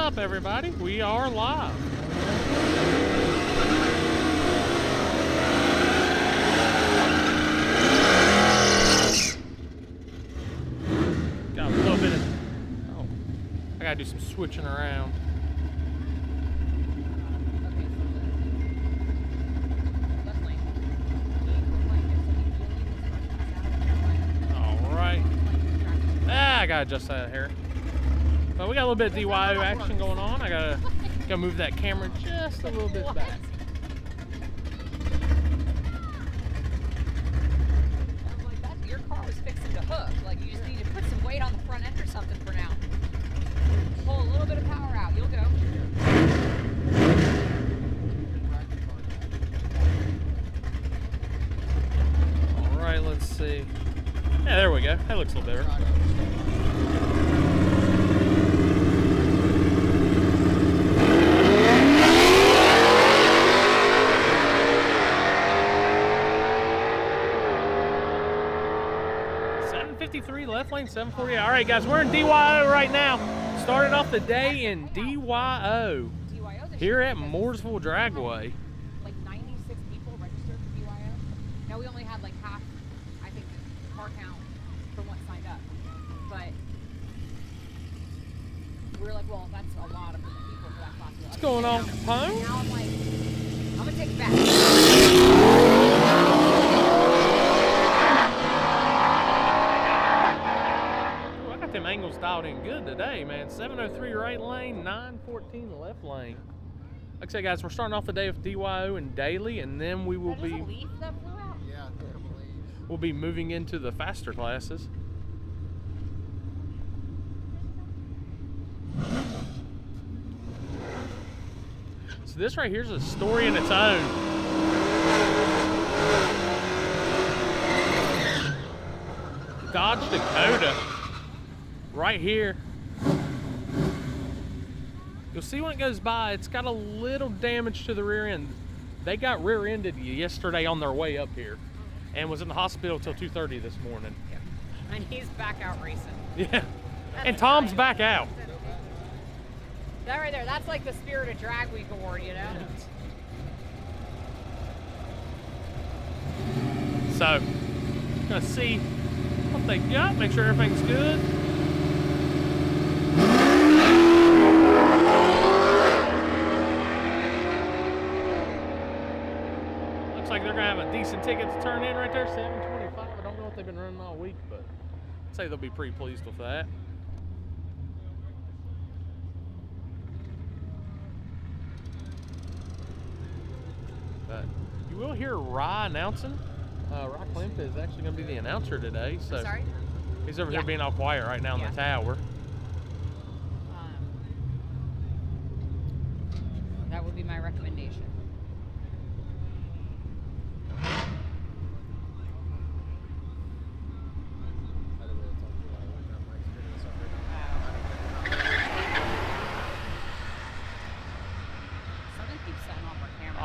up, everybody? We are live. Got a little bit of... Oh, I gotta do some switching around. All right. I gotta adjust that here. But we got a little bit of DYO action going on. I gotta move that camera just a little bit back. Your car was fixing to hook. Like, you just need to put some weight on the front end or something for now. Pull a little bit of power out. You'll go. All right, let's see. Yeah, there we go. That looks a little better. Left lane 740. All right, guys, we're in DYO right now. Started off the day in DYO here at Mooresville Dragway. Like 96 people registered for DYO. Now we only had like half, I think, the car count for what signed up. But we were like, well, that's a lot of people for that class. What's going on, Capone? Now I'm like, I'm gonna take it back. Them angles dialed in good today, man. 703 right lane, 914 left lane. Like I said, guys, we're starting off the day with DYO and daily, and then we will be. A leaf that flew out? Yeah, I believe. We'll be moving into the faster classes. So this right here is a story in its own. Dodge Dakota. Right here. You'll see when it goes by, it's got a little damage to the rear end. They got rear-ended yesterday on their way up here and was in the hospital till 2:30 this morning. Yep. And he's back out racing. Yeah. And Tom's back out. That right there, that's like the spirit of drag week award, you know? So, gonna see what they got, make sure everything's good. Like they're gonna have a decent ticket to turn in right there, 725. I don't know what they've been running all week, but I'd say they'll be pretty pleased with that. But you will hear Rye announcing. Rye Klemp is actually gonna be the announcer today, so Sorry? he's over here being all quiet right now in the tower. That would be my recommendation.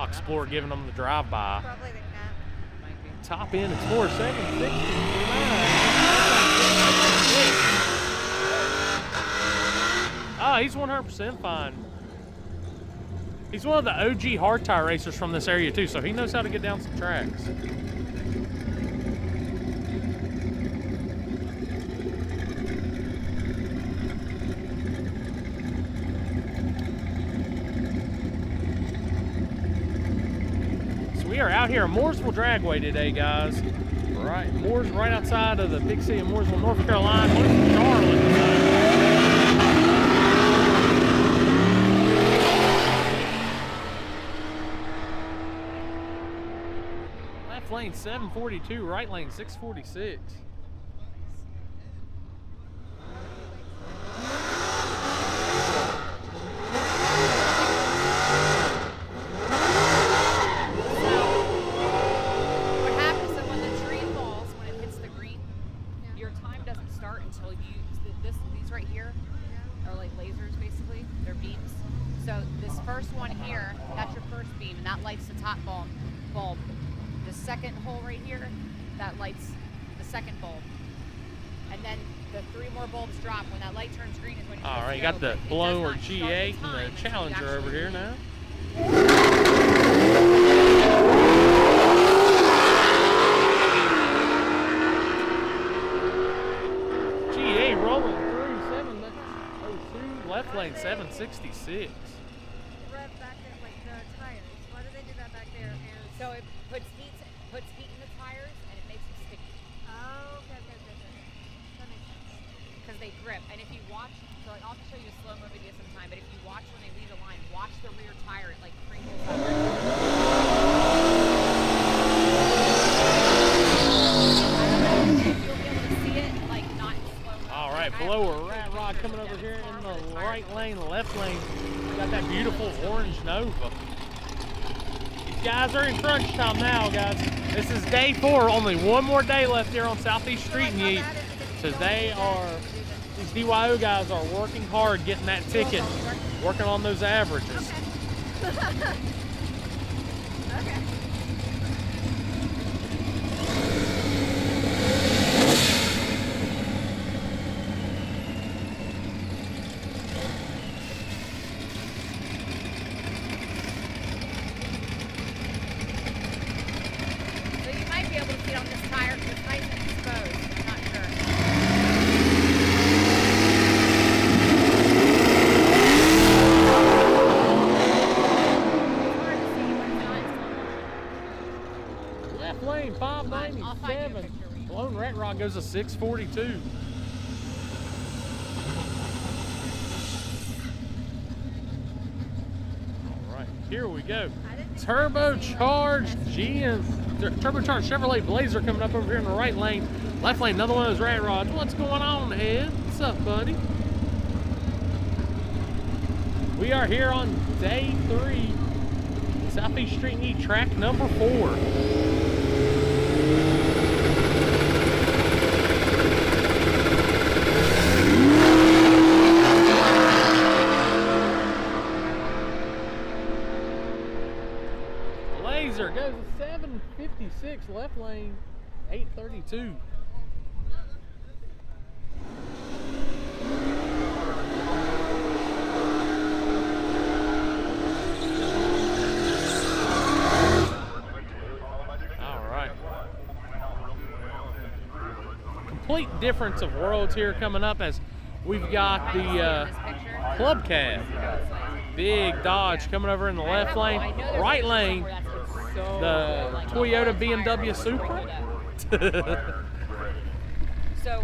Explorer giving them the drive-by. Probably the cat. Might be. Top end Explorer 760. Oh, he's 100% fine. He's one of the OG hard tire racers from this area too, so he knows how to get down some tracks. We are out here at Mooresville Dragway today, guys. Right, right outside of the big city of Mooresville, North Carolina. What is Charlotte? Left lane 742, right lane 646. and then the 3 more bulbs drop. When that light turns green is when you're All right, you got the blower G8 and the Challenger over here now. G8 rolling through 702, left lane 766. Rev back there, like the tires. Why do they do that back there? So it puts heat in the tires and it makes them sticky. Oh, okay. That makes sense. Because they grip. And if you watch, so I'll have to show you a slow-mo video sometime, but if you watch when they leave the line, watch the rear tire, it like crinkles up. You'll be able to see it, like not in slow-mo. All right, blower rat rod coming over here in the right lane, left lane. Got that beautiful orange Nova. These guys are in crunch time now, guys. This is day 4. Only one more day left here on Southeast Street N Yeet. So these DYO guys are working hard getting that ticket, working on those averages. Okay. So you might be able to see it on this tire because it's nice and exposed. I'm not sure. It's hard to see when it's not in slow motion. Left lane I'll find you a 597. picture. Blown rat rod goes to 642. All right, here we go. Turbocharged turbocharged Chevrolet Blazer coming up over here in the right lane. Left lane, another one of those rat rods. What's going on, Ed? What's up, buddy? We are here on day 3, Southeast Street N Yeet, track number 4. Blazer goes to 756, left lane 832. All right. Complete difference of worlds here coming up as we've got the club cab. Big Dodge coming over in the left lane. Right lane, the Toyota BMW Supra.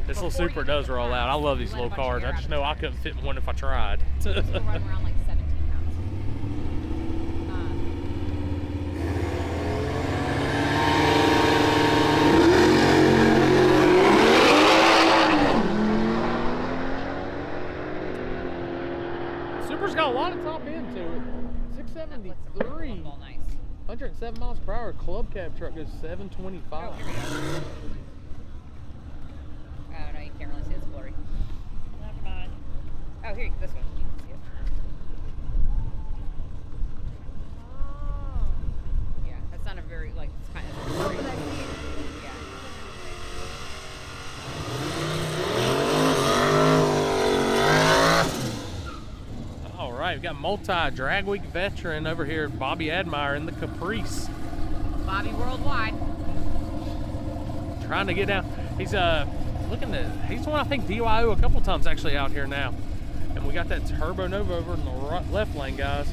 This little Supra does roll out. I love these little cars. I just know I couldn't fit in one if I tried. Run around like 17 pounds. Supra's got a lot of top end to it. 673. 107 miles per hour. Club cab truck goes 725. Oh, here we go. Oh, no, you can't really see it. It's blurry. Never mind. Oh, here, this one. You can see it. Oh. Yeah, that's not a very, like, it's kind of blurry. But I see it. Yeah. All right, we've got multi-Dragway veteran over here, Bobby Admire in the Caprice. Bobby Worldwide. Trying to get down. He's looking to, he's one I think DYO a couple times actually out here now. And we got that Turbo Nova over in the right, left lane, guys.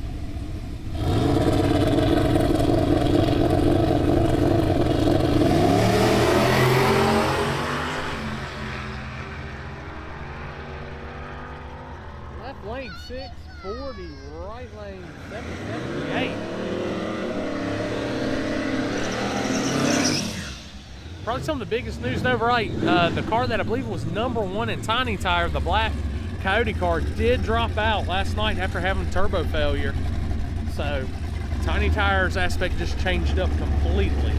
Left lane 640, right lane 778. Probably some of the biggest news to overnight. The car that I believe was #1 in Tiny Tire, the black Coyote car, did drop out last night after having turbo failure. So Tiny Tire's aspect just changed up completely.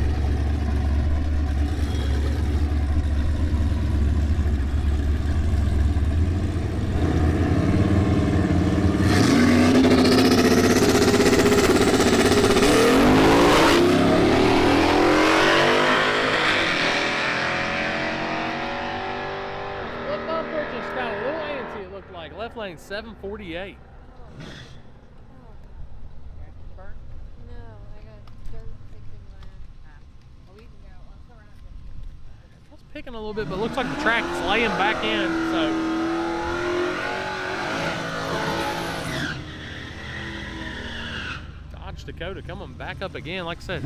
back. Left lane 748. Oh. Burn? No, I got dirt sticking in my eye. Well, we can go. Let's go around. It's picking a little bit, but it looks like the track is laying back in. So Dodge Dakota coming back up again. Like I said,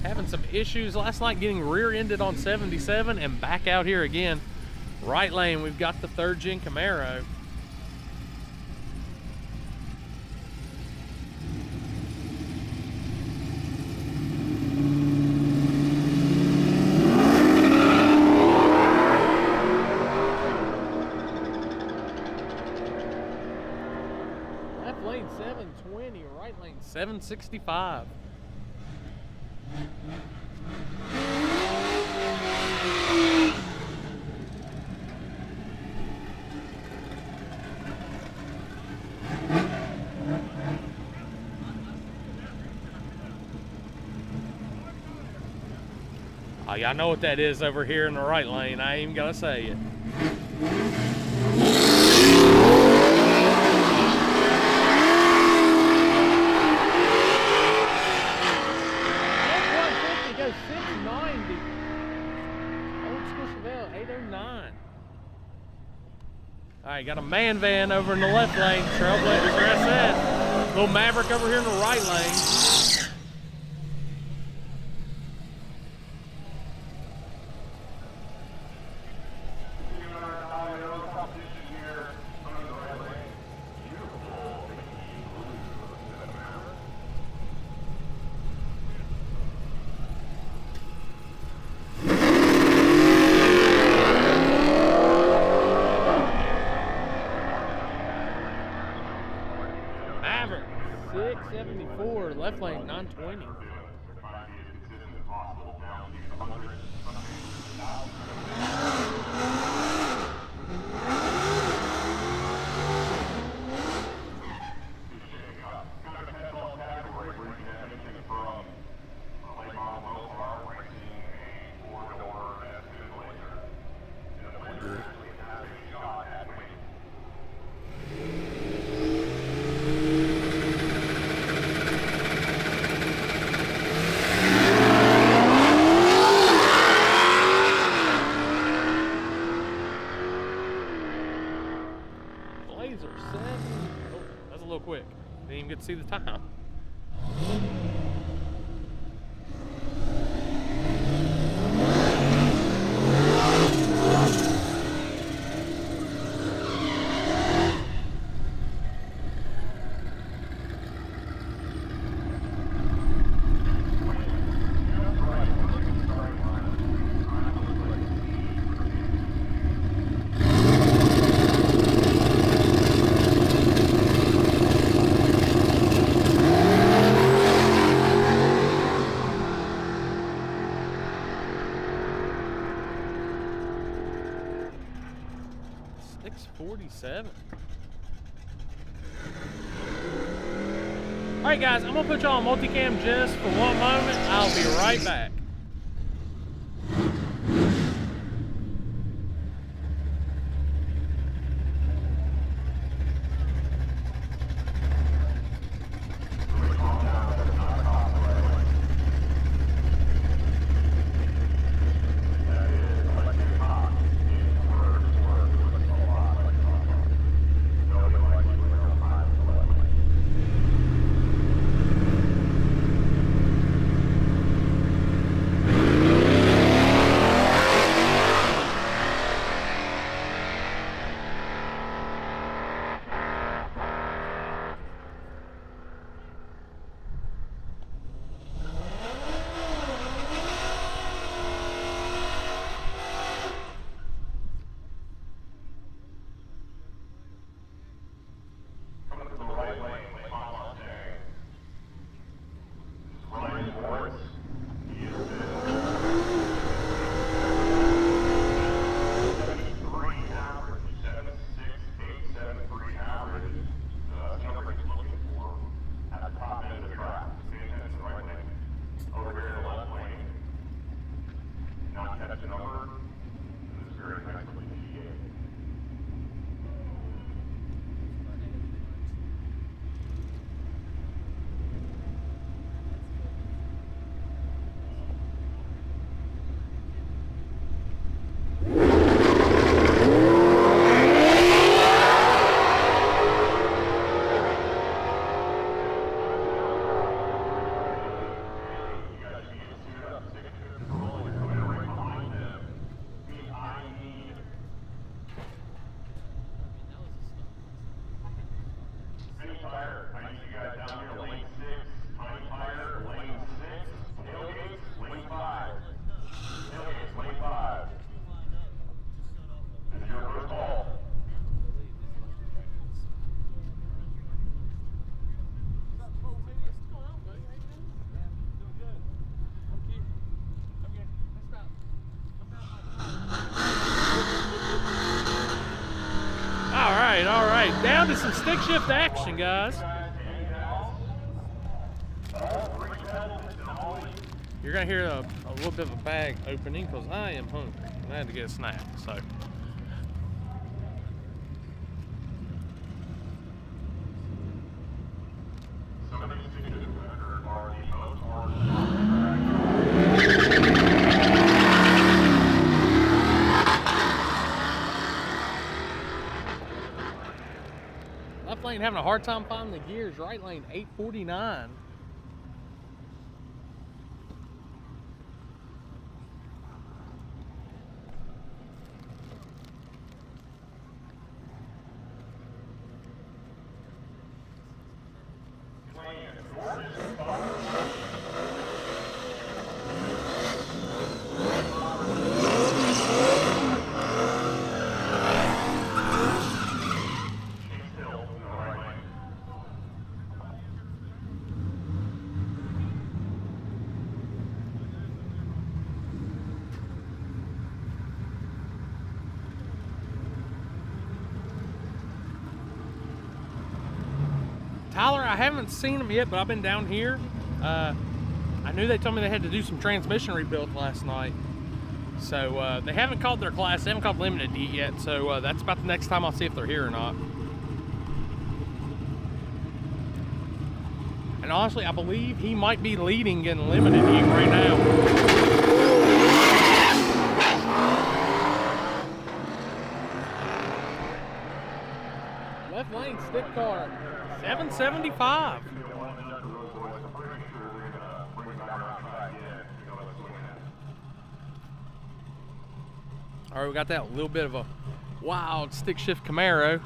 having some issues last night getting rear-ended on 77 and back out here again. Right lane, we've got the 3rd gen Camaro. Left lane 720, right lane 765. Oh, y'all know what that is over here in the right lane. I ain't even gotta say it. F-150 goes 690. Old School Chevelle 809. All right, got a man van over in the left lane. Trailblazer, I said. Little Maverick over here in the right lane. Maverick 674, left lane 920. Blazer 7. Oh, that's a little quick. Didn't even get to see the time. $647. All right, guys, I'm gonna put y'all on multicam just for one moment. I'll be right back. right, down to some stick shift action, guys. You're gonna hear a little bit of a bag opening because I am hungry. I had to get a snack, so. Left lane having a hard time finding the gears. Right lane 849. Tyler, I haven't seen them yet, but I've been down here. I knew they told me they had to do some transmission rebuild last night. So they haven't called their class, they haven't called limited yet, so that's about the next time I'll see if they're here or not. And honestly, I believe he might be leading in limited heat right now. Left lane stick car, 775. All right, we got that little bit of a wild stick shift Camaro.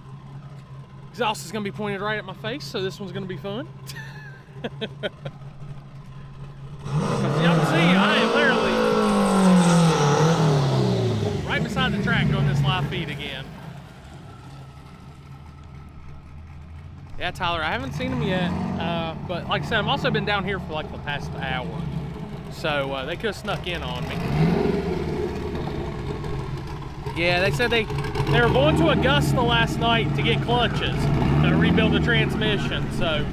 Exhaust is gonna be pointed right at my face, so this one's gonna be fun. As y'all can see, I am literally right beside the track on this live feed again. Yeah, Tyler, I haven't seen them yet, but like I said, I've also been down here for like the past hour, so they could have snuck in on me. Yeah, they said they were going to Augusta last night to get clutches to rebuild the transmission, so.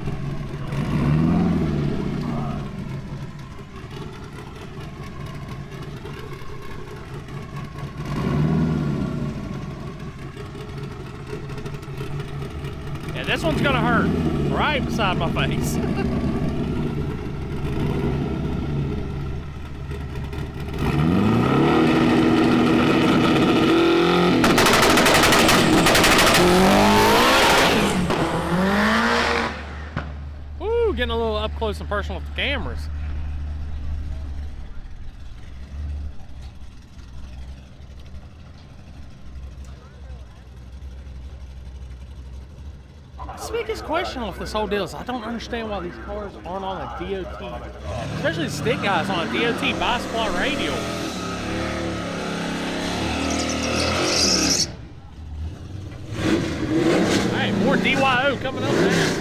Yeah, this one's gonna hurt right beside my face. Woo, getting a little up close and personal with the cameras. The biggest question with this whole deal is I don't understand why these cars aren't on a DOT, especially the stick guys on a DOT bi-splat radial. All right, more DYO coming up now.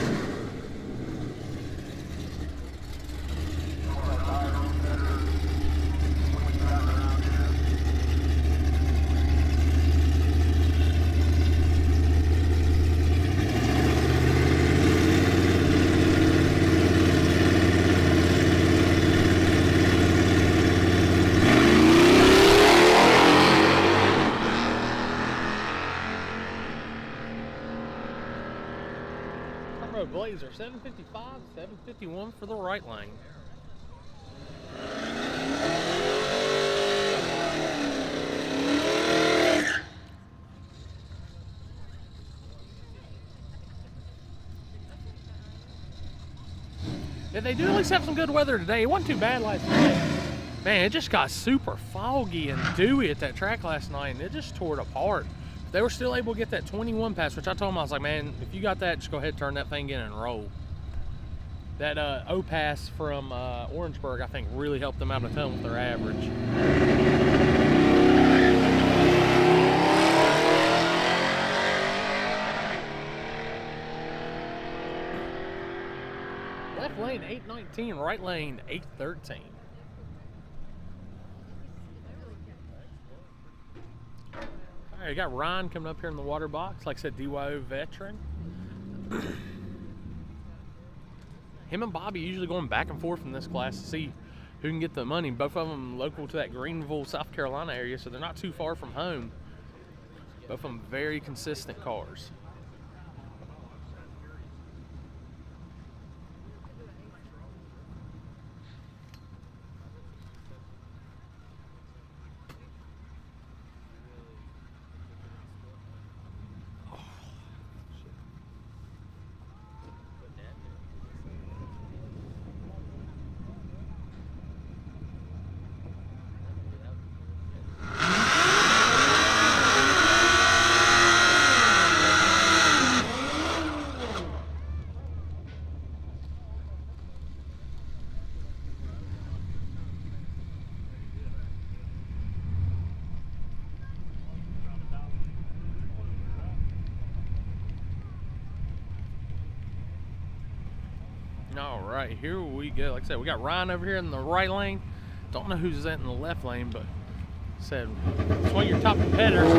Blazer 755, 751 for the right lane. Yeah, they do at least have some good weather today. It wasn't too bad last night. Man, it just got super foggy and dewy at that track last night, and it just tore it apart. They were still able to get that 21 pass, which I told them, I was like, man, if you got that, just go ahead and turn that thing in and roll. That O pass from Orangeburg, I think, really helped them out a ton with their average. Left lane 819, right lane 813. All right, you got Ryan coming up here in the water box. Like I said, DYO veteran. Him and Bobby usually going back and forth in this class to see who can get the money. Both of them local to that Greenville, South Carolina area, so they're not too far from home. Both of them very consistent cars. All right, here we go. Like I said, we got Ryan over here in the right lane. Don't know who's in the left lane, but like I said, it's one of your top competitors.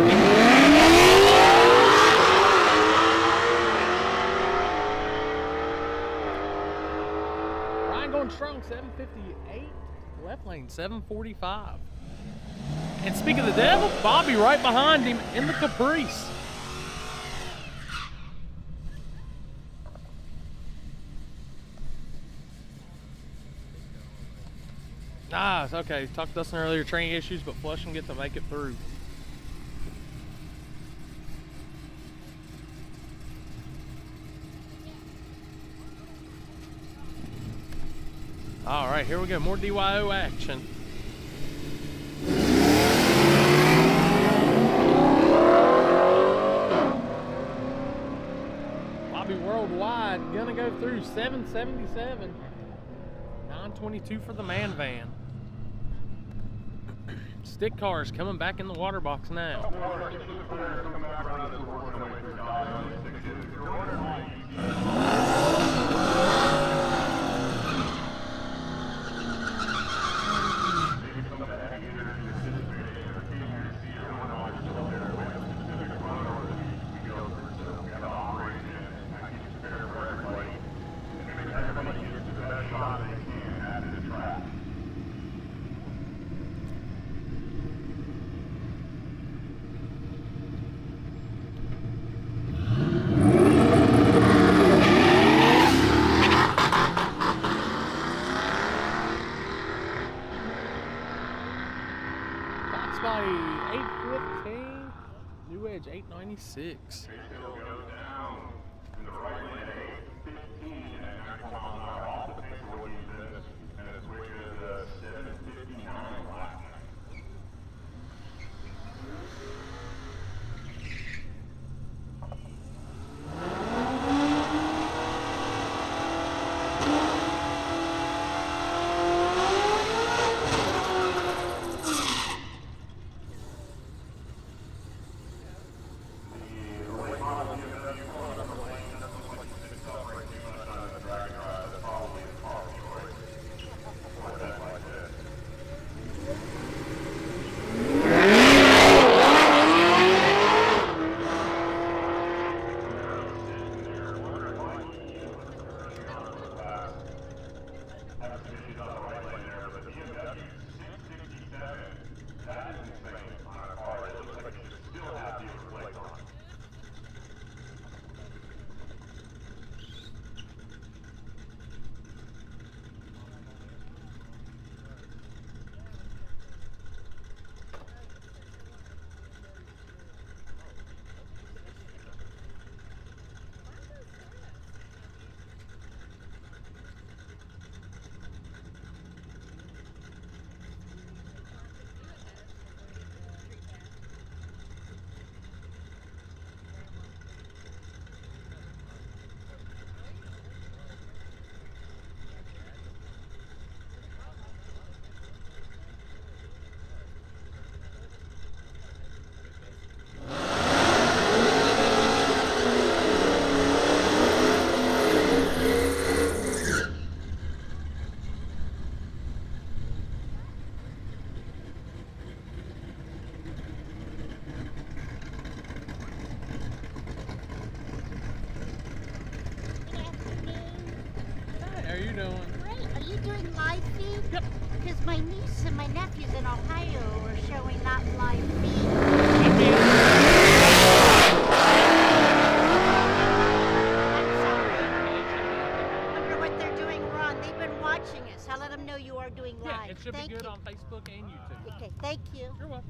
Ryan going strong, 758. Left lane, 745. And speaking of the devil, Bobby right behind him in the Caprice. Nice, okay. Talked to us earlier, training issues, but Flushing get to make it through. All right, here we go. More DYO action. Bobby Worldwide gonna go through 777. 922 for the man van. Stick cars coming back in the water box now. By 815, New Edge 896. Yep. Because my niece and my nephews in Ohio are showing that live feed. I'm sorry. Wonder what they're doing wrong. They've been watching us. I'll let them know you are doing live. Yeah, it should Thank be good you. on Facebook and YouTube. Okay, thank you. You're welcome.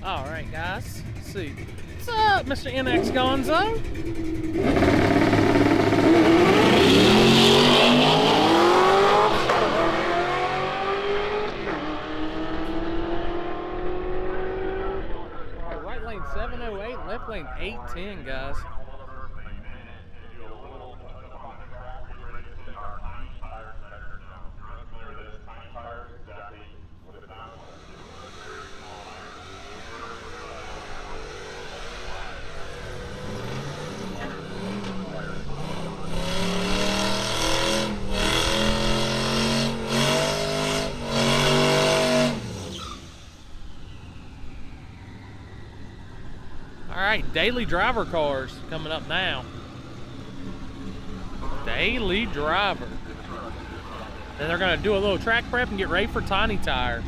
All right, guys. Let's see. What's up, Mr. NX Gonzo? All right, right lane 708, left lane 810, guys. All right, daily driver cars coming up now. Daily driver. Then they're gonna do a little track prep and get ready for Tiny Tire.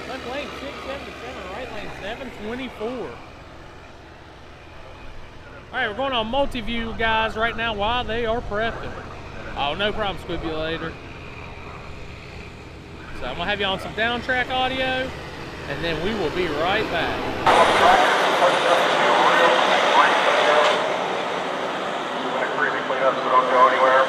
Left lane 677, right lane 724. All right, we're going on multi-view, guys, right now while they are prepping. Oh, no problem, Squibulator. So I'm gonna have you on some down track audio, and then we will be right back. Clean up so don't go anywhere.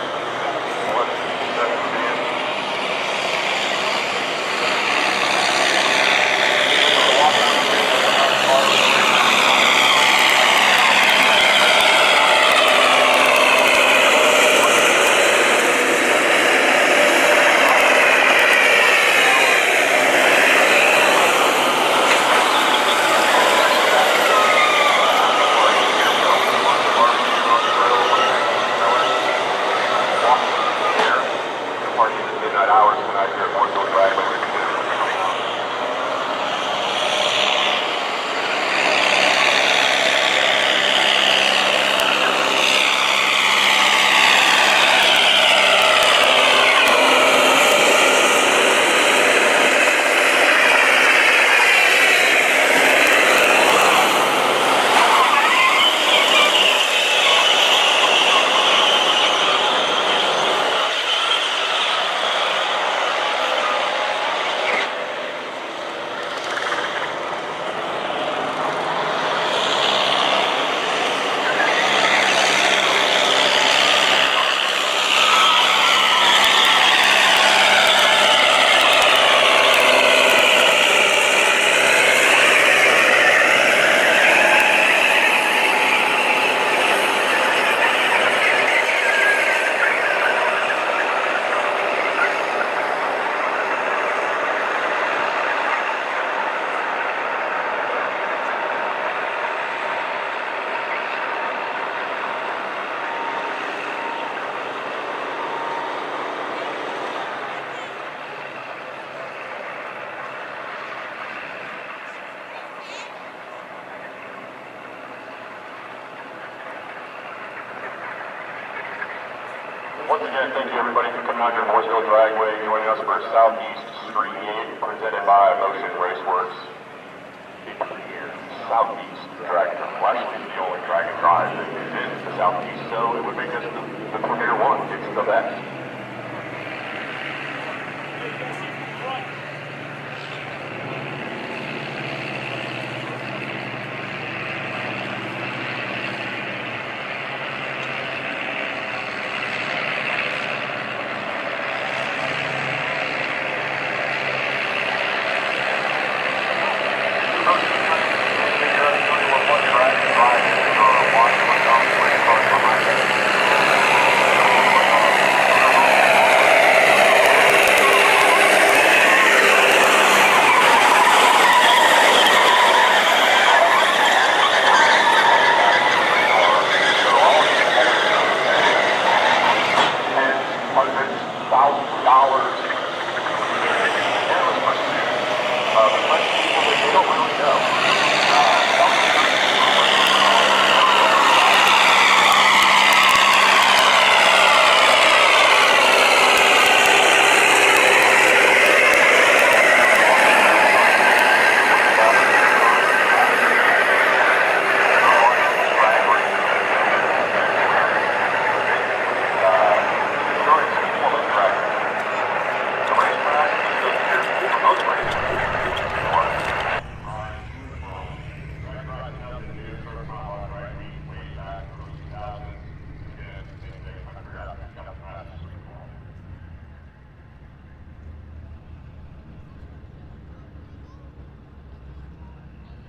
Once again, thank you everybody for coming out here to Mooresville Dragway, joining us for Southeast Street N Yeet, presented by Motion Raceworks. Southeast Dragon. Well, actually, it's the only Dragon Drive that is in the Southeast, so it would make us the premier one. It's the best.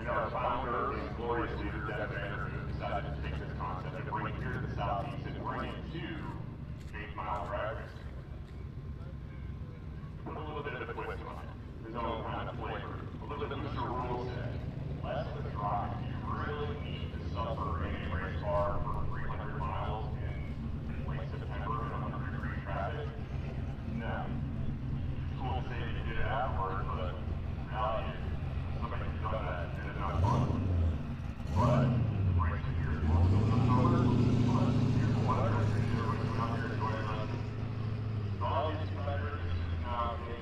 our founder and glorious leader, Dennis Banner, decided to take this concept and bring it here to the Southeast and bring it to 8-mile drag racing. Put a little bit of a twist on it, his own kind of flavor, a little bit looser rule set, less of the drive. You really need to suffer in a race car for 300 miles in late September in 100-degree traffic. No. Cool to say that you did it afterwards, but reality is somebody who's done that and it's not fun. But racing here is also in the summer, but beautiful weather, and everybody's out here enjoying us. All these competitors, this is now a great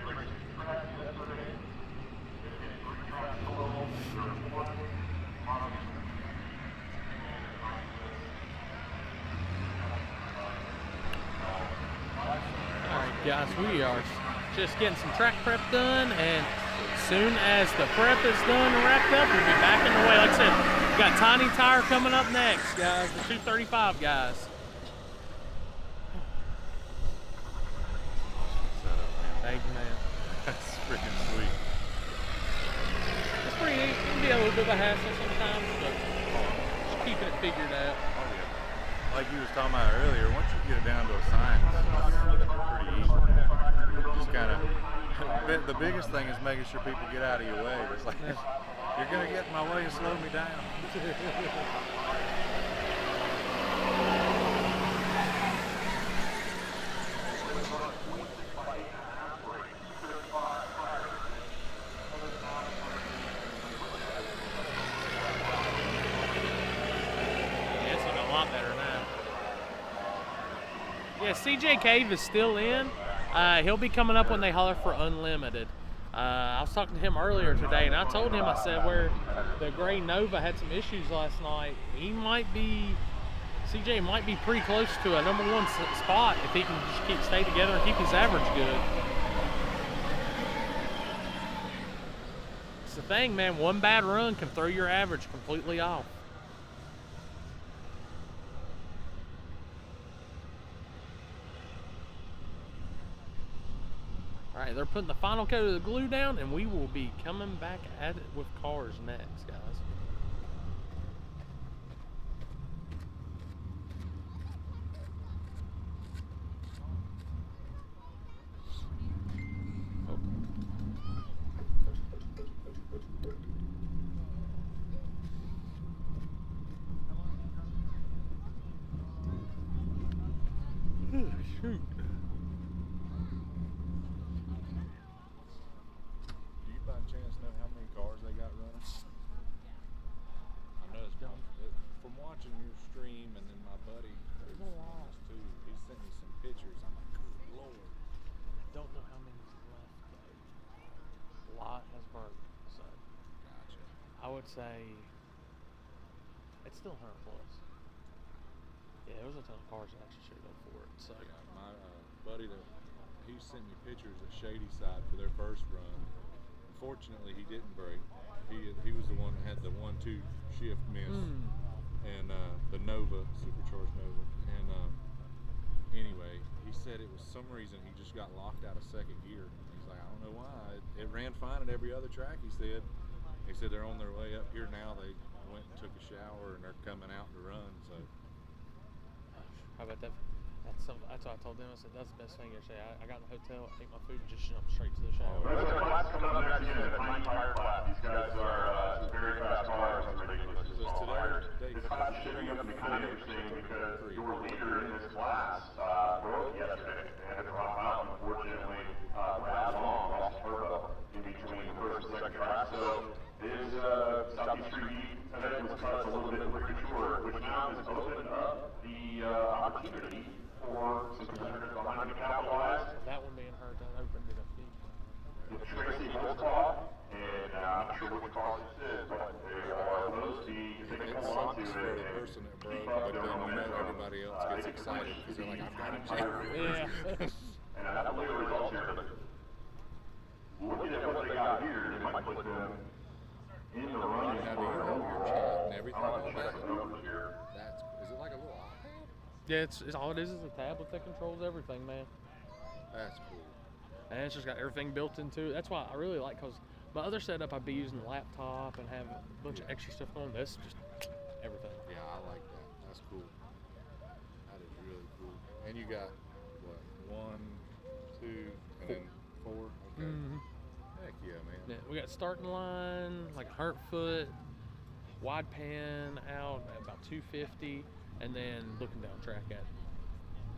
racing track yesterday. It's getting three tracks total, there's four models. Alright guys, we are just getting some track prep done, and as soon as the prep is done and wrapped up, we'll be back in the way. Like I said, we got Tiny Tire coming up next, guys, the 235 guys. Thank you, man. That's freaking sweet. It's pretty neat. It can be a little bit of a hassle sometimes, but just keeping it figured out. Oh yeah. Like you was talking about earlier, once you get it down to a science, it's pretty easy. Just kind of, the biggest thing is making sure people get out of your way. It's like, you're gonna get in my way and slow me down. Yeah, CJ Cave is still in. He'll be coming up when they holler for unlimited. I was talking to him earlier today, and I told him, I said, where the gray Nova had some issues last night, CJ might be pretty close to a #1 spot if he can just stay together and keep his average good. It's the thing, man, one bad run can throw your average completely off. All right, they're putting the final coat of the glue down, and we will be coming back at it with cars next, guys. Oh, shoot. From watching your stream, and then my buddy too, he sent me some pictures. I'm like, good Lord. Don't know how many's left though. A lot has burnt, so. Gotcha. I would say it's still 100 plus. Yeah, there was a ton of cars that actually showed up for it. So yeah, my buddy, he sent me pictures of Shady Side for their first run. Unfortunately, he didn't break. He was the one that had the 1-2 shift miss, and the Nova, supercharged Nova. And anyway, he said it was some reason he just got locked out of second gear. He's like, I don't know why. It ran fine at every other track, he said. He said they're on their way up here now. They went and took a shower, and they're coming out to run. So how about that? That's what I told them. I said, that's the best thing yesterday. I got in the hotel, ate my food, and just jumped straight to the shower. There's a class coming up next year, the 9-tire class. These guys are some very fast cars and ridiculous small tires. This class is shaping up to be kind of interesting because your leader in this class broke yesterday and had to drop out. Unfortunately, Brad Long lost turbo in between the first and second track. So his Southeast Street N Yeet event was cut a little bit premature, which now has opened up the opportunity for some competitors behind to capitalize. That one being hurt, that opened it up big. The Tracy Holcroft, and I'm not sure which car this is, but they are those if they can hold on to it for the person that broke, but then we know everybody else gets excited because they're like, I've got a chair. Yeah. And I don't know the results here, but looking at what they got here, they might put them in the running Have for you an know your overall. chart and everything I'll on check that? the numbers here. Is it like a little iPad? Yeah, it's all it is a tablet that controls everything, man. That's cool. And it's just got everything built into it. That's why I really like, because My other setup, I'd be using the laptop and have a bunch of extra stuff on. This just everything. Yeah, I like that. That's cool. That is really cool. And you got what? 1, 2, and then 4. Okay. Heck yeah, man. Yeah, we got starting line, like a hurt foot, wide pan out at about 250, and then looking down track at it.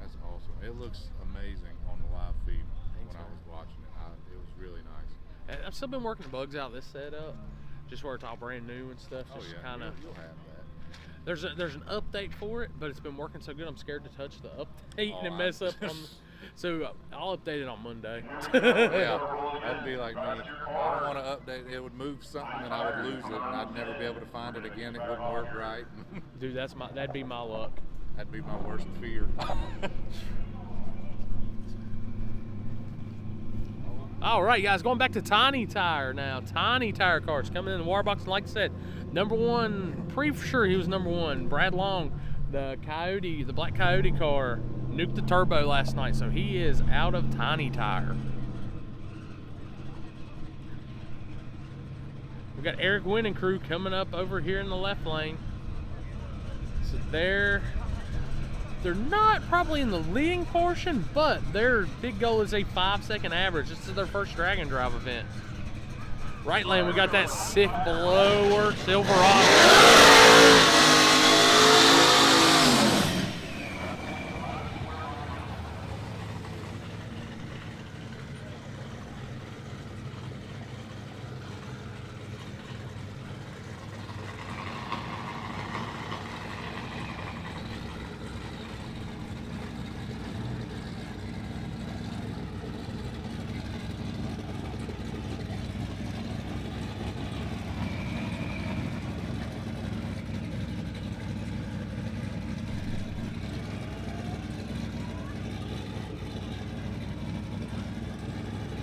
That's awesome. It looks amazing on the live feed. Thanks, When I man. was watching it, it was really nice. And I've still been working the bugs out of this setup, just where it's all brand new and stuff. Oh Just yeah, kind of. you'll have that. There's an update for it, but it's been working so good. I'm scared to touch the update Oh, and mess up on. So I'll update it on Monday. Yeah, that'd be like me. I don't want to update. It would move something and I would lose it, and I'd never be able to find it again. It wouldn't work right. Dude, that'd be my luck. That'd be my worst fear. All right, guys, going back to Tiny Tire now. Tiny Tire cars coming in the water box, and like I said, #1. Pretty sure he was #1. Brad Long, the Black Coyote car, nuked the turbo last night, so he is out of Tiny Tire. We got Eric Wynn and crew coming up over here in the left lane. So they're not probably in the leading portion, but their big goal is a 5-second average. This is their first drag and drive event. Right lane, we got that sick blower Silverado.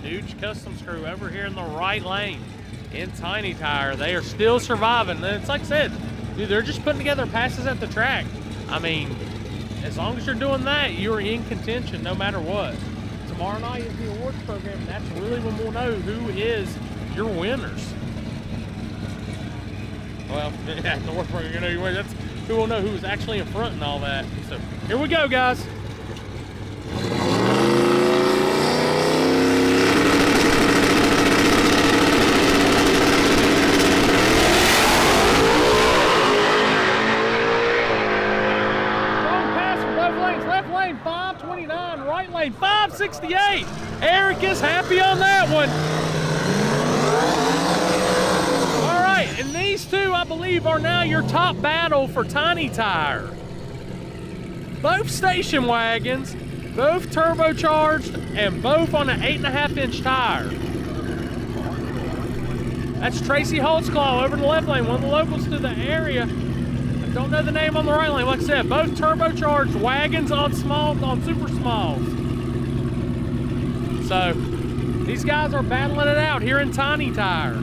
Huge Customs crew over here in the right lane in Tiny Tire. They are still surviving. And it's like I said, dude, they're just putting together passes at the track. I mean, as long as you're doing that, you're in contention no matter what. Tomorrow night is the awards program, and that's really when we'll know who is your winners. Well, yeah, the awards program, you know your winners. That's who will know who's actually in front and all that. So here we go, guys. Left lane 529, right lane 568. Eric is happy on that one. All right, and these two, I believe, are now your top battle for Tiny Tire. Both station wagons, both turbocharged, and both on an 8.5-inch tire. That's Tracy Holtzclaw over in the left lane, one of the locals to the area. Don't know the name on the right lane. Like I said, both turbocharged wagons on super smalls. So these guys are battling it out here in Tiny Tire.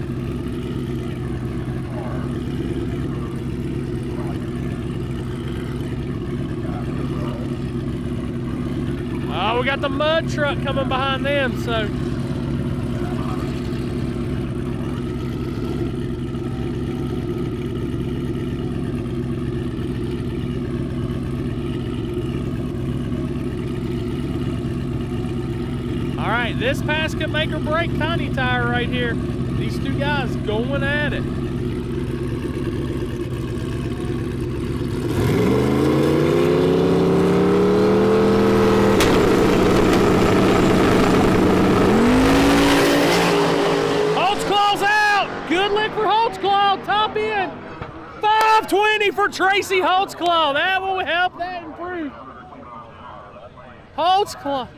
Oh, we got the mud truck coming behind them, so. All right, this pass could make or break Tiny Tire right here. These two guys going at it. Holtzclaw's out. Good lick for Holtzclaw. Top end. 520 for Tracy Holtzclaw. That will help that improve. Holtzclaw.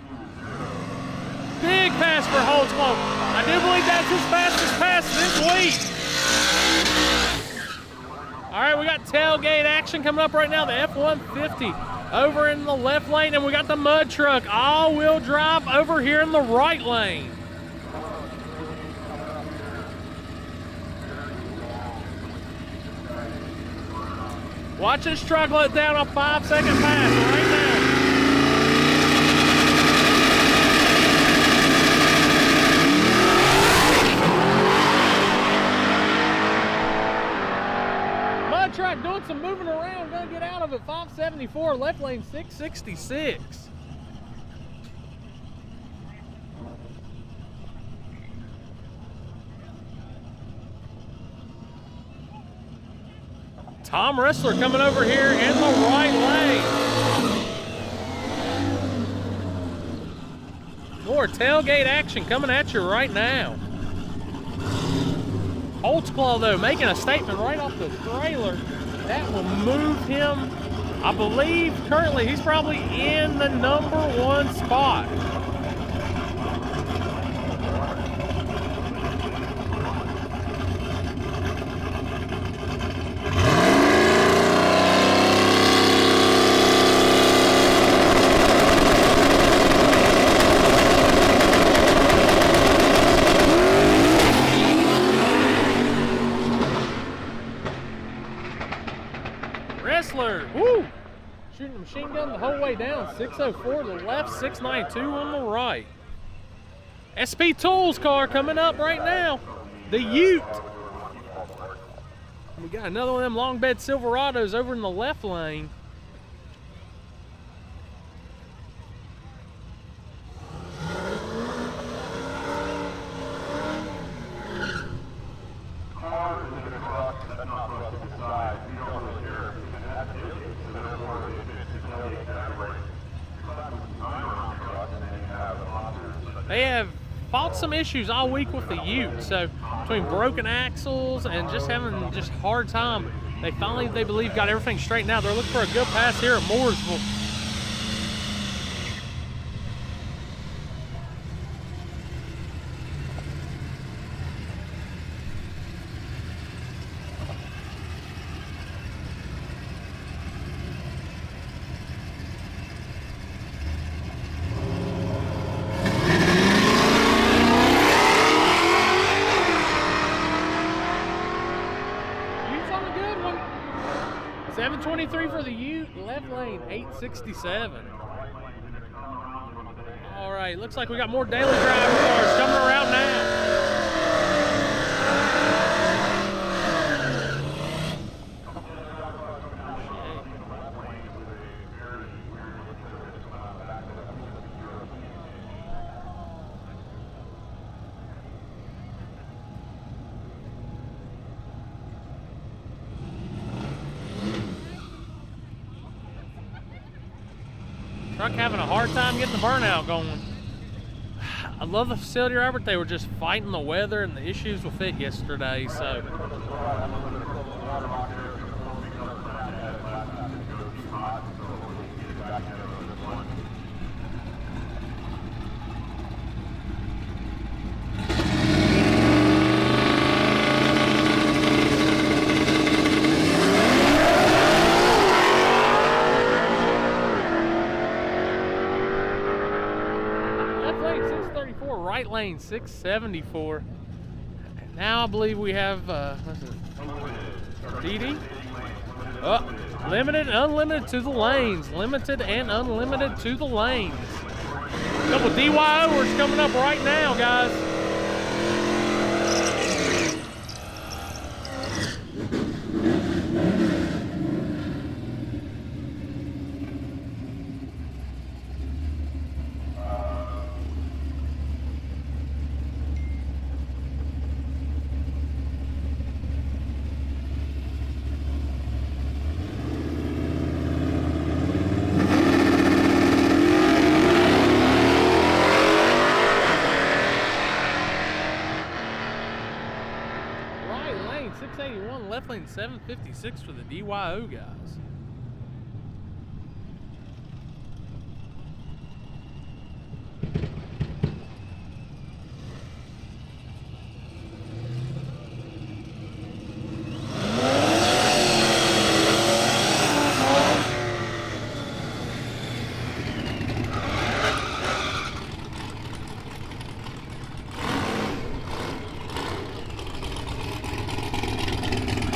Big pass for Holtzclaw. I do believe that's his fastest pass this week. All right, we got tailgate action coming up right now. The F-150 over in the left lane, and we got the mud truck all-wheel drive over here in the right lane. Watch this truck let down a 5-second pass right now. of at 574, left lane 666. Tom Wrestler coming over here in the right lane. More tailgate action coming at you right now. Holtzclaw, though, making a statement right off the trailer. That will move him. I believe currently he's probably in the #1 spot. Wrestler, woo! Shooting a machine gun the whole way down. 604 to the left, 692 on the right. SP Tools car coming up right now. The Ute. We got another one of them long bed Silverados over in the left lane. They have fought some issues all week with the Ute, so between broken axles and just having just hard time, they finally, they believe, got everything straightened out. They're looking for a good pass here at Mooresville. On a good one. 723 for the Ute, left lane 867. All right, looks like we got more daily drive cars coming around now. Truck having a hard time getting the burnout going. I love the facility, Robert. They were just fighting the weather and the issues with it yesterday, so. Right lane 674. And now I believe we have DD. Limited and unlimited to the lanes. Limited and unlimited to the lanes. A couple DYO'ers coming up right now, guys. Left lane 756 for the DYO guys.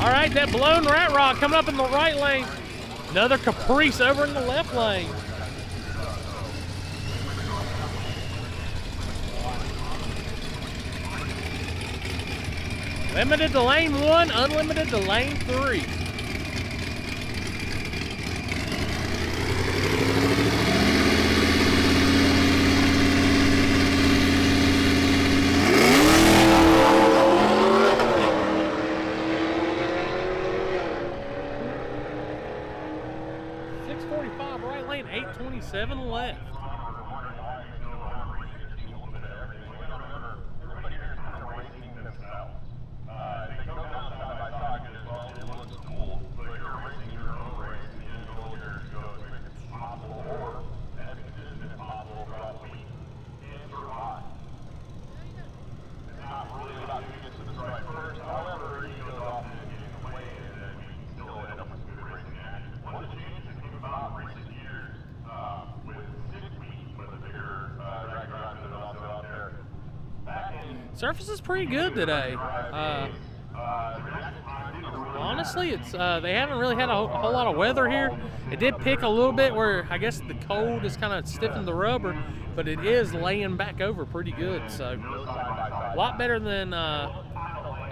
All right, that blown rat rod coming up in the right lane. Another Caprice over in the left lane. Limited to lane 1, unlimited to lane 3. 7 left. Surface is pretty good today. Honestly, it's they haven't really had a whole lot of weather here. It did pick a little bit where I guess the cold has kind of stiffened the rubber, but it is laying back over pretty good. So a lot better than they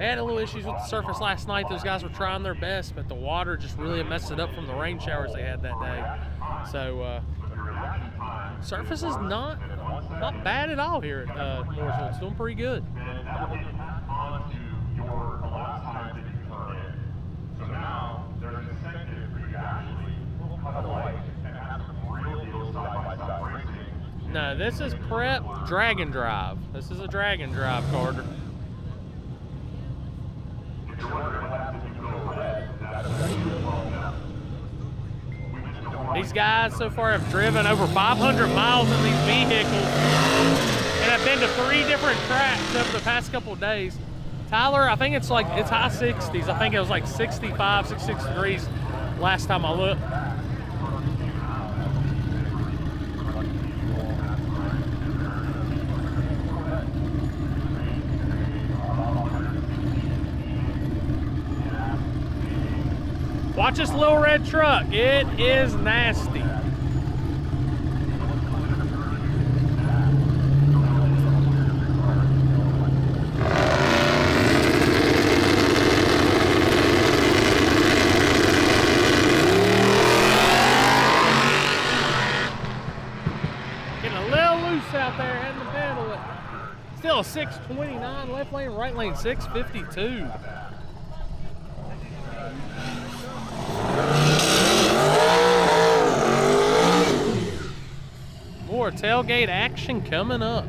had a little issues with the surface last night. Those guys were trying their best, but the water just really messed it up from the rain showers they had that day. So surface is not bad at all here at Mooresville. It's doing pretty good. No, this is prep drag and drive. This is a drag and drive, Carter. These guys so far have driven over 500 miles in these vehicles and have been to 3 different tracks over the past couple of days. Tyler, I think it's high 60s. I think it was like 65, 66 degrees last time I looked. Watch this little red truck. It is nasty. Getting a little loose out there, having to pedal it. Still a 629 left lane, right lane 652. More tailgate action coming up.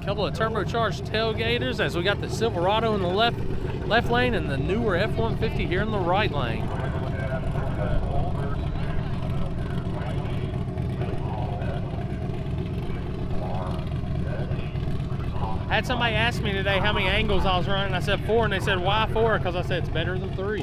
A couple of turbocharged tailgaters as we got the Silverado in the left lane and the newer F-150 here in the right lane. I had somebody ask me today how many angles I was running. I said 4, and they said, why 4? Because I said it's better than 3.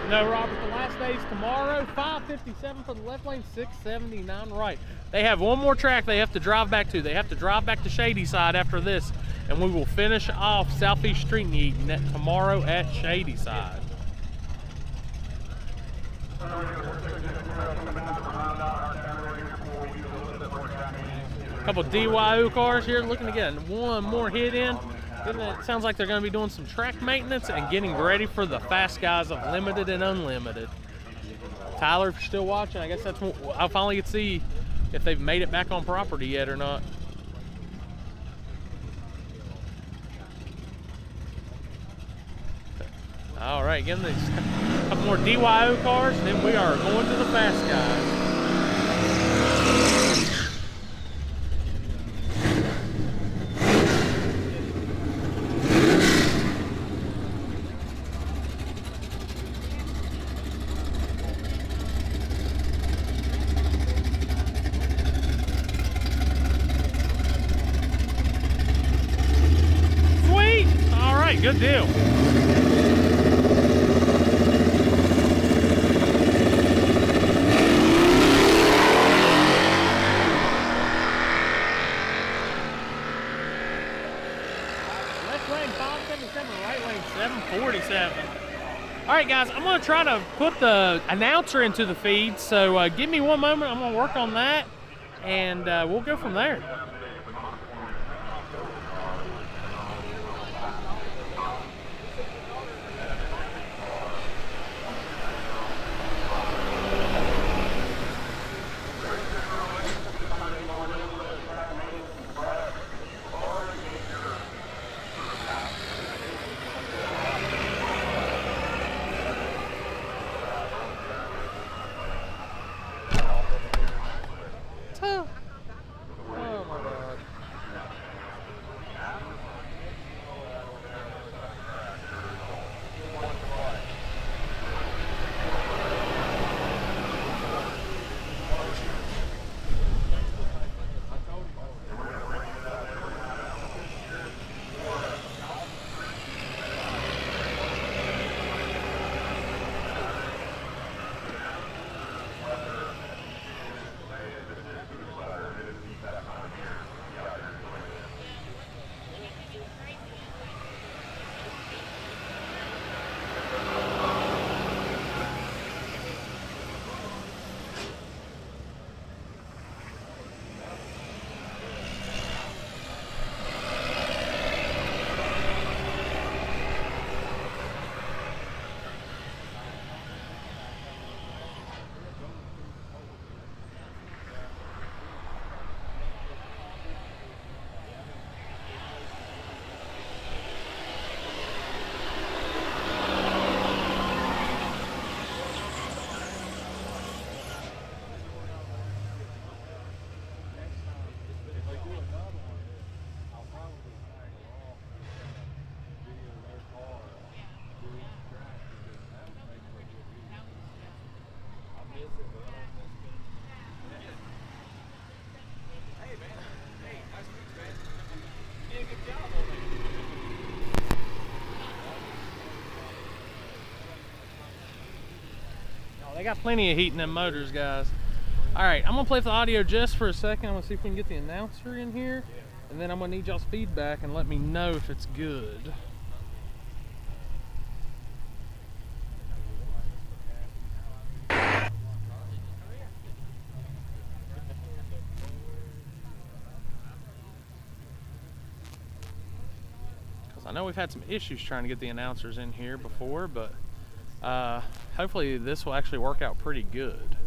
No, Robert, the last day is tomorrow, 5:57 for the left lane, 6:79 right. They have one more track they have to drive back to. They have to drive back to Shady Side after this, and we will finish off Southeast Street N Yeet tomorrow at Shady Side. A couple DYO cars here looking to get one more hit in. It sounds like they're going to be doing some track maintenance and getting ready for the fast guys of Limited and Unlimited. Tyler, if you're still watching, I guess that's what I'll finally get to see if they've made it back on property yet or not. All right, getting these couple more DYO cars, and then we are going to the fast guys. Sweet! All right, good deal. All right, guys, I'm going to try to put the announcer into the feed, so give me one moment. I'm going to work on that, and we'll go from there. They got plenty of heat in them motors, guys. All right, I'm gonna play with the audio just for a second. I'm gonna see if we can get the announcer in here, and then I'm gonna need y'all's feedback and let me know if it's good. I know we've had some issues trying to get the announcers in here before, but hopefully this will actually work out pretty good.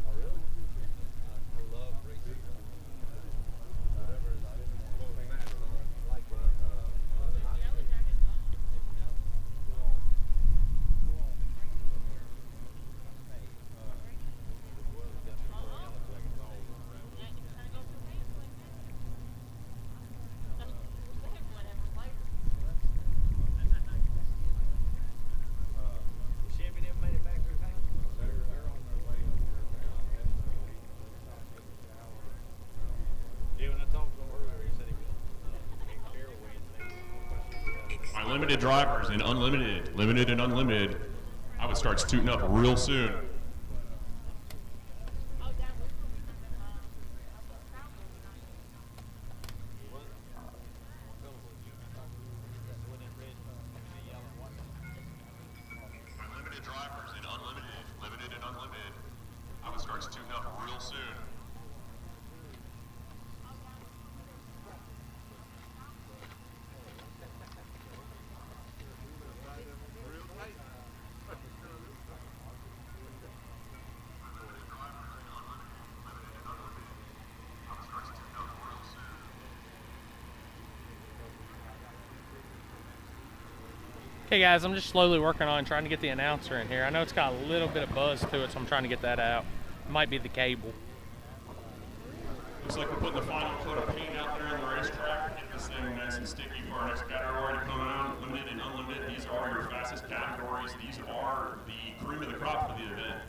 Limited drivers and unlimited, limited and unlimited. I would start tooting up real soon. Limited drivers and unlimited, limited and unlimited. I would start tooting up real soon. Okay guys, I'm just slowly working on trying to get the announcer in here. I know it's got a little bit of buzz to it, so I'm trying to get that out. It might be the cable. Looks like we're putting the final coat of paint out there on the racetrack. Get this thing nice and sticky for our next category to come out. Limited and unlimited, these are your fastest categories. These are the cream of the crop for the event.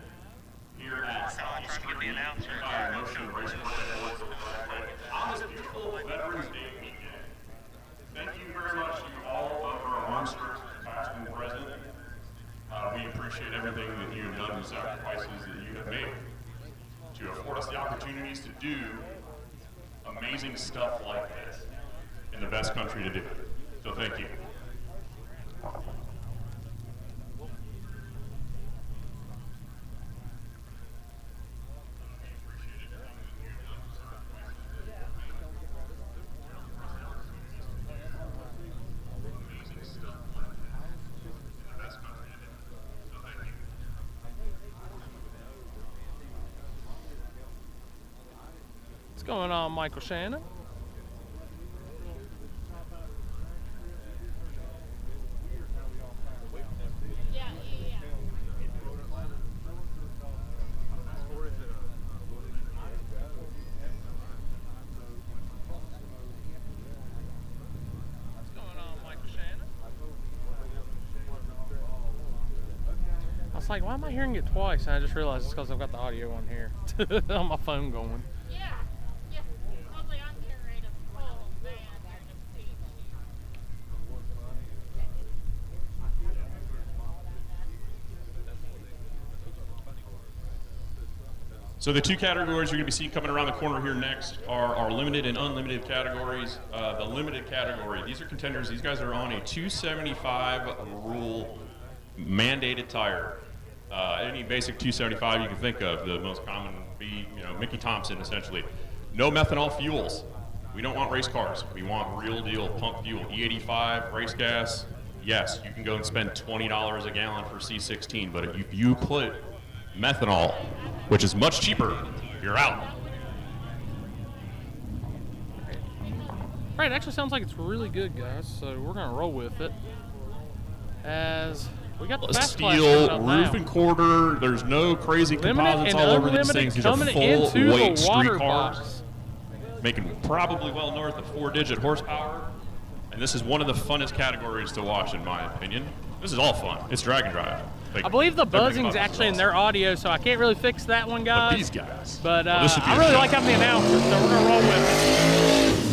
Here at Southeast Street N Yeet, Motion Racetrack on this beautiful Veterans Day weekend. Thank you very much to all of our monsters, past and present. We appreciate everything that you have done, the sacrifices that you have made to afford us the opportunities to do amazing stuff like this in the best country to do it. So thank you. What's going on, Michael Shannon? I was like, why am I hearing it twice? And I just realized it's because I've got the audio on here on my phone going. Yeah. Mostly I'm getting ready to pull man during the speech. So the two categories you're going to be seeing coming around the corner here next are our limited and unlimited categories. The limited category, these are contenders. These guys are on a 275 rule mandated tire. Any basic 275 you can think of, the most common would be, Mickey Thompson essentially. No methanol fuels. We don't want race cars. We want real deal pump fuel. E85, race gas. Yes, you can go and spend $20 a gallon for C16, but if you put methanol, which is much cheaper, you're out. Right, it actually sounds like it's really good, guys, so we're going to roll with it. As we got the fast class coming Steel, up roof now. and quarter, there's no crazy composites and all over these unlimited things. These are coming full into weight the street water cars, box. making probably well north of 4-digit horsepower. And this is one of the funnest categories to watch, in my opinion. This is all fun. It's drag and drive. Like, I believe the everything buzzing's about this is actually in awesome. their audio, so I can't really fix that one, guys. But these guys. But well, this should be I a really show. like having the announcer, so we're going to roll with it.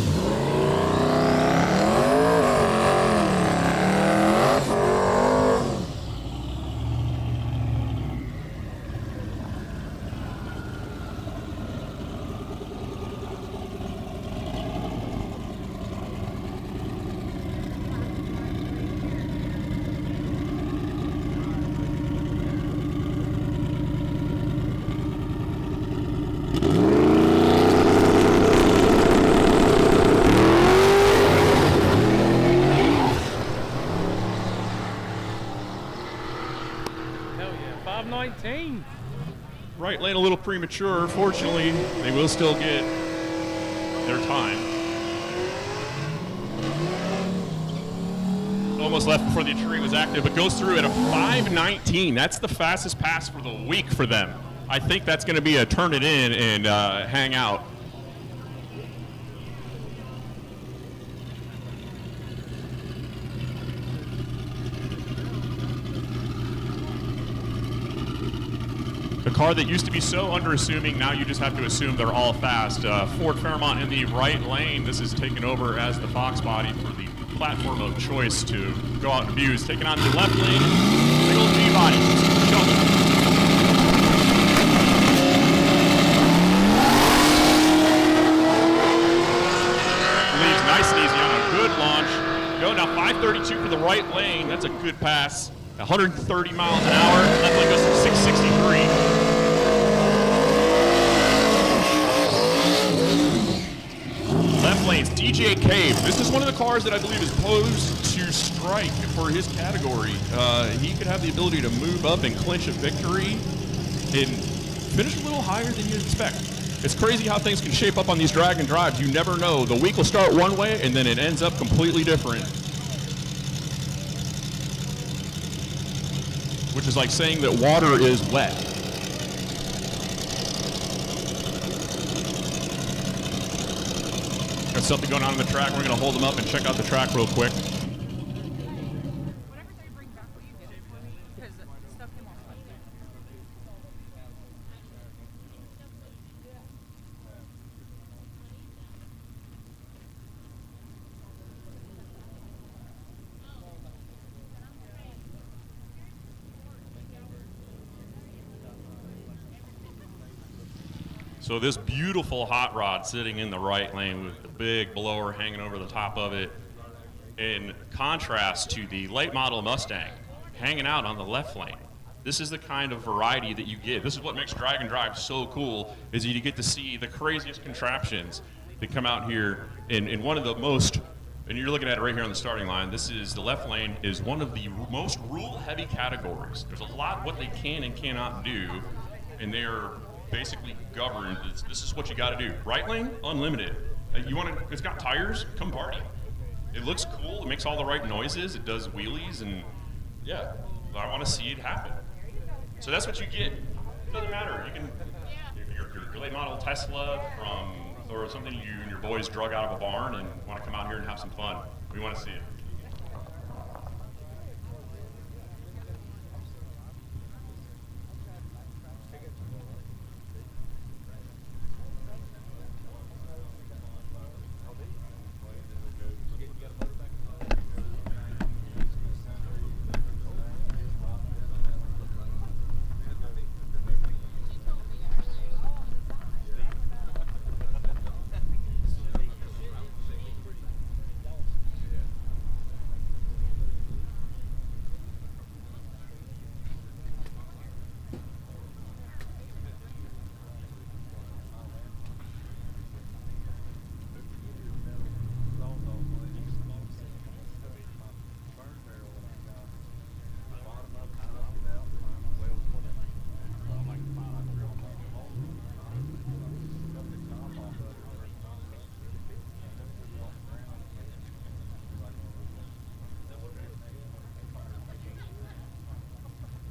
Hell yeah, 519. Right lane a little premature. Fortunately, they will still get their time. Almost left before the tree was active, but goes through at a 5:19. That's the fastest pass for the week for them. I think that's going to be a turn it in and hang out. The car that used to be so underassuming, now you just have to assume they're all fast. Ford Fairmont in the right lane. This is taken over as the Fox body for the platform of choice to go out and abuse. Taking on the left lane, big old G body. Leaves nice and easy on a good launch. Go now 532 for the right lane. That's a good pass. 130 miles an hour. Left lane goes to 663. Left lane's DJ Cave. This is one of the cars that I believe is posed to strike for his category. He could have the ability to move up and clinch a victory and finish a little higher than you'd expect. It's crazy how things can shape up on these drag and drives. You never know. The week will start one way and then it ends up completely different. Which is like saying that water is wet. Got something going on the track. We're going to hold them up and check out the track real quick. Whatever they bring back, will you get it for me? Because the stuff came off like that. So this beautiful hot rod sitting in the right lane with the big blower hanging over the top of it, in contrast to the late model Mustang hanging out on the left lane. This is the kind of variety that you get. This is what makes drag and drive so cool, is you get to see the craziest contraptions that come out here in one of the most, and you're looking at it right here on the starting line, this is the left lane is one of the most rule heavy categories. There's a lot what they can and cannot do, and they're basically governed. This is what you got to do. Right lane, unlimited. You want to? It's got tires. Come party. It looks cool. It makes all the right noises. It does wheelies, and yeah, I want to see it happen. So that's what you get. It doesn't matter. You can your late model Tesla or something you and your boys drug out of a barn and want to come out here and have some fun. We want to see it.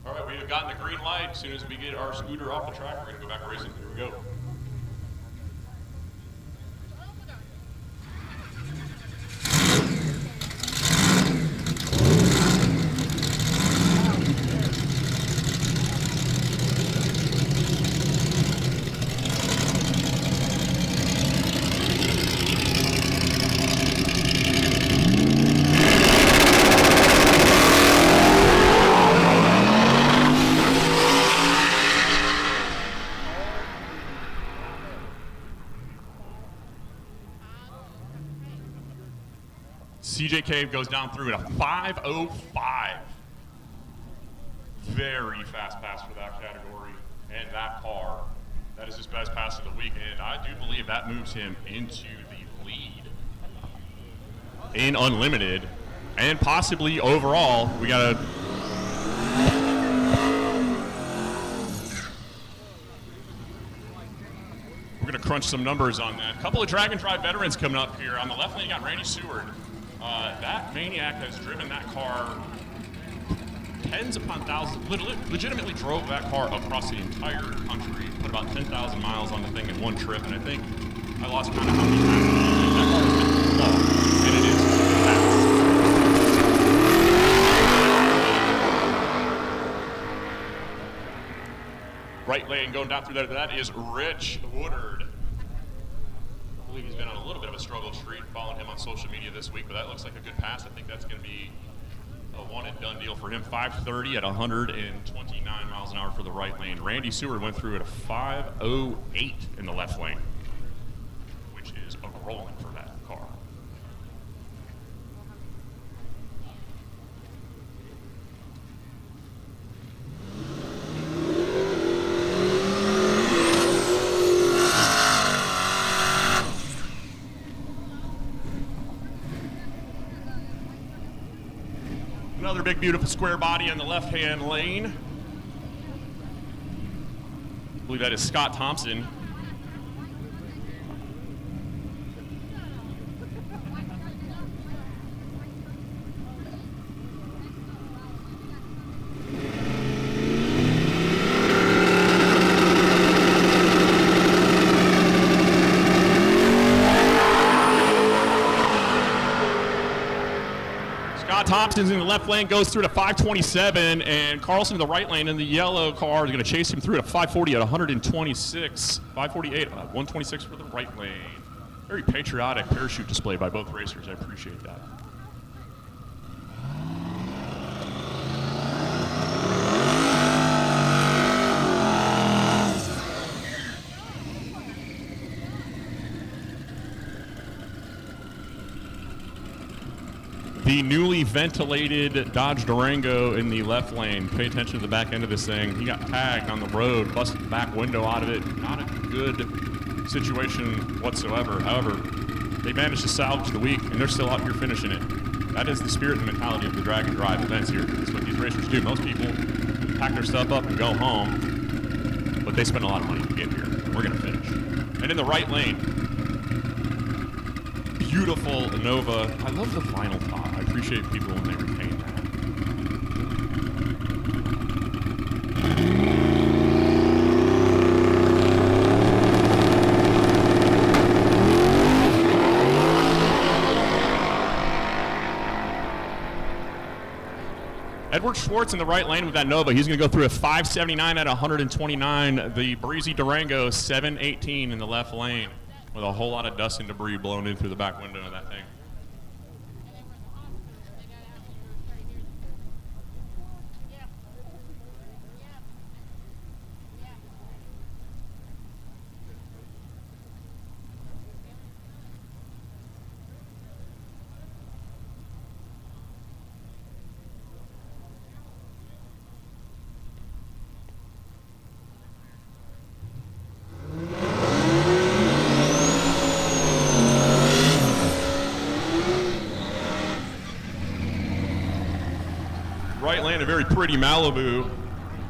All right, we have gotten the green light. As soon as we get our scooter off the track, we're going to go back racing. Here we go. CJ Cave goes down through at a 5:05. Very fast pass for that category and that car. That is his best pass of the week, and I do believe that moves him into the lead in Unlimited, and possibly overall. We're gonna crunch some numbers on that. A couple of Drag and Drive veterans coming up here. On the left lane, you got Randy Seward. That maniac has driven that car tens upon thousands, legitimately drove that car across the entire country, put about 10,000 miles on the thing in one trip, and I think I lost count of how many times that car has been long, and it is fast. Right lane going down through there, that is Rich Woodard. I believe he's been on a little bit of a struggle streak, following him on social media this week, but that looks like a good pass. I think that's going to be a one and done deal for him. 530 at 129 miles an hour for the right lane. Randy Seward went through at a 508 in the left lane, which is a rolling for that car. Another big, beautiful square body on the left-hand lane. I believe that is Scott Thompson. Thompson's in the left lane, goes through to 527, and Carlson in the right lane in the yellow car is going to chase him through to 540 at 126. 548, 126 for the right lane. Very patriotic parachute display by both racers. I appreciate that. The newly ventilated Dodge Durango in the left lane. Pay attention to the back end of this thing. He got tagged on the road, busted the back window out of it. Not a good situation whatsoever. However, they managed to salvage the week, and they're still out here finishing it. That is the spirit and mentality of the Drag and Drive events here. That's what these racers do. Most people pack their stuff up and go home, but they spend a lot of money to get here. We're going to finish. And in the right lane, beautiful Innova. I love the vinyl top. I appreciate people when they retain that. Edward Schwartz in the right lane with that Nova. He's going to go through a 579 at 129. The breezy Durango 718 in the left lane, with a whole lot of dust and debris blown in through the back window of that thing. Right lane, a very pretty Malibu.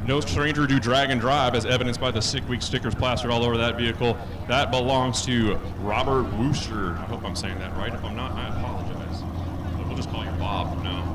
No stranger to Drag and Drive, as evidenced by the Sick Week stickers plastered all over that vehicle. That belongs to Robert Wooster. I hope I'm saying that right. If I'm not, I apologize. But we'll just call you Bob for now.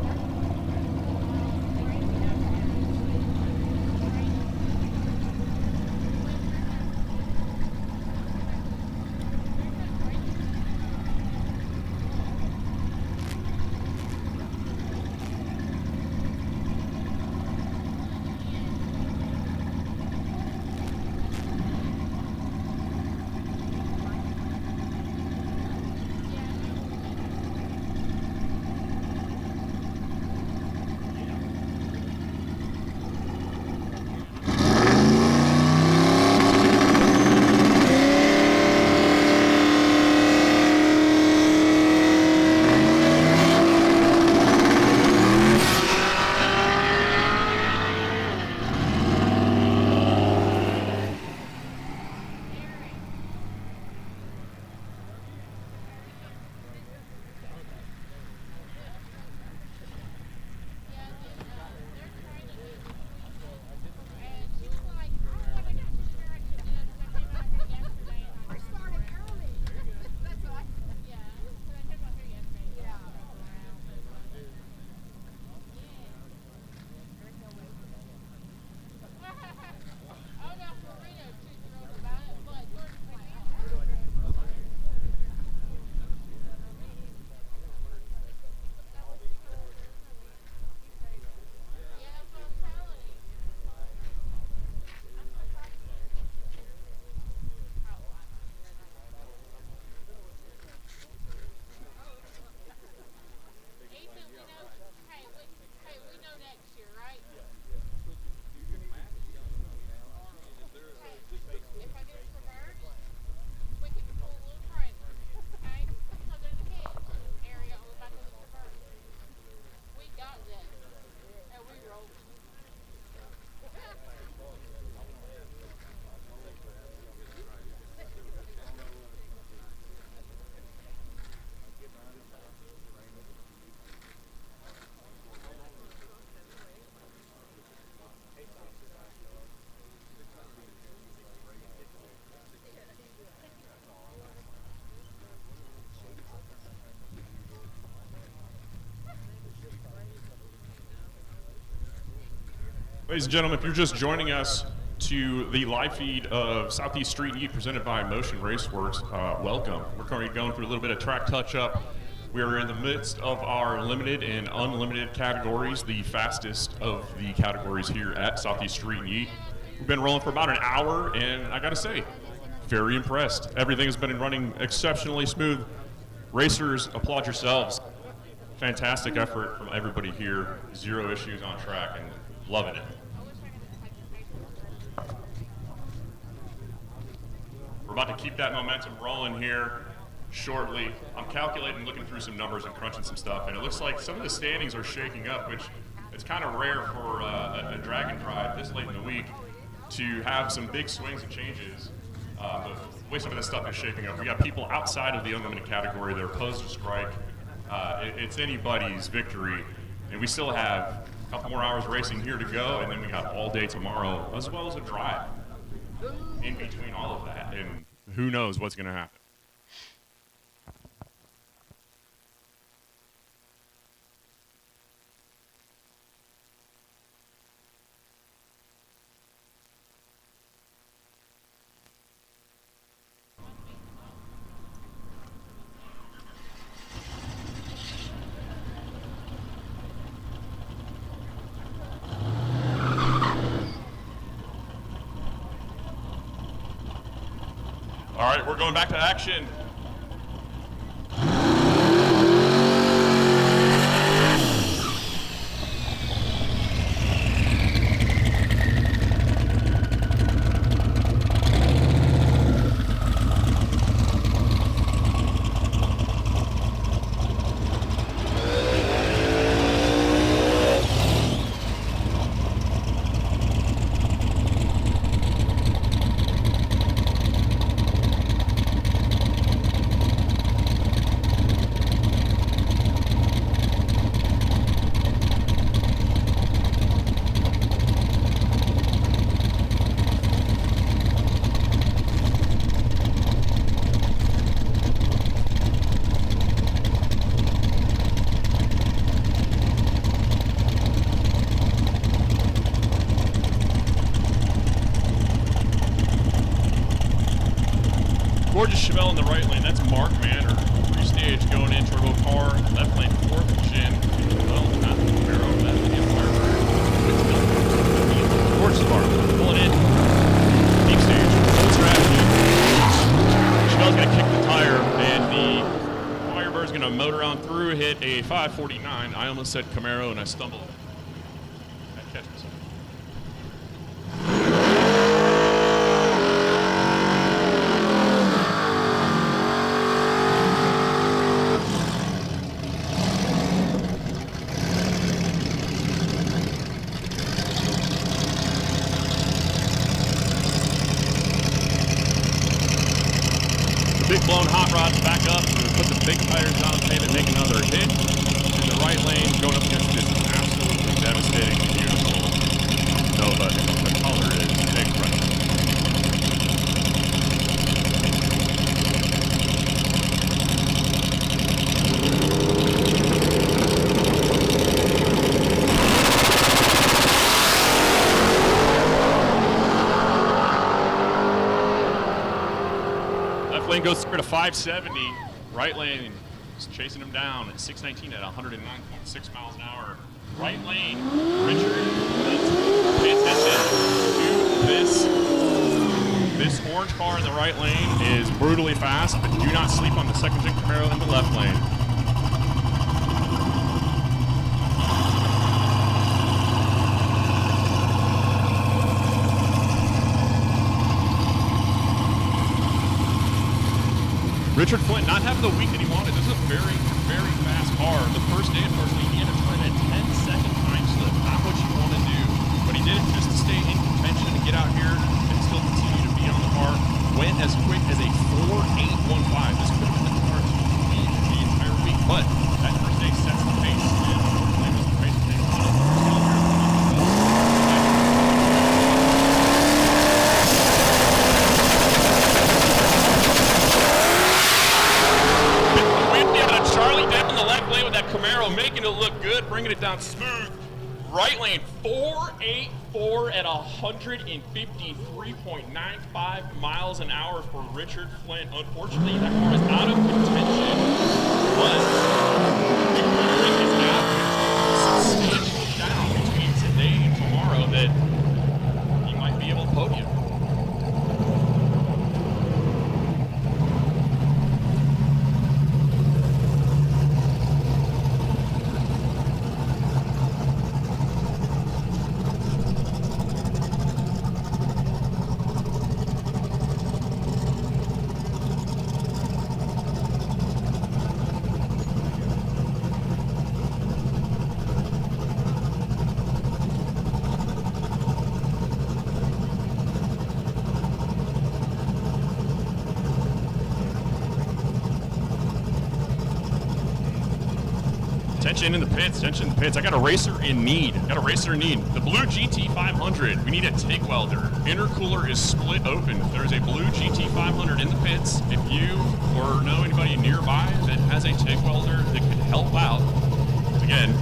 Ladies and gentlemen, if you're just joining us to the live feed of Southeast Street N Yeet presented by Motion Raceworks, welcome. We're currently going through a little bit of track touch-up. We are in the midst of our limited and unlimited categories, the fastest of the categories here at Southeast Street N Yeet. We've been rolling for about an hour, and I gotta say, very impressed. Everything has been running exceptionally smooth. Racers, applaud yourselves. Fantastic effort from everybody here. Zero issues on track, and loving it. We're about to keep that momentum rolling here shortly. I'm calculating, looking through some numbers and crunching some stuff, and it looks like some of the standings are shaking up, which it's kind of rare for a Dragon Pride this late in the week to have some big swings and changes. But the way some of this stuff is shaping up, we got people outside of the unlimited category that are opposed to strike. It's anybody's victory, and we still have a couple more hours racing here to go, and then we got all day tomorrow, as well as a drive in between all of that, and who knows what's going to happen. All right, we're going back to action. Gorgeous Chevelle in the right lane, that's Mark Manor. Three-stage going in, turbo car, left lane, fourth Jin. Well, not Camaro, that's the Firebird. Gorgeous car, pulling in. Deep stage, full strategy. Chevelle's gonna kick the tire, and the Firebird's gonna motor on through, hit a 549. I almost said Camaro, and I stumbled. I catch myself. Big blown hot rods back up, put the big tires on the pavement, make another hit. In the right lane, going up against this absolutely devastating, beautiful Nova. The color is incredible. Lane goes through to 570. Right lane is chasing him down at 619 at 109.6 miles an hour. Right lane, Richard, pay attention to this orange car in the right lane is brutally fast, but do not sleep on the second gen Camaro in the left lane. Richard Flint not having the week that he wanted. This is a very, very fast car. The first day, unfortunately, he had to try that 10-second time slip. Not what you want to do. But he did it just to stay in contention and get out here and still continue to be on the car. Went as quick as a 4.815. This could have been the car to win the entire week. But that first day sets the pace. And unfortunately, it was the pace that they wanted. Charlie Depp in the left lane with that Camaro, making it look good, bringing it down smooth. Right lane 484 at 153.95 miles an hour for Richard Flint. Unfortunately, that car is out of contention, but considering his average substantial down between today and tomorrow, that he might be able to podium. Tension in the pits, tension in the pits. I got a racer in need. The blue GT 500. We need a TIG welder. Intercooler is split open. There's a blue GT 500 in the pits. If you or know anybody nearby that has a TIG welder that could help out, again,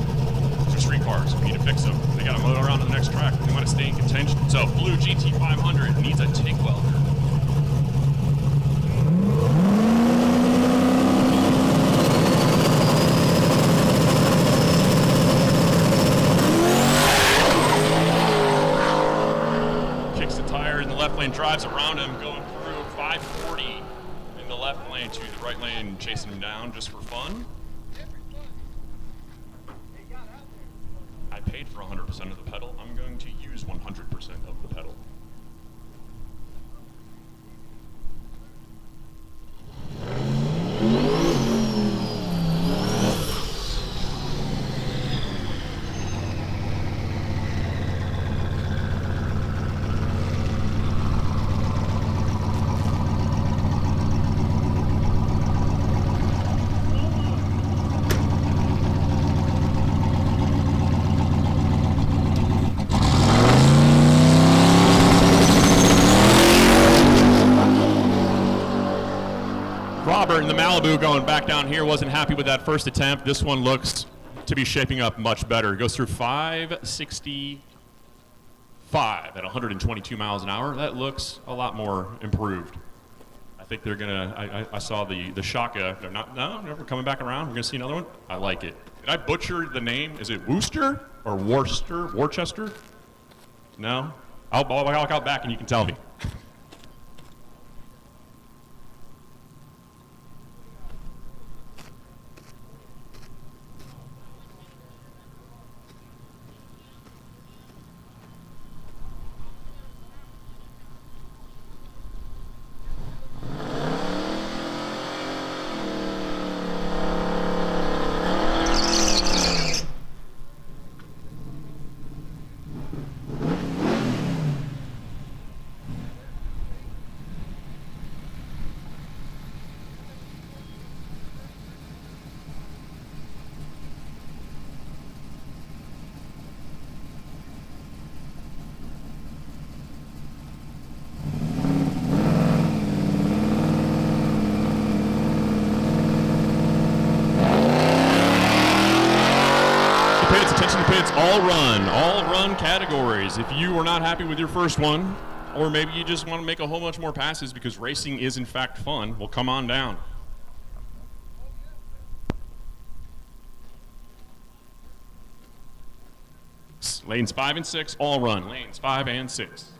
these are street cars. We need to fix them. They got to mow around to the next track. They want to stay in contention. So blue GT 500 needs a TIG welder. Drives around him, going through 540 in the left lane to the right lane, chasing him down just for fun. I paid for 100% of the pedal. I'm going to use 100% of the pedal. Robert in the Malibu going back down here wasn't happy with that first attempt. This one looks to be shaping up much better. It goes through 565 at 122 miles an hour. That looks a lot more improved. I think they're gonna, I saw the Shaka. They're never coming back around. We're gonna see another one. I like it. Did I butcher the name? Is it Worcester or Worcester? No? I'll walk out back and you can tell me. All run categories. If you are not happy with your first one, or maybe you just want to make a whole bunch more passes because racing is in fact fun, well, come on down. Lanes 5 and 6, all run. Lanes 5 and 6.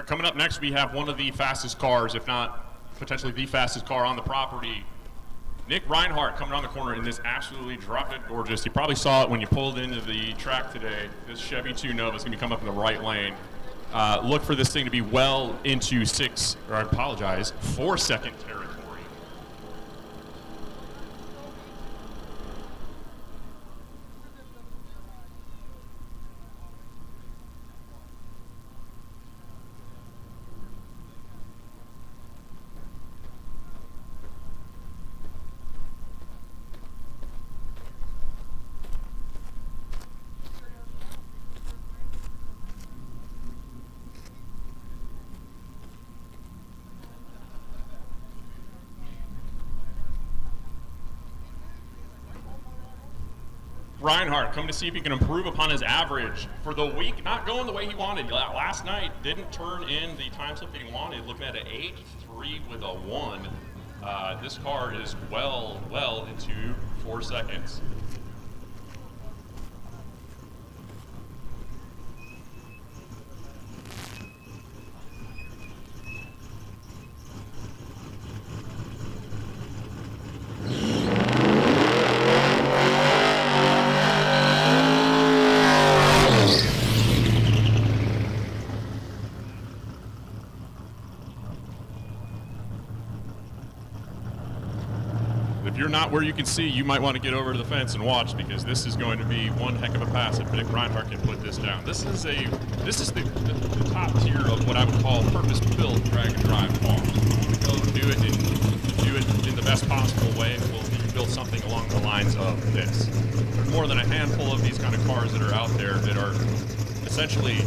Coming up next, we have one of the fastest cars, if not potentially the fastest car on the property. Nick Reinhardt coming around the corner in this absolutely drop-dead gorgeous. You probably saw it when you pulled into the track today. This Chevy 2 Nova is going to be coming up in the right lane. Look for this thing to be well into 4-second territory. Reinhardt coming to see if he can improve upon his average for the week. Not going the way he wanted. Last night didn't turn in the time slip that he wanted. Looking at an 8.3 with a 1. This car is well into 4 seconds. If you're not where you can see, you might want to get over to the fence and watch, because this is going to be one heck of a pass if Nick Reinhardt can put this down. This is the top tier of what I would call purpose-built drag and drive cars. Go do it in the best possible way. We'll build something along the lines of this. There's more than a handful of these kind of cars that are out there that are essentially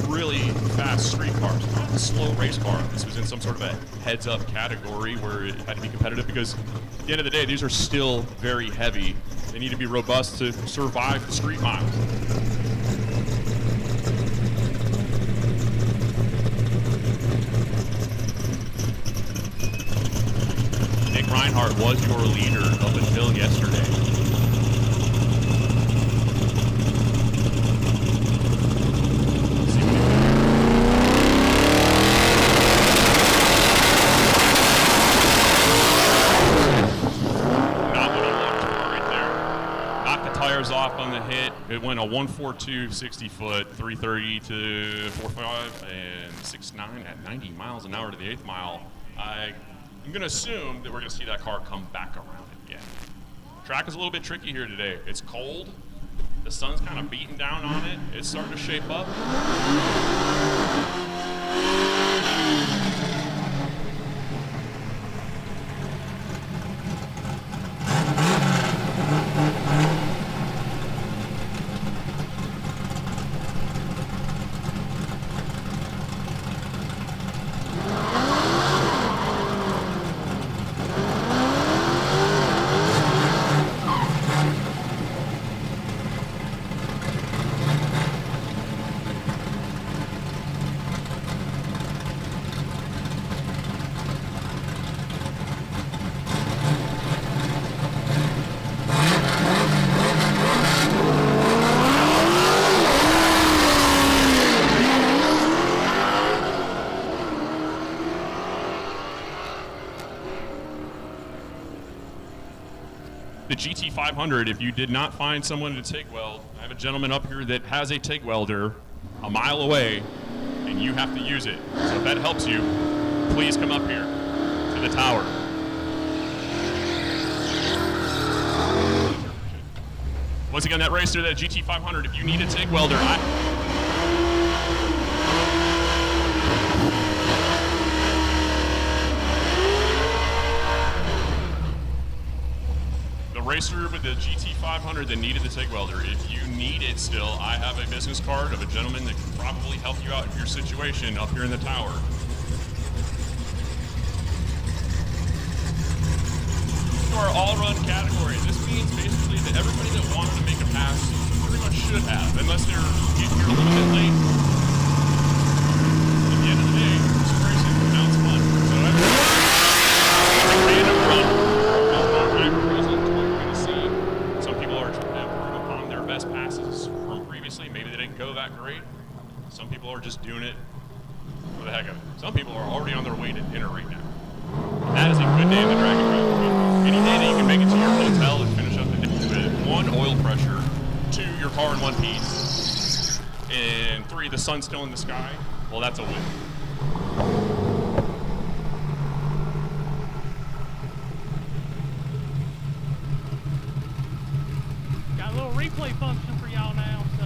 really fast street cars, not a slow race car. This was in some sort of a heads-up category where it had to be competitive, because at the end of the day, these are still very heavy. They need to be robust to survive the street miles. Nick Reinhardt was your leader up until yesterday. Off on the hit. It went a 142 60 foot, 330 to 45 and 69 at 90 miles an hour to the 8th mile. I'm going to assume that we're going to see that car come back around again. Track is a little bit tricky here today. It's cold. The sun's kind of beating down on it. It's starting to shape up. The GT500, if you did not find someone to TIG weld, I have a gentleman up here that has a TIG welder a mile away, and you have to use it. So if that helps you, please come up here to the tower. Once again, that racer, that GT500, if you need a TIG welder, racer with the GT500 that needed the TIG welder. If you need it still, I have a business card of a gentleman that can probably help you out in your situation up here in the tower. To our all-run category, this means basically that everybody that wanted to make a pass pretty much should have, unless they're getting here a little bit late. At the end of the day, it's racing. Now it's fun. So everybody, random run. Best passes from previously. Maybe they didn't go that great. Some people are just doing it for the heck of it. Some people are already on their way to dinner right now. And that is a good day in the Dragon Drive. Any day that you can make it to your hotel and finish up the day with 1, oil pressure, 2, your car in one piece, and 3, the sun's still in the sky, well, that's a win. Replay function for y'all now, so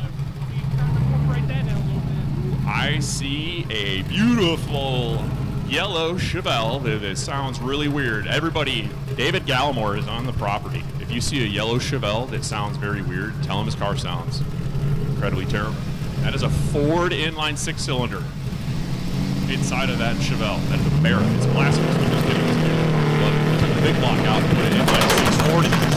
we trying to incorporate that in a little bit. I see a beautiful yellow Chevelle that sounds really weird. Everybody, David Gallimore is on the property. If you see a yellow Chevelle that sounds very weird, tell him his car sounds incredibly terrible. That is a Ford inline 6-cylinder inside of that Chevelle. That is a Barrett. It's plastic. So we just get it. We took the big block out and put it in like 640.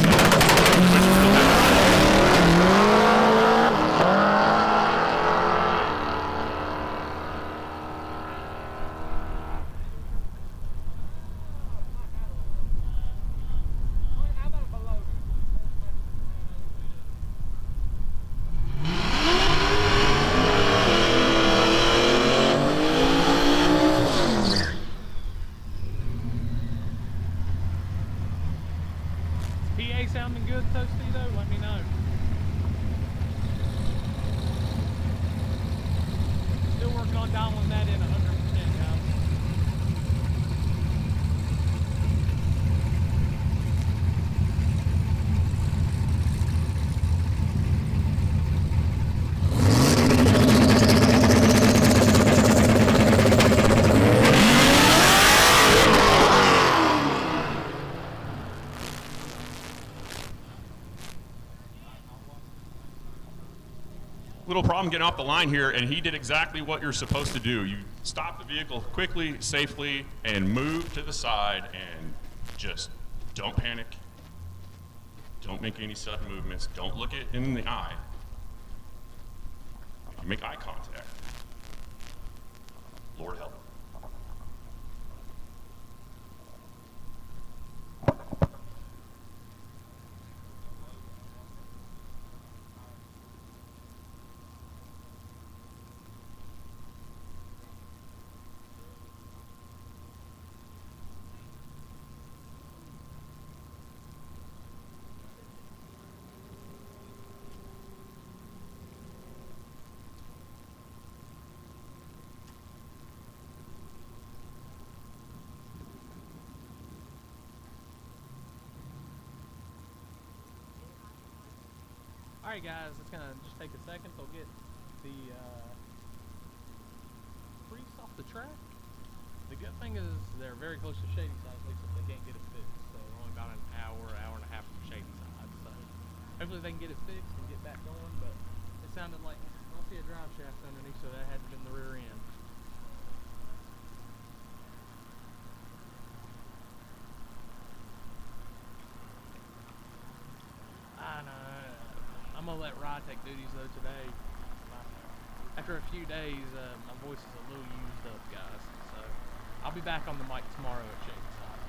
PA sounding good, Toasty, though? Let me know. Still working on dialing that in 100%, guys. Little problem getting off the line here, and he did exactly what you're supposed to do. You stop the vehicle quickly, safely, and move to the side, and just don't panic. Don't make any sudden movements. Don't look it in the eye. You make eye contact. Lord help. Alright guys, it's gonna just take a second to get the priest off the track. The good thing is they're very close to Shady Side, at least if they can't get it fixed. So only about an hour and a half from Shady Side. So hopefully they can get it fixed and get back going, but it sounded like I don't see a drive shaft underneath, so that had to been the rear end. I know. I'm gonna let Rod take duties though today. After a few days, my voice is a little used up, guys. So I'll be back on the mic tomorrow at Shady Side.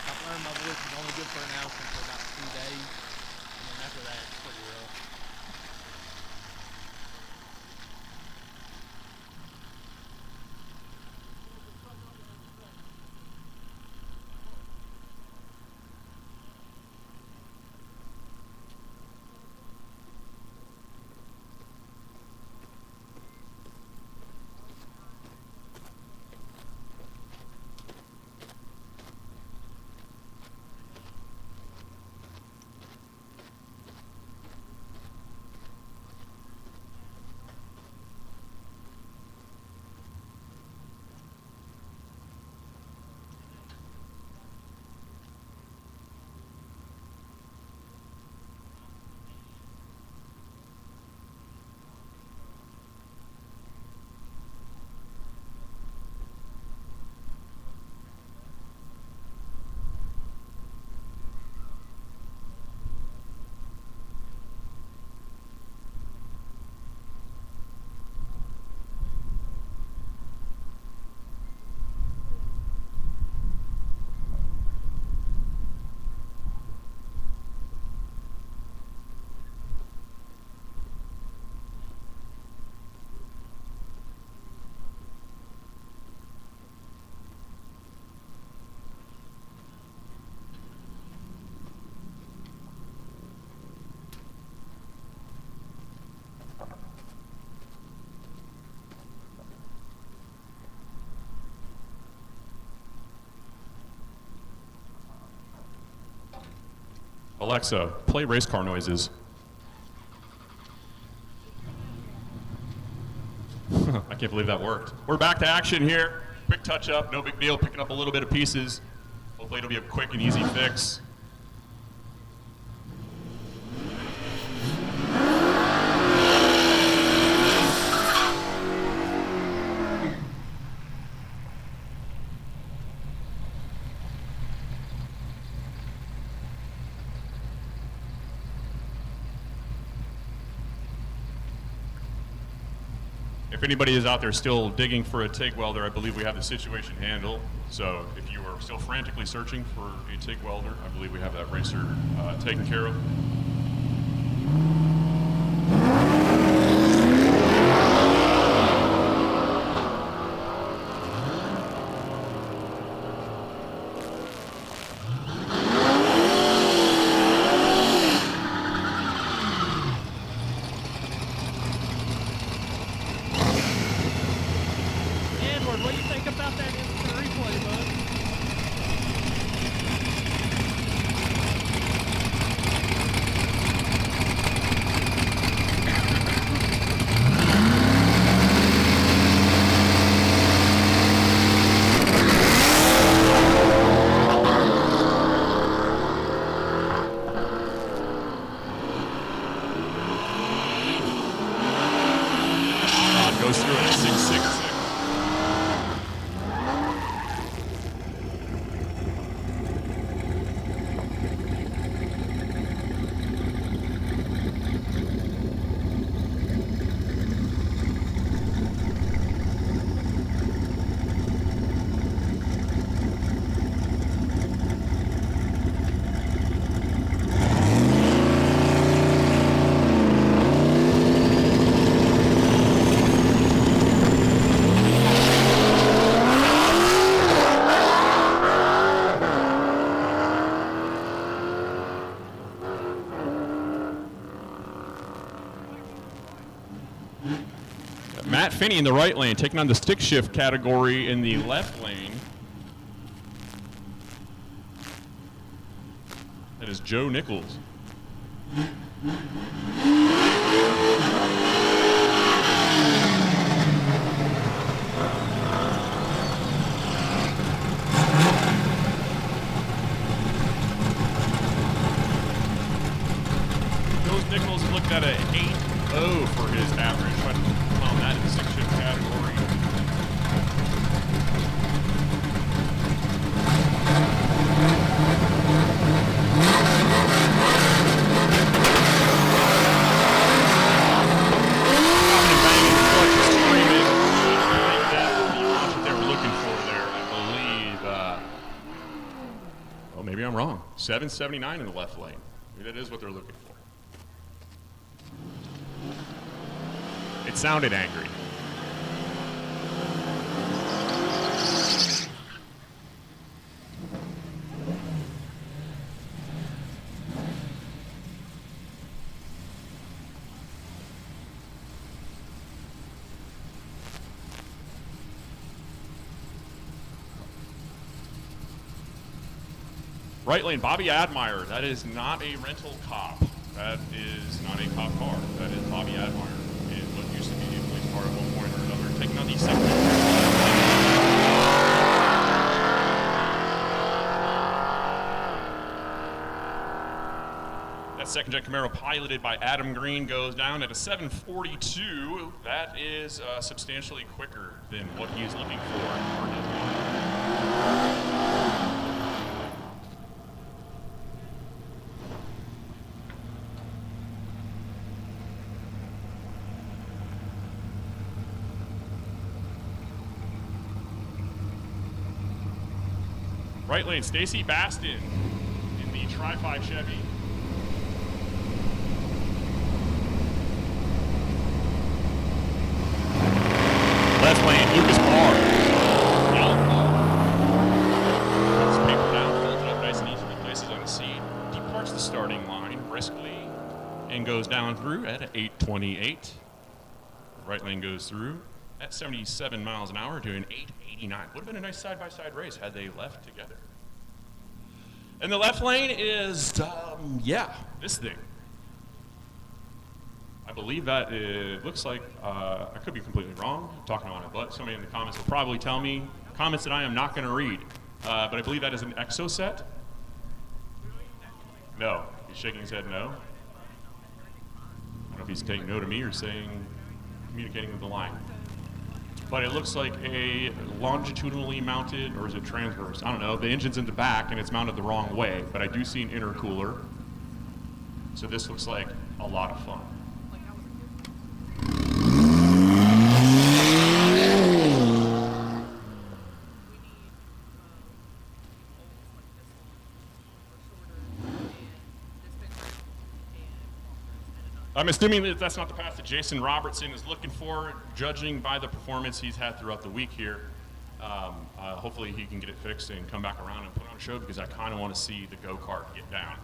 I've learned my voice is only good for announcing for about 2 days, and then after that, it's pretty rough. Alexa, play race car noises. I can't believe that worked. We're back to action here. Quick touch up, no big deal, picking up a little bit of pieces. Hopefully it'll be a quick and easy fix. If anybody is out there still digging for a TIG welder, I believe we have the situation handled. So if you are still frantically searching for a TIG welder, I believe we have that racer taken care of. goes through at 6.66. Matt Finney in the right lane, taking on the stick shift category in the left lane. That is Joe Nichols. Joe Nichols looked at an 8.0 for his average. That in the stick shift category. Well, maybe I'm wrong. 779 in the left lane. Maybe that is what they're looking for. It sounded angry. Right lane, Bobby Admire. That is not a rental cop. That is not a cop car. That is Bobby Admire. What used to be a police car at one point or another, taking on the second. That second gen Camaro piloted by Adam Green goes down at a 742. That is substantially quicker than what he's looking for his line. Right lane, Stacy Baston in the Tri-5 Chevy. Left lane, Lucas Barr. Puts the paper down, folds it up nice and easy, places on the seat. Departs the starting line briskly and goes down through at 8:28. Right lane goes through at 77 miles an hour, doing 8:89. Would have been a nice side-by-side race had they left together. And the left lane is, this thing. I believe that it looks like, I could be completely wrong, talking on it, but somebody in the comments will probably tell me comments that I am not going to read. But I believe that is an Exocet. No, he's shaking his head no. I don't know if he's taking note of me or communicating with the line. But it looks like a longitudinally mounted, or is it transverse? I don't know. The engine's in the back and it's mounted the wrong way, but I do see an intercooler. So this looks like a lot of fun. I'm assuming that that's not the path that Jason Robertson is looking for, judging by the performance he's had throughout the week here. Hopefully he can get it fixed and come back around and put on a show, because I kind of want to see the go-kart get down.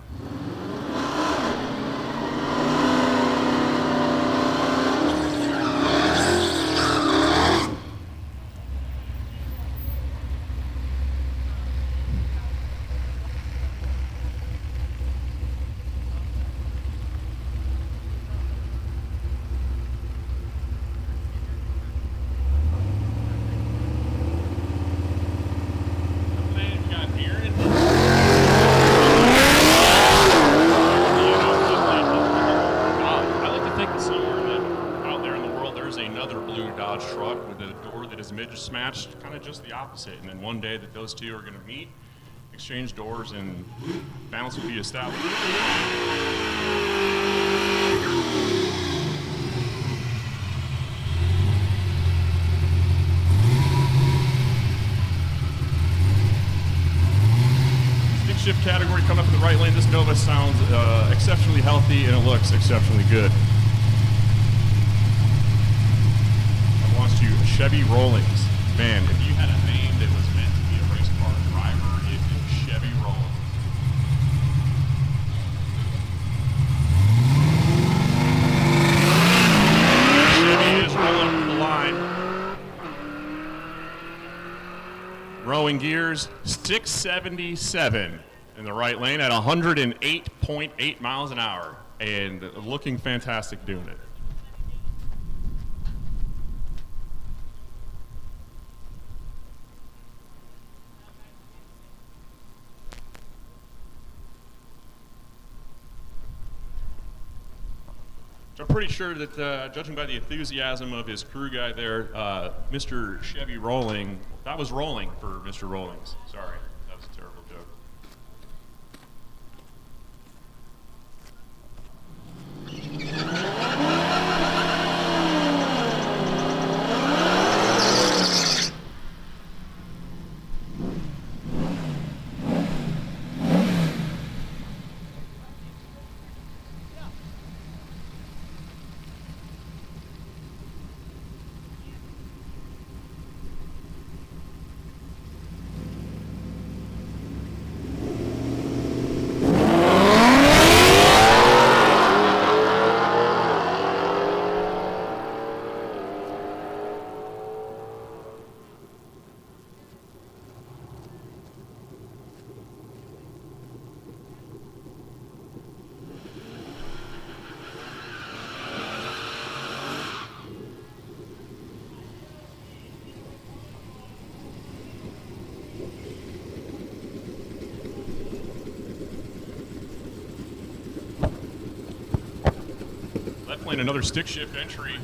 that his midgets matched kind of just the opposite. And then one day that those two are going to meet, exchange doors, and balance will be established. Stick shift category coming up in the right lane. This Nova sounds exceptionally healthy and it looks exceptionally good. I want you Chevy Rollings. Man, if you had a name that was meant to be a race car driver, it is Chevy Rollings. Chevy is rolling to the line. Rowing gears, 677 in the right lane at 108.8 miles an hour, and looking fantastic doing it. So I'm pretty sure that, judging by the enthusiasm of his crew guy there, Mr. Chevy Rolling, that was rolling for Mr. Rollings. Sorry, that was a terrible joke. Lane, another stick shift entry.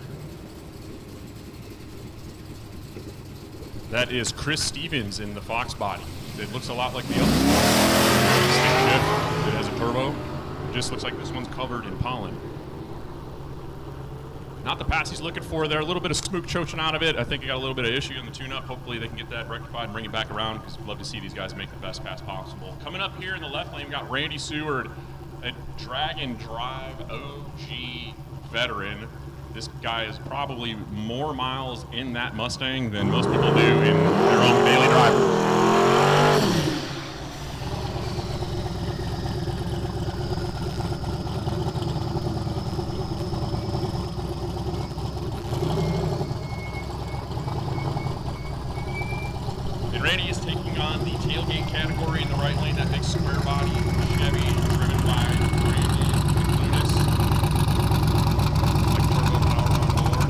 That is Chris Stevens in the Fox body. It looks a lot like the other stick shift. It has a turbo. It just looks like this one's covered in pollen. Not the pass he's looking for there. A little bit of smoke choking out of it. I think he got a little bit of issue in the tune-up. Hopefully they can get that rectified and bring it back around, because we'd love to see these guys make the best pass possible. Coming up here in the left lane, we got Randy Seward, a drag and drive OG veteran. This guy is probably more miles in that Mustang than most people do in their own daily driver. And Randy is taking on the tailgate category in the right lane, that big square body Chevy driven by Randy Lucas. Like turbo power on board.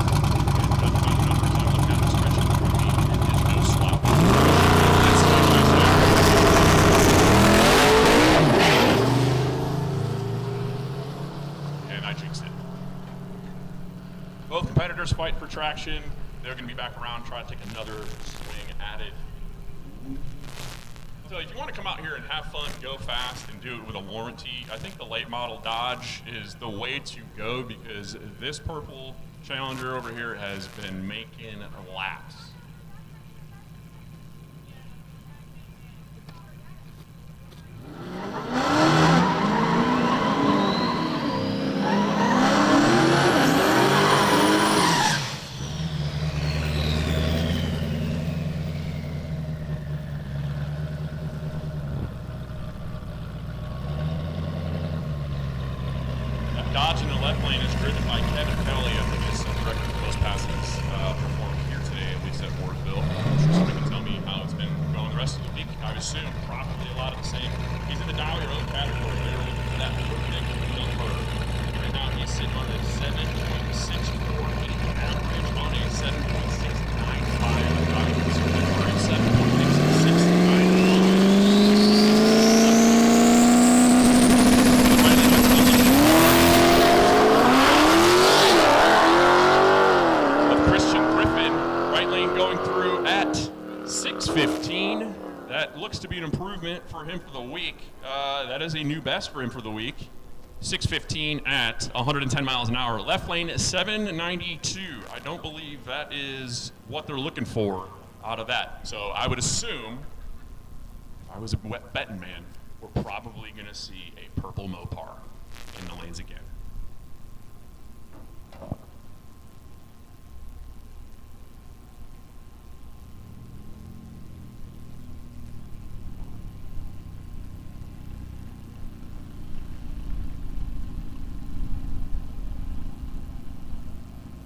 And judging by the numbers I looked at, the stretch in front of me, it is no slouch. And I jinxed it. Both competitors fight for traction. They're going to be back around, try to take another swing at it. So if you want to come out here and have fun, go fast, and do it with a warranty, I think the late model Dodge is the way to go, because this purple Challenger over here has been making laps. Dodge in the left lane is driven by Kevin Kelly. I think it's the record for most passes performed here today, at least at Mooresville. I'm sure somebody can tell me how it's been going the rest of the week. I would assume probably a lot of the same. He's in the dial your own category. They were looking for that perfect number. Right now he's sitting on a 7.648 average on a 7.695 driving speed for a 7.669. Going through for him for the week. That is a new best for him for the week. 6:15 at 110 miles an hour. Left lane 792. I don't believe that is what they're looking for out of that. So I would assume, if I was a betting man, we're probably going to see a purple Mopar in the lanes again.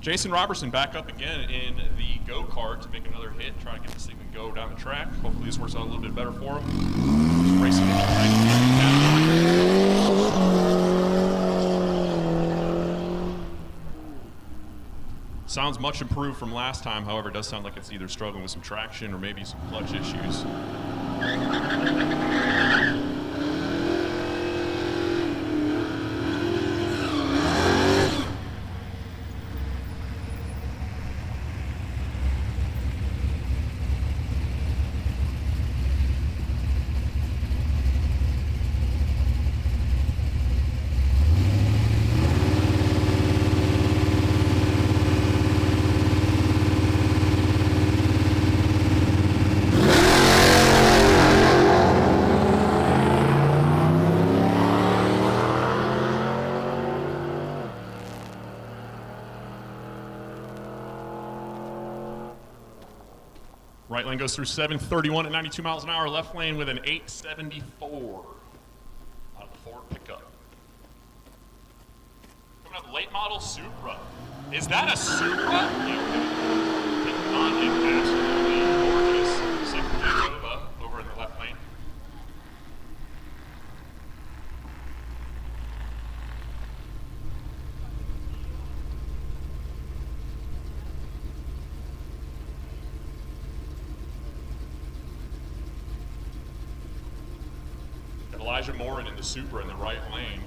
Jason Robertson back up again in the go-kart to make another hit, try to get this thing to go down the track. Hopefully this works out a little bit better for him. Just racing in the right. Sounds much improved from last time, however, it does sound like it's either struggling with some traction or maybe some clutch issues. Right lane goes through 731 at 92 miles an hour. Left lane with an 874 out of the Ford pickup. Coming up, late model Supra. Is that a Supra? Taking on a absolutely gorgeous second gen Nova over in the left lane. Elijah Morin in the Supra in the right lane.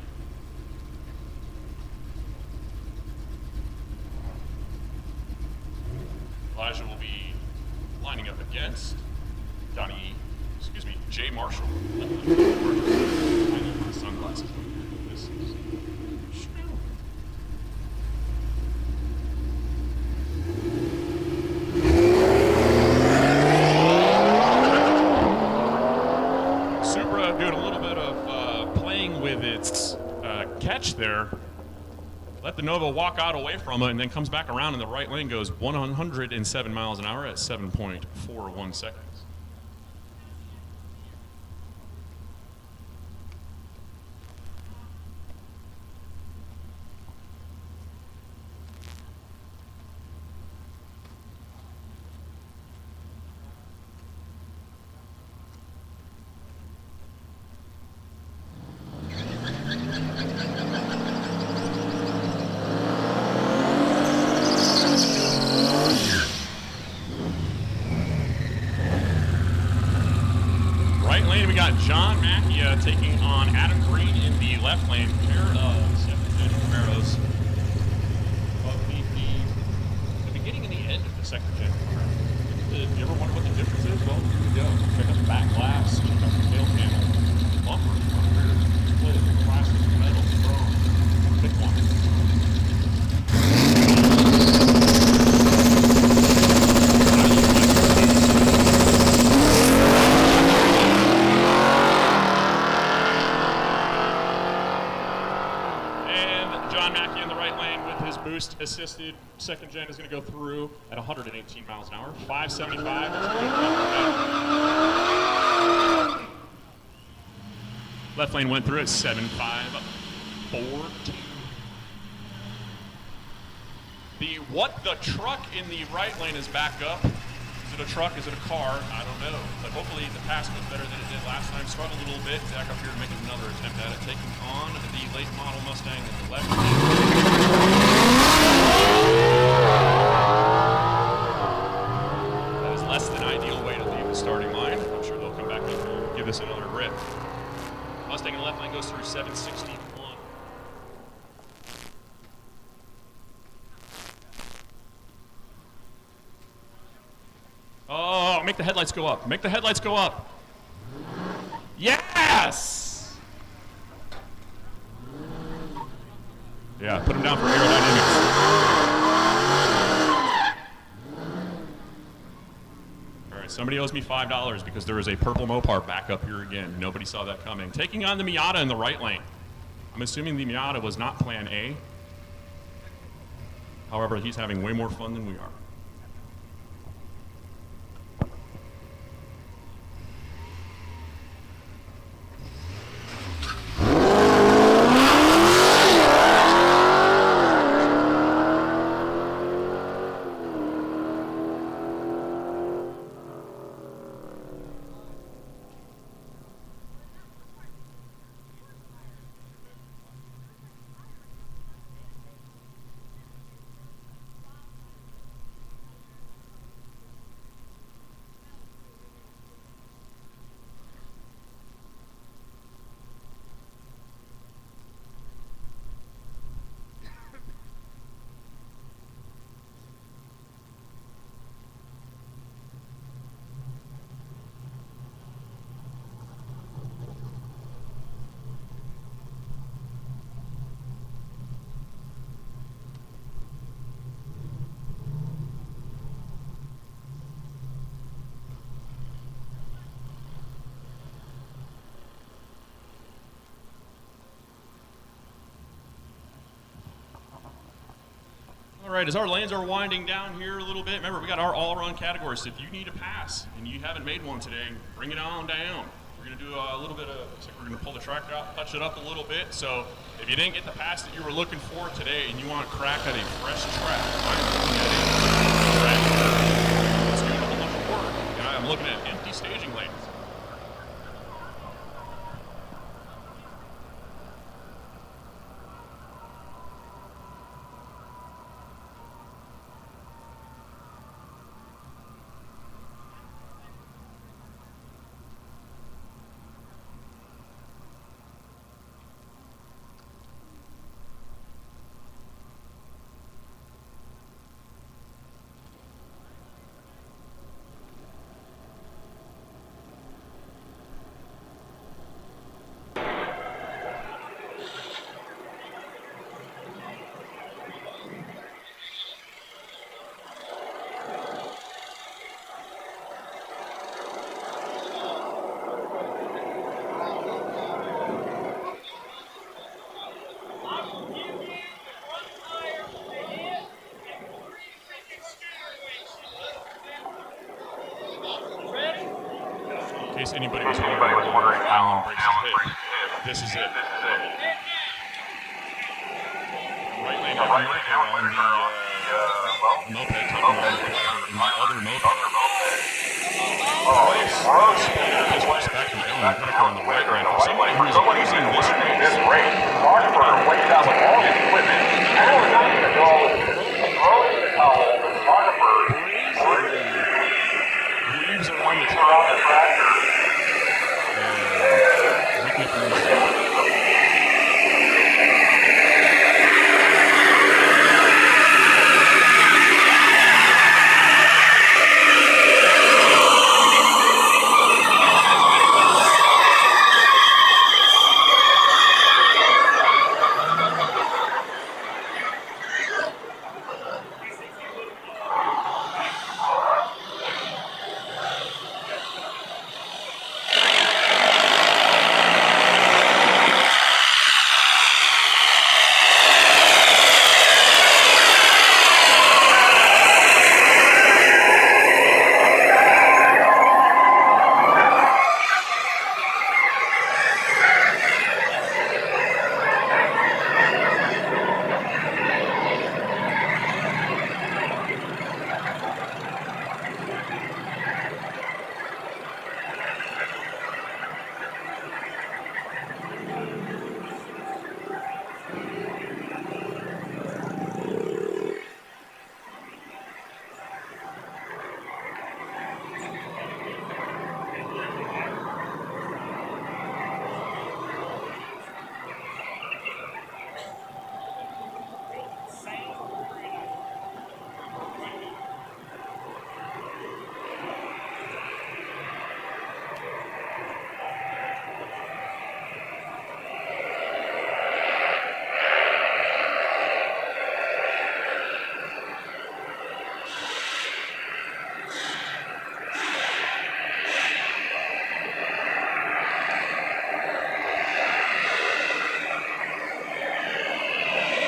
Elijah will be lining up against Jay Marshall. I need my sunglasses. This is Supra doing a little bit of playing with its catch there. Let the Nova walk out away from it and then comes back around in the right lane, goes 107 miles an hour at 7.41 seconds. John Macchia taking on Adam Green in the left lane. Pair of second-gen Camaros. The beginning and the end of the second-gen car. You ever wonder what the difference is? Well, here we go. Check out the back glass, check out the tail panel, bumper, rear, split, plastic, metal, chrome. Pick one. Assisted second gen is going to go through at 118 miles an hour, 575. Left lane went through at 7.542. The what the truck in the right lane is back up. Is it a truck? Is it a car? I don't know. But hopefully the pass goes better than it did last time. Struggled a little bit. Back up here to make another attempt at it. Taking on the late model Mustang in the left lane. That is less than ideal way to leave the starting line. I'm sure they'll come back up and give this another rip. Mustang in the left lane goes through 761. Oh, make the headlights go up. Make the headlights go up. Yes! Yeah, put him down for aerodynamics. All right, somebody owes me $5 because there is a purple Mopar back up here again. Nobody saw that coming. Taking on the Miata in the right lane. I'm assuming the Miata was not plan A. However, he's having way more fun than we are. All right, as our lanes are winding down here a little bit, remember we got our all-around categories. So if you need a pass and you haven't made one today, bring it on down. We're going to do a little bit of, looks like we're going to pull the tractor out, touch it up a little bit. So if you didn't get the pass that you were looking for today and you want to crack at a fresh track, I'm looking at a track that's doing a whole bunch of work, and I'm looking at empty staging lanes. In case anybody was wondering how Alan breaks his hip, this is it. Right lane up north on the moped taking on the other moped. His respect and Alan Whitaker on the right lane. For somebody who's using this race, Christopher weighs out with all his equipment. Alan's not going to go throwing the towel. Christopher leaves around the tractor.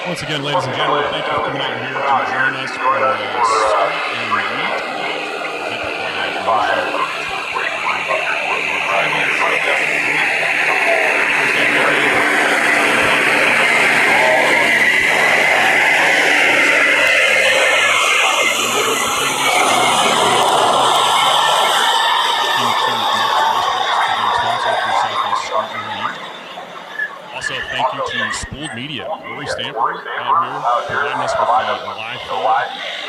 Once again, ladies and gentlemen, thank you for coming out here to join us for Street N Yeet. Also, thank you to Spoold Media, Rory Stanford, out here providing us with the live feed.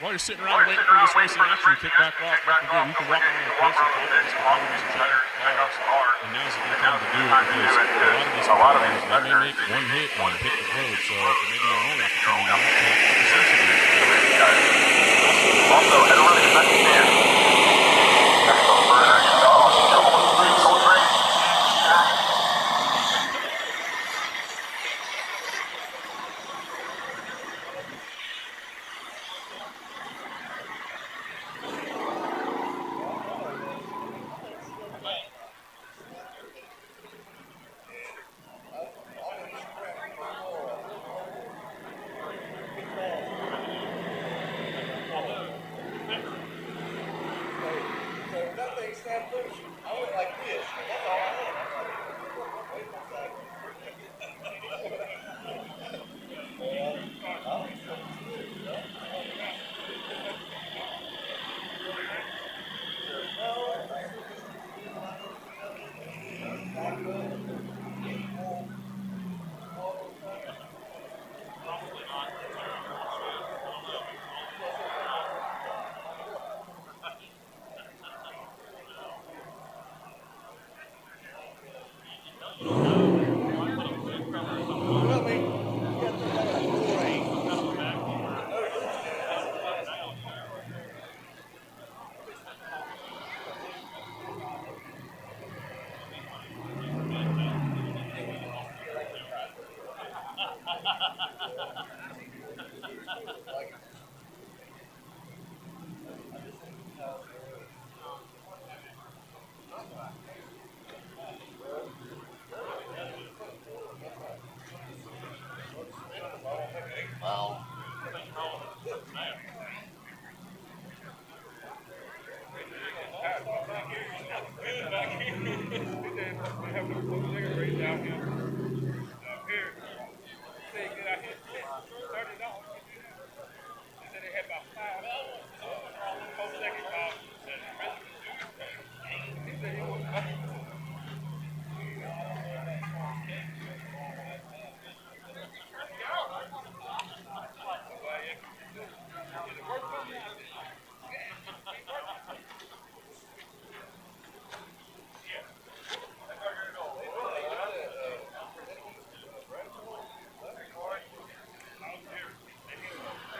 While you're sitting around waiting for this racing action to kick back off, don't forget you can walk around the course and talk to these competitors and check out cars. And now's a good time to do it because a lot of these competitors, they may make one hit and pick the road, so it may be your own opportunity to take the necessity. Also, I don't really expect to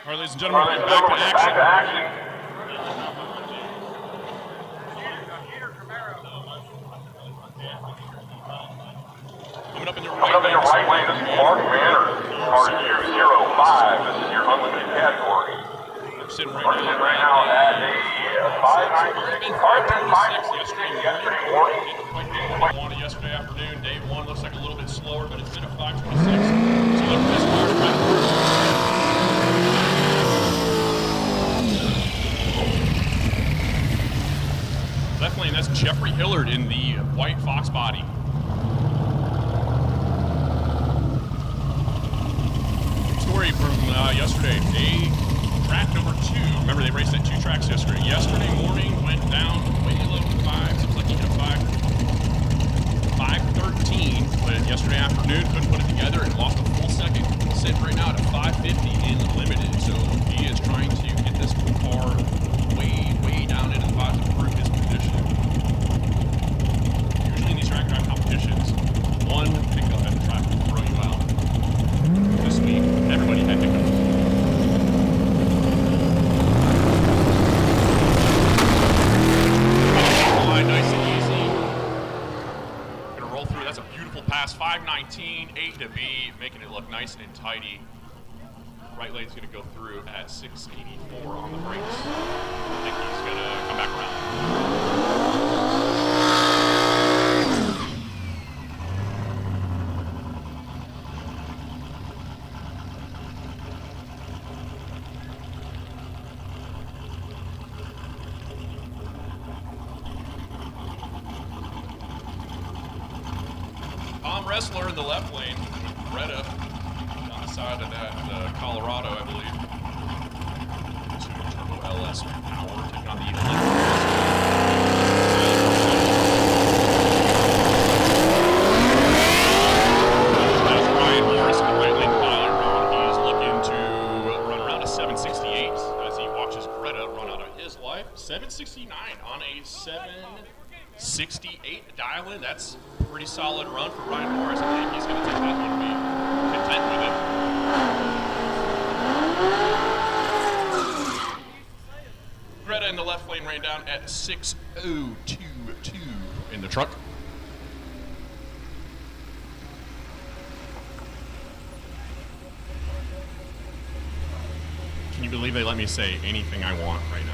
All right, ladies and gentlemen, we're back to action. Coming up in your right lane, this is Mark Manners, car 205. This is your unlimited category. I'm sitting right now at a 596 yesterday morning. Didn't quite do what I wanted yesterday afternoon. Day 1 looks like a little bit slower, but it's been a 526. So look for this car to try to left lane, that's Jeffrey Hillard in the white Fox body. Story from yesterday, day track number 2. Remember, they raced at 2 tracks yesterday. Yesterday morning went down way low to 5. Seems like he hit a 5:13, but yesterday afternoon couldn't put it together and lost a full second. Sitting right now at a 5:50 in limited, so he is trying to get this car way down into the 5s to improve his position. Usually in these track drive competitions, one pickup at the track will throw you out. This week, everybody had pickups. Nice and easy. Gonna roll through. That's a beautiful pass. 5:19, 8 to B, making it look nice and tidy. Right lane's going to go through at 684 on the brakes. I think he's going to come back around. Tom Ressler in the left lane with Greta on the side of that Colorado, I believe. Turbo LS power taking on the That's Ryan Morris in the right lane pilot run. He's looking to run around a 768 as he watches Greta run out of his life. 769 on a 768 dial-in. That's a pretty solid run for Ryan Morris. I think he's going to take that one and be content with it. Greta in the left lane ran down at 6022 in the truck. Can you believe they let me say anything I want right now?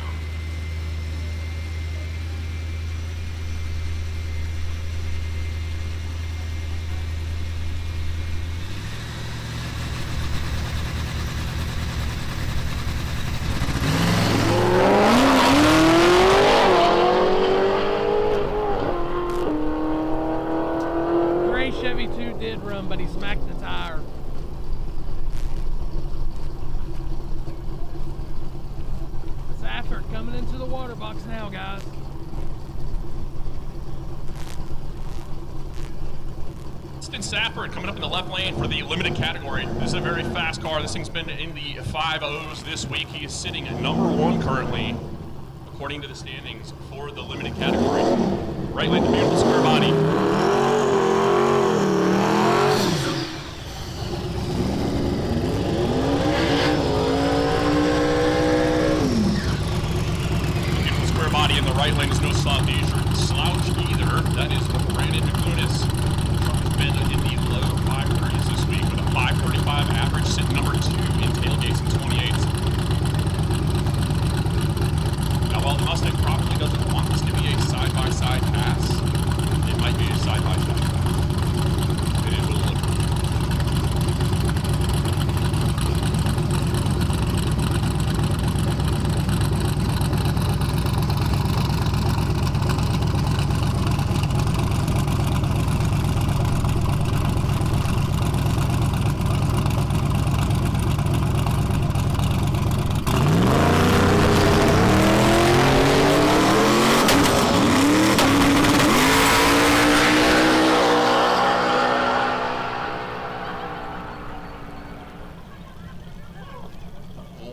Chevy 2 did run, but he smacked the tire. Safford coming into the water box now, guys. Austin Safford coming up in the left lane for the limited category. This is a very fast car. This thing's been in the 5.0s this week. He is sitting at number 1 currently, according to the standings for the limited category. Right lane, the beautiful square body. Body in the right lane is no slouch either. That is Brandon McClunis. Truck has been in the low 530s this week with a 535 average, sitting number 2 in tailgates and 28s. Now, while the Mustang probably doesn't want this to be a side-by-side pass, it might be a side-by-side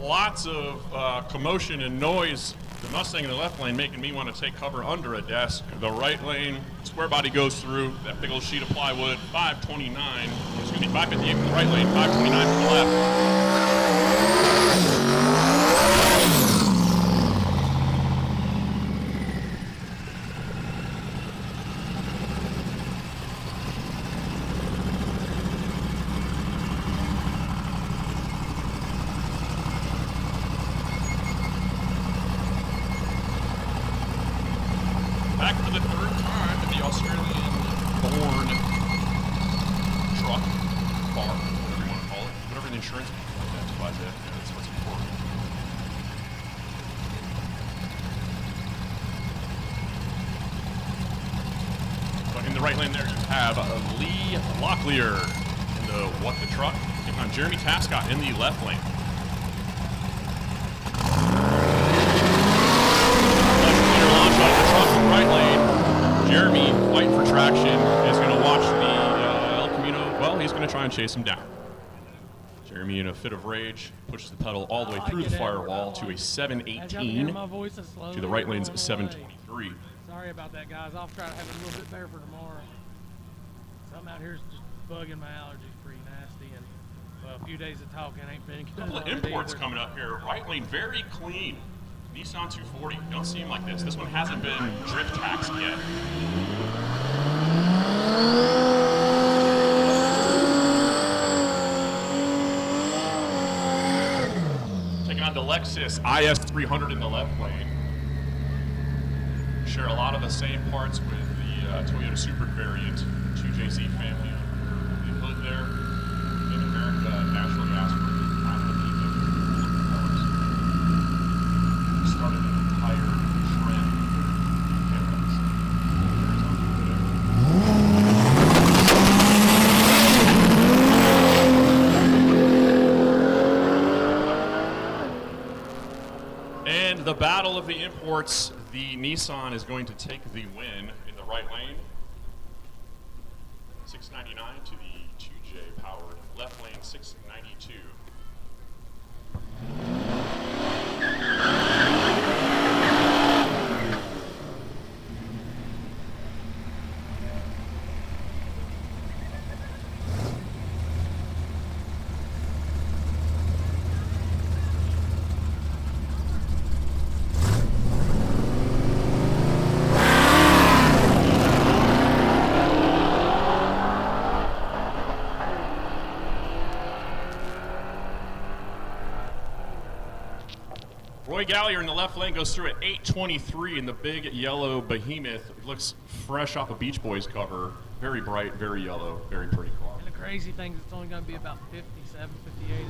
lots of commotion and noise. The Mustang in the left lane making me want to take cover under a desk. The right lane, square body goes through, that big old sheet of plywood, 529, excuse me, 558 from the right lane, 529 from the left. Back for the third time at the Australian-born truck, car, whatever you want to call it, whatever the insurance identifies it. Yeah, that's what's important. But in the right lane there, you have Lee Locklear in the What the Truck, taking on Jeremy Tascott in the left lane. Right lane, Jeremy, fighting for traction, is going to watch the El Camino. Well, he's going to try and chase him down. Jeremy, in a fit of rage, pushes the pedal all the way through the firewall to a 718 to the right lane's 723. Sorry about that, guys. I'll try to have it a little bit better for tomorrow. Something out here is just bugging my allergies pretty nasty, and well, a few days of talking ain't been good. A couple of imports coming up here. Right lane, very clean. Nissan 240, don't see him like this. This one hasn't been drift taxed yet. Taking on the Lexus IS300 in the left lane. Share a lot of the same parts with the Toyota Supra variant 2JZ family under the hood there. In America, natural gas for the kind of started an entire trend. And the battle of the imports, the Nissan is going to take the win in the right lane. 699 to the 2J powered left lane, 692. Roy Gallier in the left lane goes through at 823 in the big yellow behemoth. It looks fresh off a Beach Boys cover. Very bright, very yellow, very pretty car. And the crazy thing is it's only going to be about 57, 58.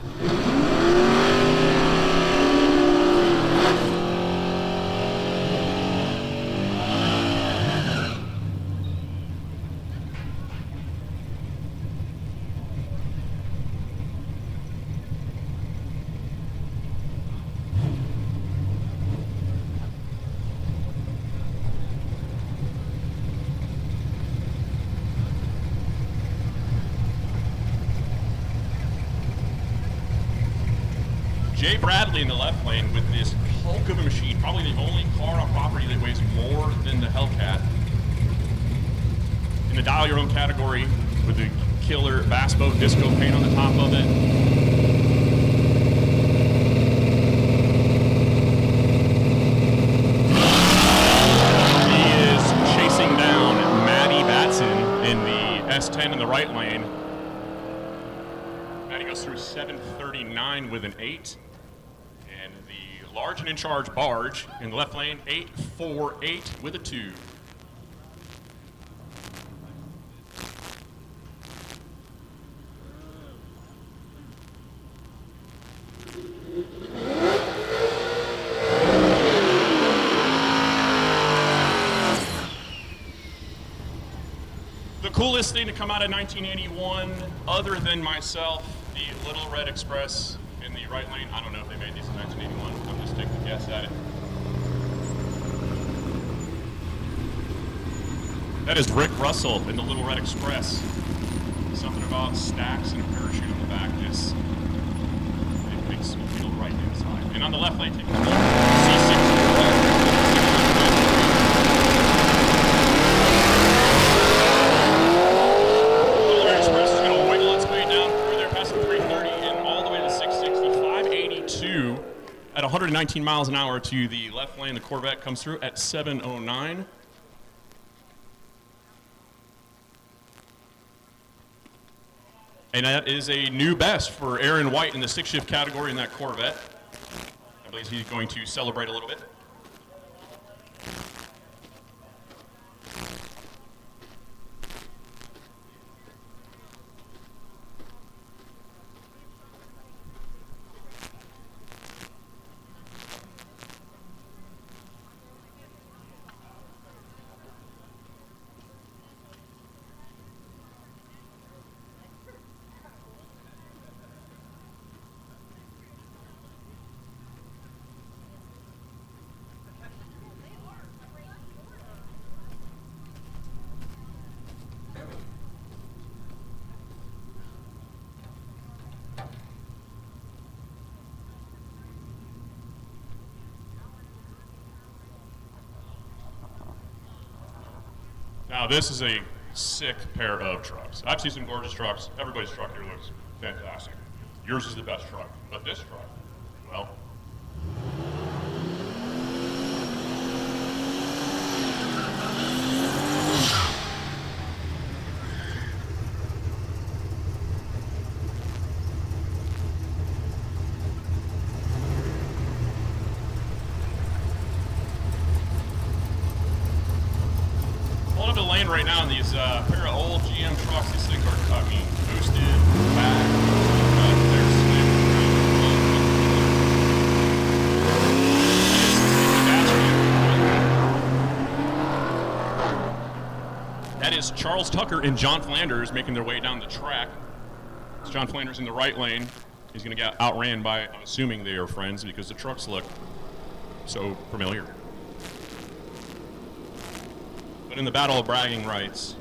Jay Bradley in the left lane with this hulk of a machine, probably the only car on property that weighs more than the Hellcat. In the dial your own category with the killer bass boat disco paint on the top of it. He is chasing down Matty Batson in the S10 in the right lane. Matty goes through 739 with an 8. And the large and in charge barge in the left lane, 848 with a 2. The coolest thing to come out of 1981, other than myself, the Little Red Express in the right lane. I don't know if they made these in 1981. I'm just taking a guess at it. That is Rick Russell in the Little Red Express. Something about stacks and a parachute on the back just it makes me feel right inside. And on the left lane, taking the C6. Express is going to wiggle its way down through there past the 330 and all the way to the 660. 582 at 119 miles an hour to the left lane. The Corvette comes through at 709. And that is a new best for Aaron White in the 6-shift category in that Corvette. I believe he's going to celebrate a little bit. Now this is a sick pair of trucks. I've seen some gorgeous trucks. Everybody's truck here looks fantastic. Yours is the best truck, but this truck, well. Right now in these pair of old GM trucks, these things are, I mean, boosted, back, they're slim. That is Charles Tucker and John Flanders making their way down the track. It's John Flanders in the right lane. He's going to get outran by, I'm assuming they are friends because the trucks look so familiar. In the battle of bragging rights,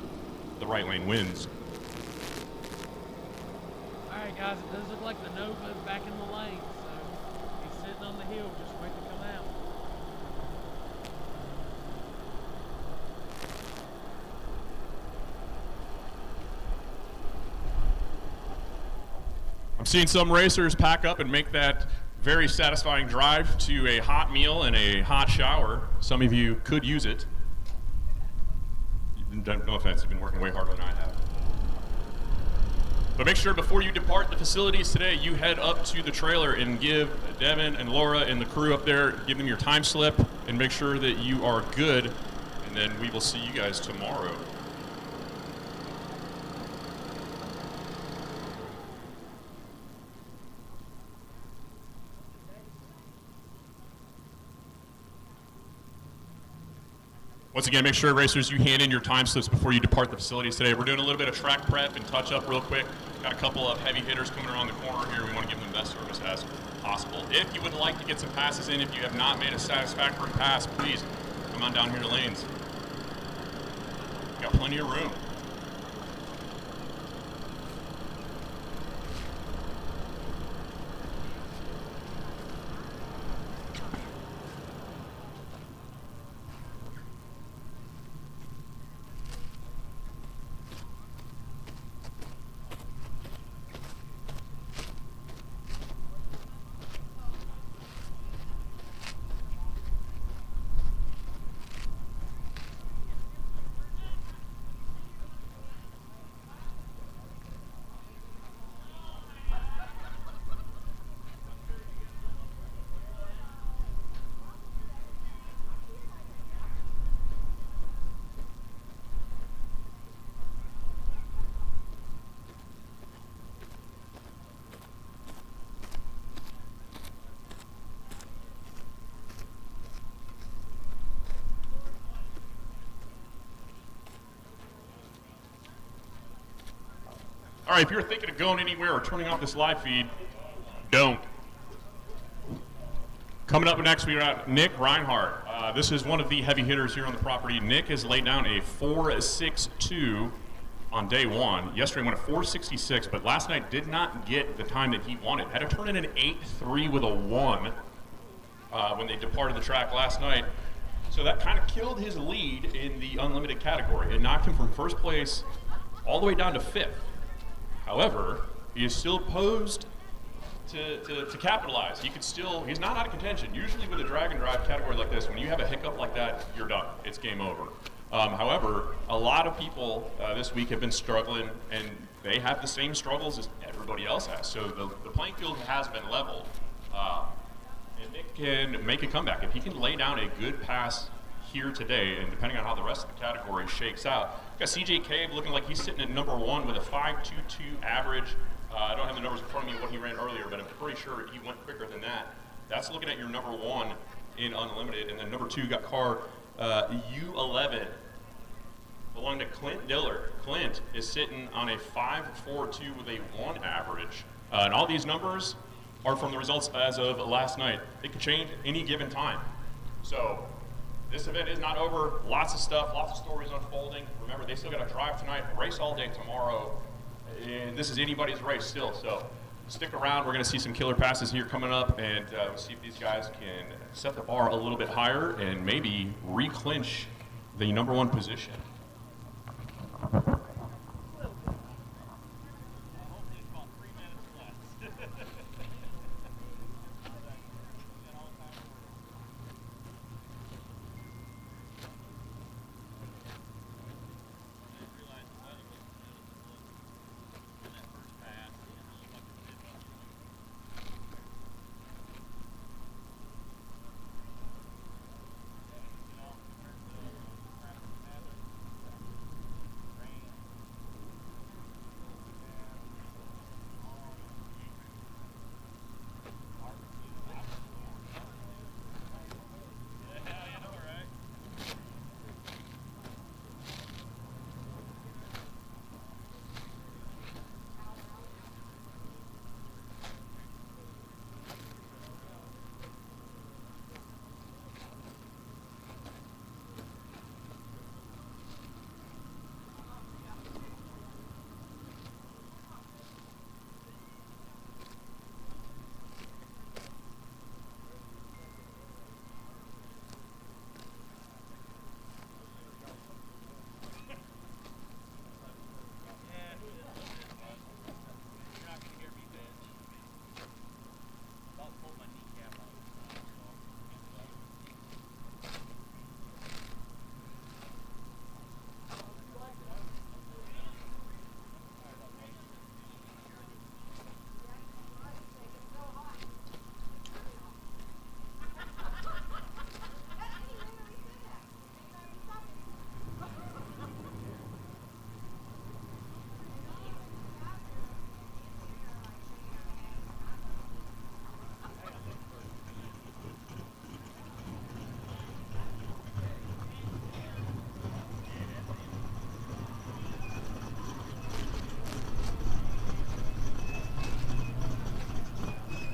the right lane wins. All right, guys, it does look like the Nova is back in the lane, so he's sitting on the hill, just waiting to come out. I'm seeing some racers pack up and make that very satisfying drive to a hot meal and a hot shower. Some of you could use it. No offense, you've been working way harder than I have. But make sure before you depart the facilities today, you head up to the trailer and give Devin and Laura and the crew up there, give them your time slip and make sure that you are good. And then we will see you guys tomorrow. Once again, make sure, racers, you hand in your time slips before you depart the facilities today. We're doing a little bit of track prep and touch-up real quick. Got a couple of heavy hitters coming around the corner here. We want to give them the best service as possible. If you would like to get some passes in, if you have not made a satisfactory pass, please come on down here to lanes. Got plenty of room. All right, if you're thinking of going anywhere or turning off this live feed, don't. Coming up next, we got Nick Reinhardt. This is one of the heavy hitters here on the property. Nick has laid down a 4.62 on day one. Yesterday went a 4.66, but last night did not get the time that he wanted. Had to turn in an 8.3 with a 1 when they departed the track last night. So that kind of killed his lead in the unlimited category. It knocked him from first place all the way down to 5th. However, he is still posed to capitalize. He's not out of contention. Usually with a drag and drive category like this, when you have a hiccup like that, you're done. It's game over. However, a lot of people this week have been struggling, and they have the same struggles as everybody else has. So the playing field has been leveled. And Nick can make a comeback. If he can lay down a good pass here today, and depending on how the rest of the category shakes out, we've got CJ Cave looking like he's sitting at number 1 with a 5.22 average. I don't have the numbers in front of me what he ran earlier, but I'm pretty sure he went quicker than that. That's looking at your number 1 in unlimited, and then number 2 got car U11 belonging to Clint Dillard. Clint is sitting on a 5.42 with a 1 average, and all these numbers are from the results as of last night. It could change any given time. So this event is not over. Lots of stuff, lots of stories unfolding. Remember, they still got to drive tonight, race all day tomorrow, and this is anybody's race still. So stick around. We're going to see some killer passes here coming up, and we'll see if these guys can set the bar a little bit higher and maybe re-clinch the number 1 position.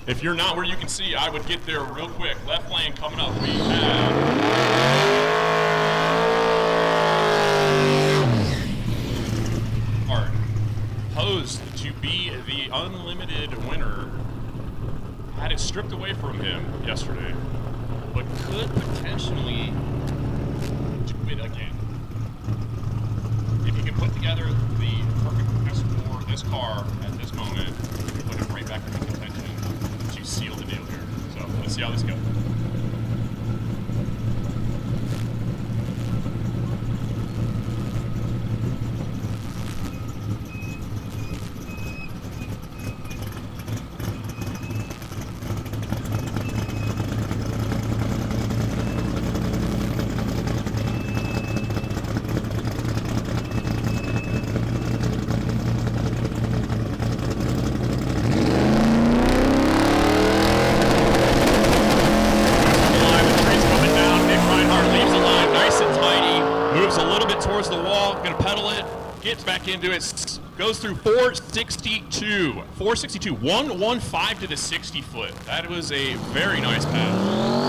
If you're not where you can see, I would get there real quick. Left lane coming up. We have Art, posed to be the unlimited winner. Had it stripped away from him yesterday, but could potentially do it again. If he can put together the perfect test for this car at this moment, put him right back into contention to seal the deal here. So let's see how this goes. Into it, goes through 462, 115 to the 60 foot. That was a very nice pass.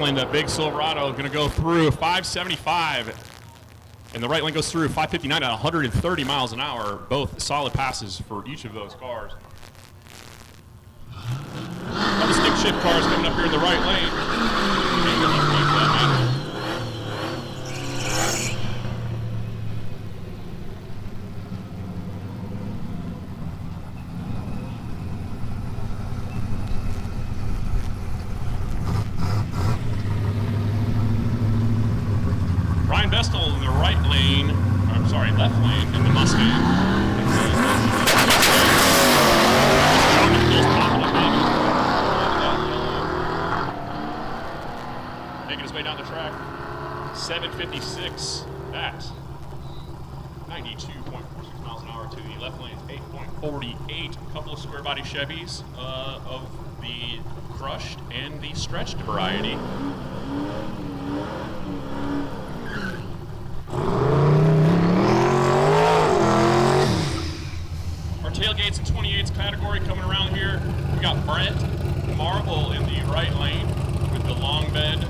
lane, that big Silverado, going to go through 575. And the right lane goes through 559 at 130 miles an hour. Both solid passes for each of those cars. Couple stick shift cars coming up here in the right lane. Ryan Vestal in the right lane, I'm sorry, left lane in the Mustang. Making his way down the track. 756. That's 92.46 miles an hour to the left lane. 8.48. A couple of square body Chevys of the crushed and the stretched variety. Our tailgates and 28s category coming around here. We got Brett Marble in the right lane with the long bed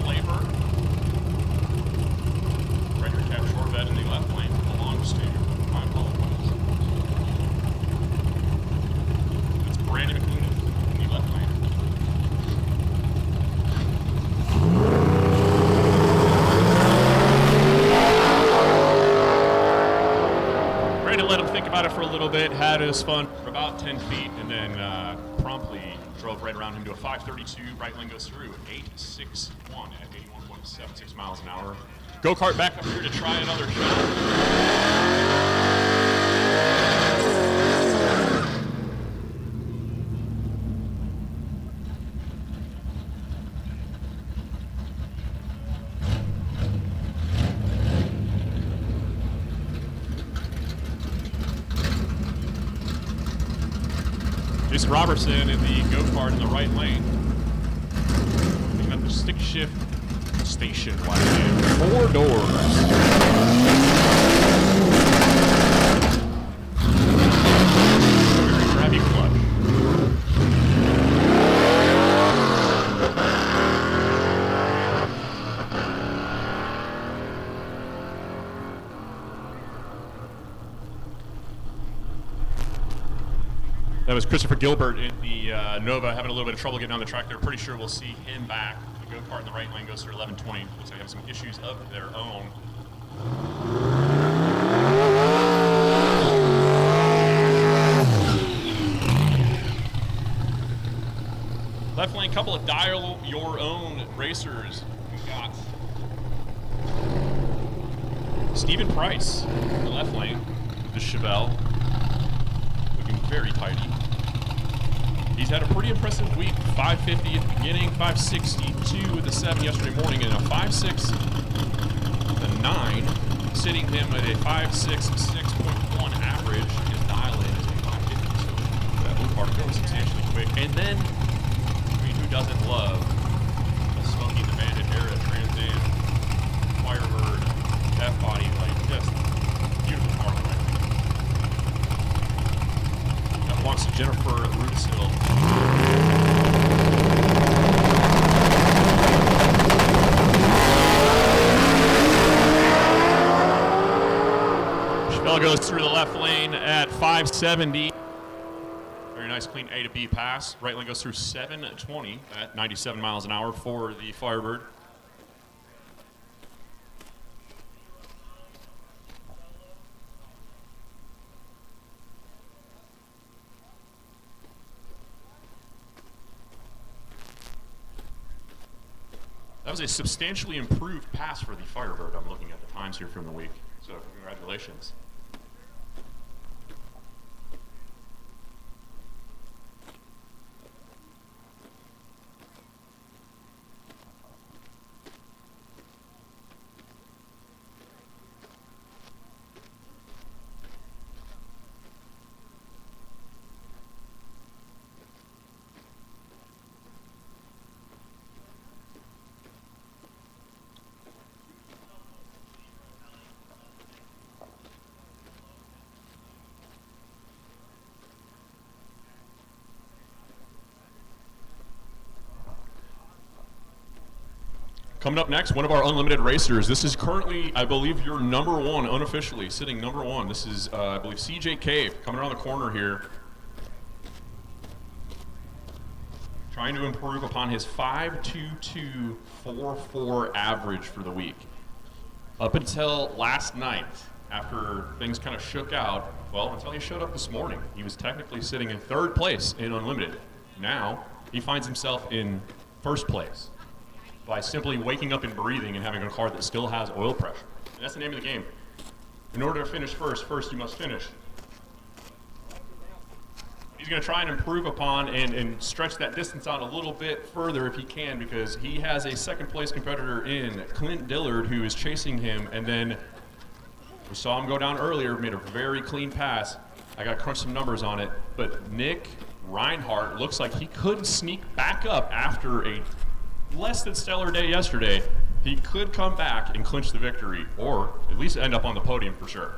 flavor. Regular cab short bed in the left lane belongs to my apologies. It's Brandon McLean in the left lane. Brandon let him think about it for a little bit, had his fun for about 10 feet, and then promptly drove right around him to a 532. Right lane goes through 861 at 81.76 miles an hour. Go-kart back up here to try another shot. Jason Robertson in the go-kart in the right lane. Picking up the stick shift station wagon. 4 doors. Grab your clutch. That was Christopher Gilbert in the Nova, having a little bit of trouble getting on the track there. Pretty sure we'll see him back. The go-kart in the right lane goes through 11:20. Looks like they have some issues of their own. Left lane, couple of dial your own racers. We've got Stephen Price in the left lane, the Chevelle, looking very tidy. He's had a pretty impressive week. 550 at the beginning, 562 with the 7 yesterday morning, and a 5.6 the 9, sitting him at a 5.66.1 average. His dial in is a 550, so that blue part going substantially quick. And then, I mean, who doesn't love a Smokey the Bandit era Trans Am, Firebird, F-body, like just beautiful car right there. That belongs to Jennifer Rudisill. Chevelle goes through the left lane at 570. Very nice, clean A to B pass. Right lane goes through 720 at 97 miles an hour for the Firebird. That was a substantially improved pass for the Firebird. I'm looking at the times here from the week, so congratulations. Coming up next, one of our unlimited racers. This is currently, I believe, your number one, unofficially, sitting number one. This is, I believe, CJ Cave, coming around the corner here. Trying to improve upon his 5.2244 average for the week. Up until last night, after things kind of shook out, well, until he showed up this morning, he was technically sitting in third place in Unlimited. Now, he finds himself in first place by simply waking up and breathing and having a car that still has oil pressure. And that's the name of the game. In order to finish first you must finish. He's going to try and improve upon and stretch that distance out a little bit further if he can, because he has a second place competitor in Clint Dillard who is chasing him, and then we saw him go down earlier, made a very clean pass. I got to crunch some numbers on it, but Nick Reinhardt looks like he could sneak back up after a less than stellar day yesterday. He could come back and clinch the victory, or at least end up on the podium for sure.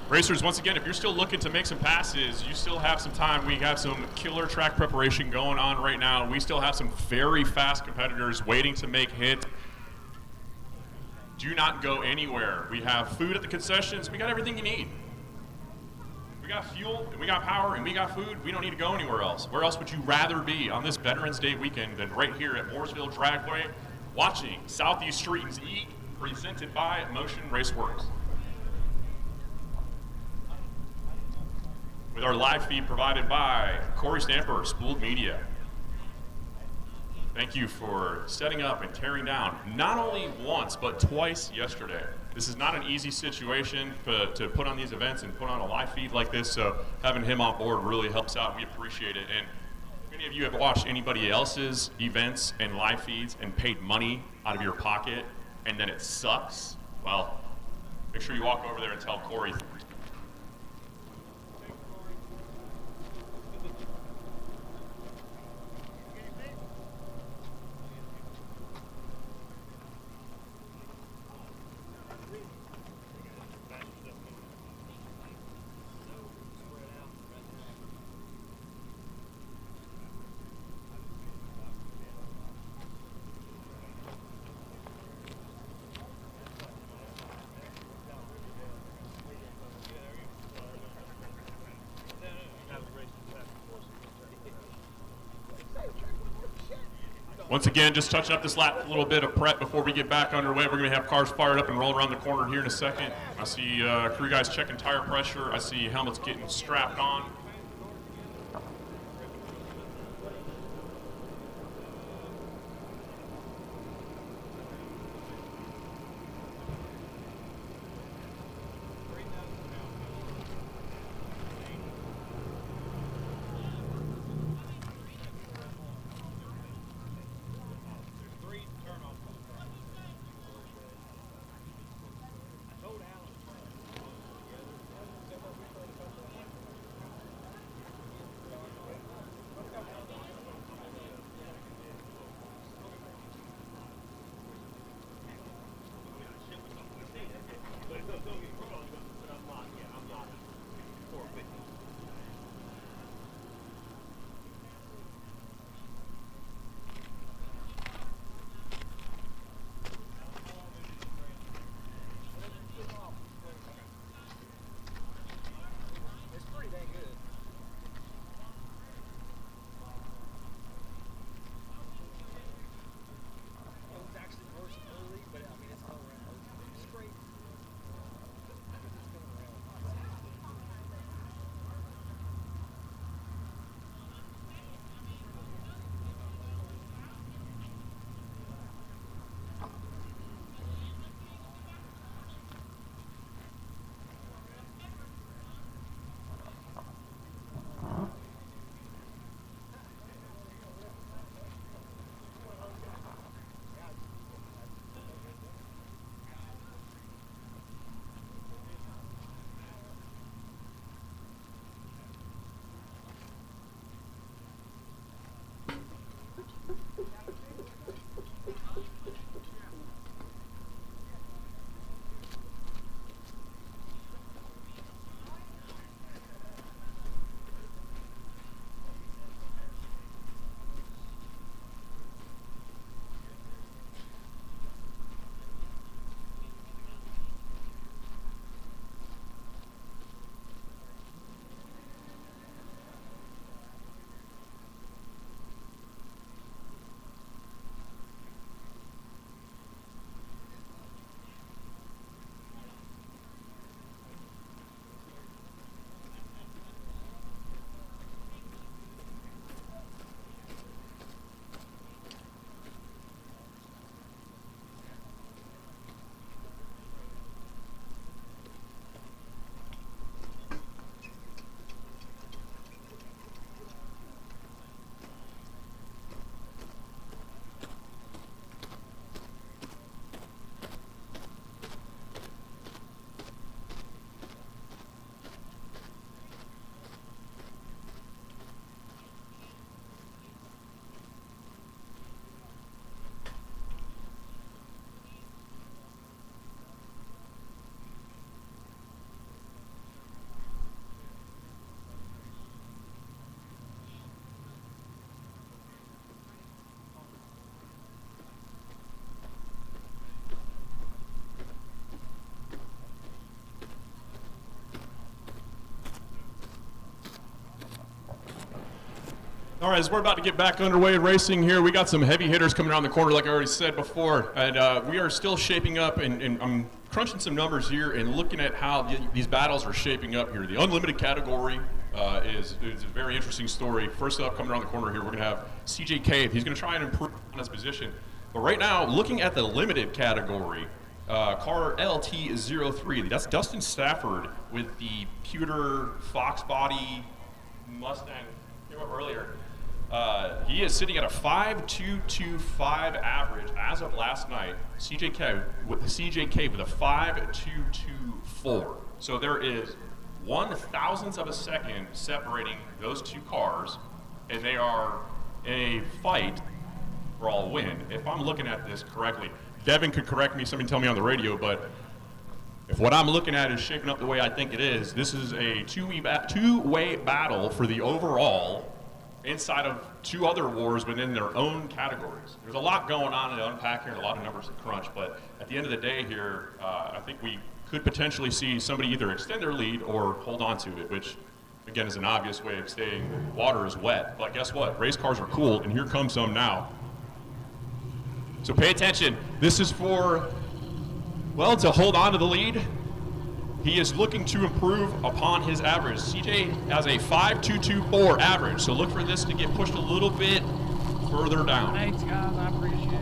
Racers, once again, if you're still looking to make some passes, you still have some time. We have some killer track preparation going on right now. We still have some very fast competitors waiting to make hit. Do not go anywhere. We have food at the concessions. We got everything you need. We got fuel, and we got power, and we got food. We don't need to go anywhere else. Where else would you rather be on this Veterans Day weekend than right here at Mooresville Dragway, watching Southeast Street N Yeet, presented by Motion Raceworks. With our live feed provided by Corey Stamper, Spoold Media. Thank you for setting up and tearing down, not only once, but twice yesterday. This is not an easy situation to put on these events and put on a live feed like this, so having him on board really helps out. We appreciate it. And if any of you have watched anybody else's events and live feeds and paid money out of your pocket and then it sucks, well, make sure you walk over there and tell Corey. Once again, just touching up this last little bit of prep before we get back underway. We're going to have cars fired up and roll around the corner here in a second. I see crew guys checking tire pressure. I see helmets getting strapped on. All right, as we're about to get back underway in racing here, we got some heavy hitters coming around the corner, like I already said before, and we are still shaping up, and I'm crunching some numbers here and looking at how these battles are shaping up here. The unlimited category is a very interesting story. First up, coming around the corner here, we're going to have CJ Cave. He's going to try and improve on his position. But right now, looking at the limited category, car LT03, that's Dustin Stafford with the pewter Fox body Mustang came up earlier. He is sitting at a 5.225 average as of last night. CJ Cave with a 5.224. So there is 1/1000th of a second separating those two cars, and they are in a fight for all win. If I'm looking at this correctly, Devin could correct me, somebody tell me on the radio, but if what I'm looking at is shaping up the way I think it is, this is a two-way battle for the overall inside of two other wars within their own categories. There's a lot going on to unpack here and a lot of numbers to crunch, but at the end of the day here, I think we could potentially see somebody either extend their lead or hold on to it, which again is an obvious way of saying the water is wet. But guess what? Race cars are cool, and here comes some now. So pay attention. This is for, well, to hold on to the lead. He is looking to improve upon his average. CJ has a 5.224 average, so look for this to get pushed a little bit further down. Thanks, guys. I appreciate it.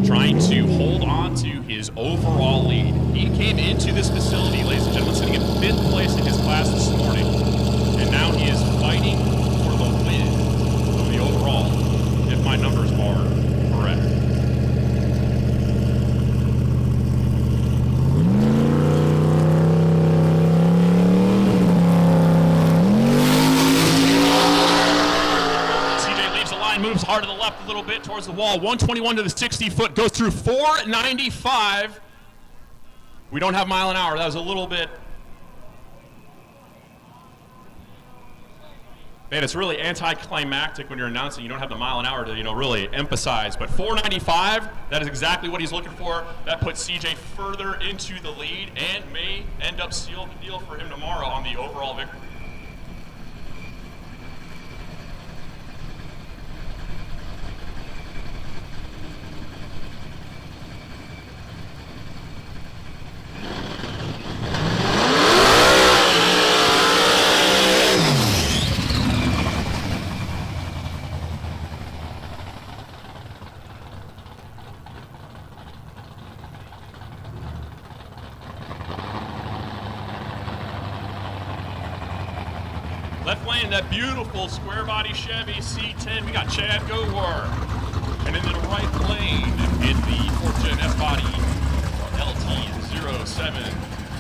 Trying to hold on to his overall lead. He came into this facility, ladies and gentlemen, sitting in 5th place in his class this morning, and now he is fighting for the win of the overall, if my numbers are correct. Moves hard to the left a little bit towards the wall. 121 to the 60 foot, goes through 495. We don't have mile an hour. That was a little bit. Man, it's really anticlimactic when you're announcing you don't have the mile an hour to, really emphasize. But 495, that is exactly what he's looking for. That puts CJ further into the lead and may end up sealing the deal for him tomorrow on the overall victory. Left lane, that beautiful square body Chevy C10. We got Chad Gowar. And in the right lane, in the 4th Gen S body LT07,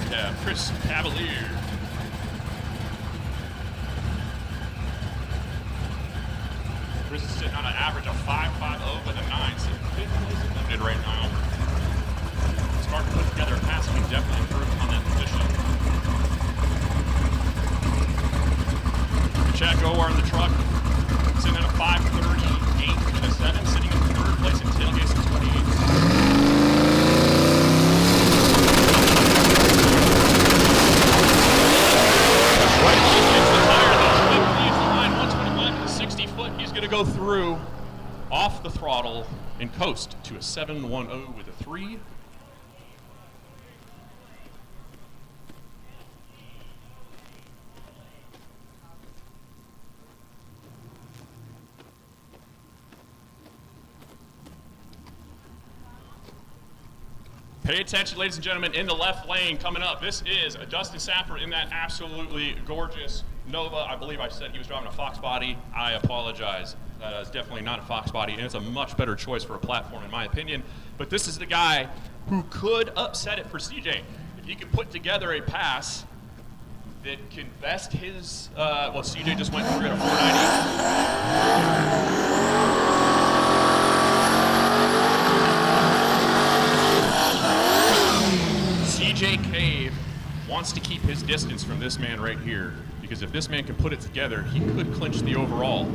we have Chris Cavalier. Chris is sitting on an average of 5.50 with a 9, sitting 5th place in limited right now. It's hard to put together a pass. He can definitely improve on that position. Chad Gowar in the truck, sitting at a 5.38 with a 7, sitting in 3rd place in Tailgate since 28. Right line gets the tire, though. Leaves the line, 121 to the 60 foot. He's going to go through off the throttle and coast to a 7.10 with a 3. Pay attention, ladies and gentlemen, in the left lane coming up. This is Dustin Stafford in that absolutely gorgeous Nova. I believe I said he was driving a Fox body. I apologize. That is definitely not a Fox body, and it's a much better choice for a platform, in my opinion. But this is the guy who could upset it for CJ. If he could put together a pass that can best his, well, CJ just went through at a 490. CJ Cave wants to keep his distance from this man right here, because if this man can put it together, he could clinch the overall.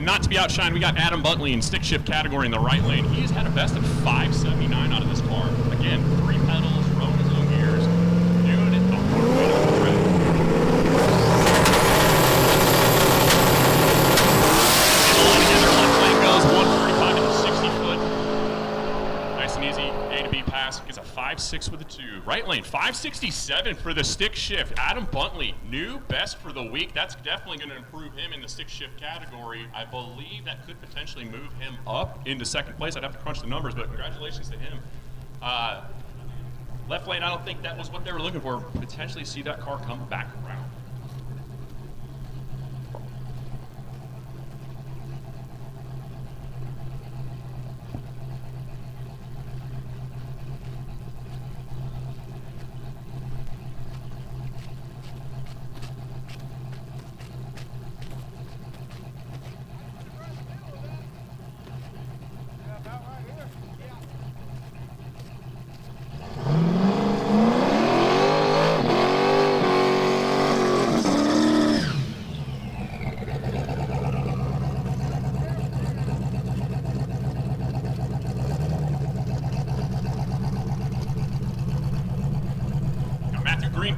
Not to be outshined, we got Adam Buntley in stick shift category in the right lane. He's had a best of 579 out of this car. Again, 3 pedals, rolling his own gears, doing it the hard way on the track. And all together, left lane goes 145 to the 60 foot. Nice and easy, A to B pass. Gets a 5.6 with a 2. Right lane, 567 for the stick shift. Adam Buntley, new best for the week. That's definitely going to improve him in the stick shift category. I believe that could potentially move him up into second place. I'd have to crunch the numbers, but congratulations to him. Left lane, I don't think that was what they were looking for. Potentially see that car come back around.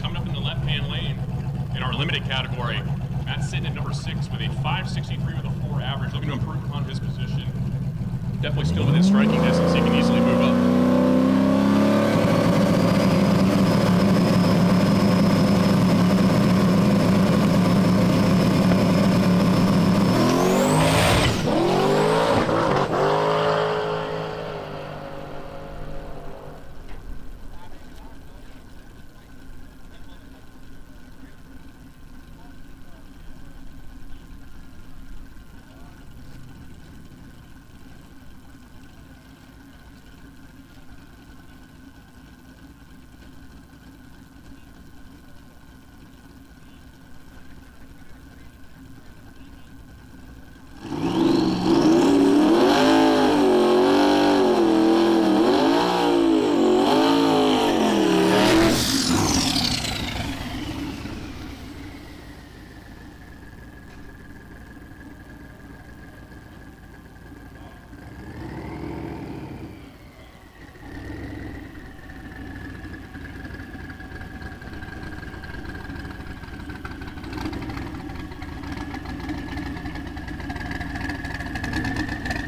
Coming up in the left-hand lane in our limited category. Matt's sitting at number 6 with a 563 with a 4 average, looking to improve upon his position. Definitely still within striking distance, he can easily move up.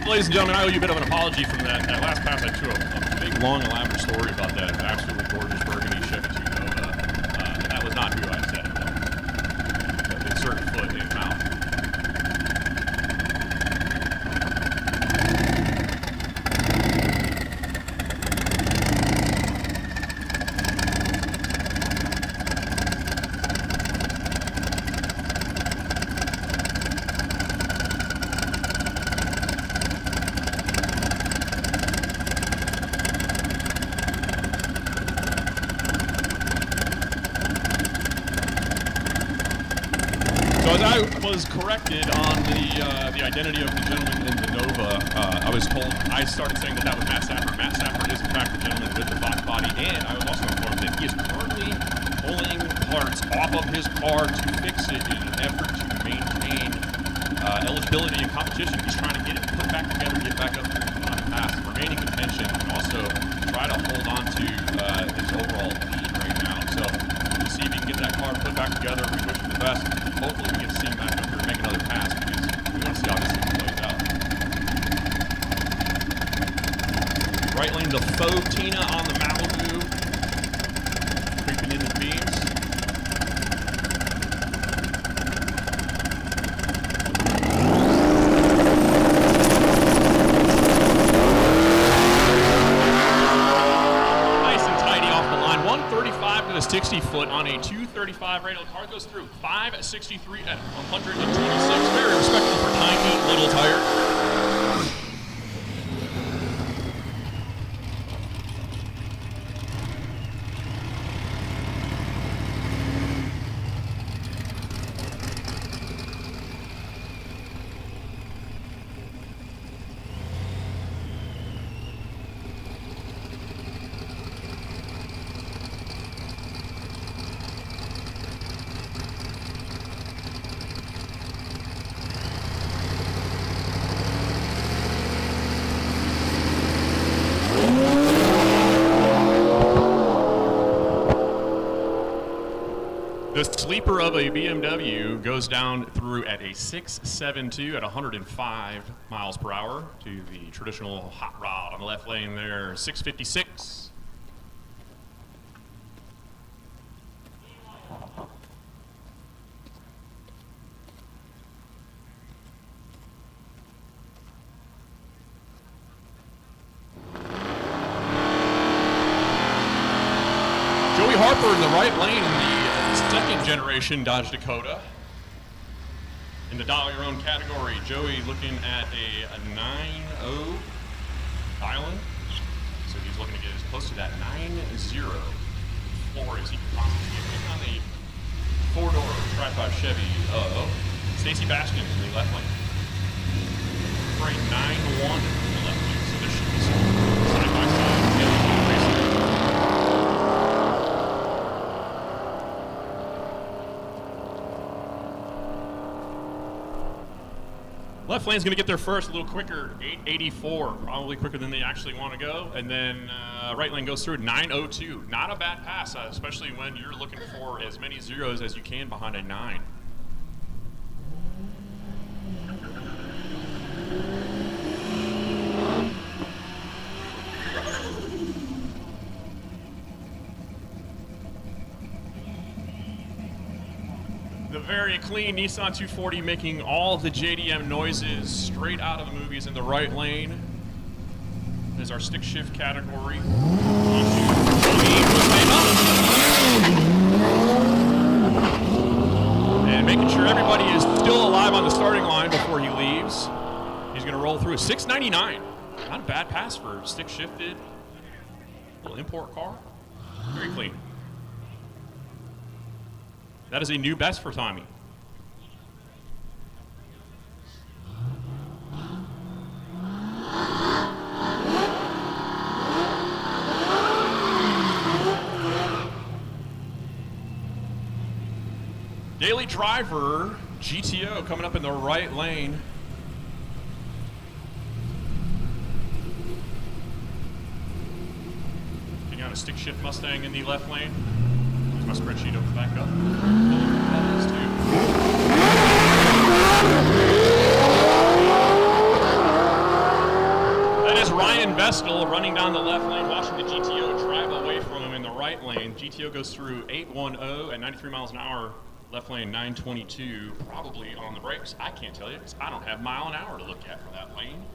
Ladies and gentlemen, I owe you a bit of an apology from that last pass. I threw a big, long, elaborate story about that absolutely gorgeous burgundy Chevy 2 Nova. That was not who I said it was. Insert foot in mouth. I was corrected on the identity of the gentleman in the Nova. I was told, I started saying that was Matt Safford. Matt Safford is in fact the gentleman with the box body, and I was also informed that he is currently pulling parts off of his car to fix it in an effort to maintain eligibility and competition. He's trying to get it put back together, get back up to the pass, remaining contention, and also try to hold on to his overall lead right now. So we'll see if he can get that car put back together. We wish him the best. Hopefully we get to see him back up here and make another pass, because we want to see how this thing plays out. Right lane, the faux Tina on the Malibu, creeping in the beams. 60 foot on a 235 radial. Car goes through 563 at 126. Very respectable for tiny little tire. The sleeper of a BMW goes down through at a 672 at 105 miles per hour to the traditional hot rod on the left lane there, 656. Joey Harper in the right lane in the second generation Dodge Dakota. In the dial your own category, Joey looking at a 9.0 dialing. So he's looking to get as close to that 9.0 floor as he can possibly get. Taking on the four-door Tri-5 Chevy of Stacy Baskin in the left lane. For a 9.1 in the left lane. So there should be some side-by-side racing. Left lane's going to get there first, a little quicker, 884, probably quicker than they actually want to go. And then right lane goes through at 902. Not a bad pass, especially when you're looking for as many zeros as you can behind a 9. The very clean Nissan 240 making all of the JDM noises straight out of the movies in the right lane. There's our stick shift category. And making sure everybody is still alive on the starting line before he leaves. He's going to roll through a 699. Not a bad pass for stick shifted. Little import car. Very clean. That is a new best for Tommy. Daily Driver GTO coming up in the right lane. Getting on a stick shift Mustang in the left lane. My spreadsheet opens back up. That is too. That is Ryan Vestal running down the left lane, watching the GTO drive away from him in the right lane. GTO goes through 810 at 93 miles an hour. Left lane 922, probably on the brakes. I can't tell you because I don't have mile an hour to look at for that lane.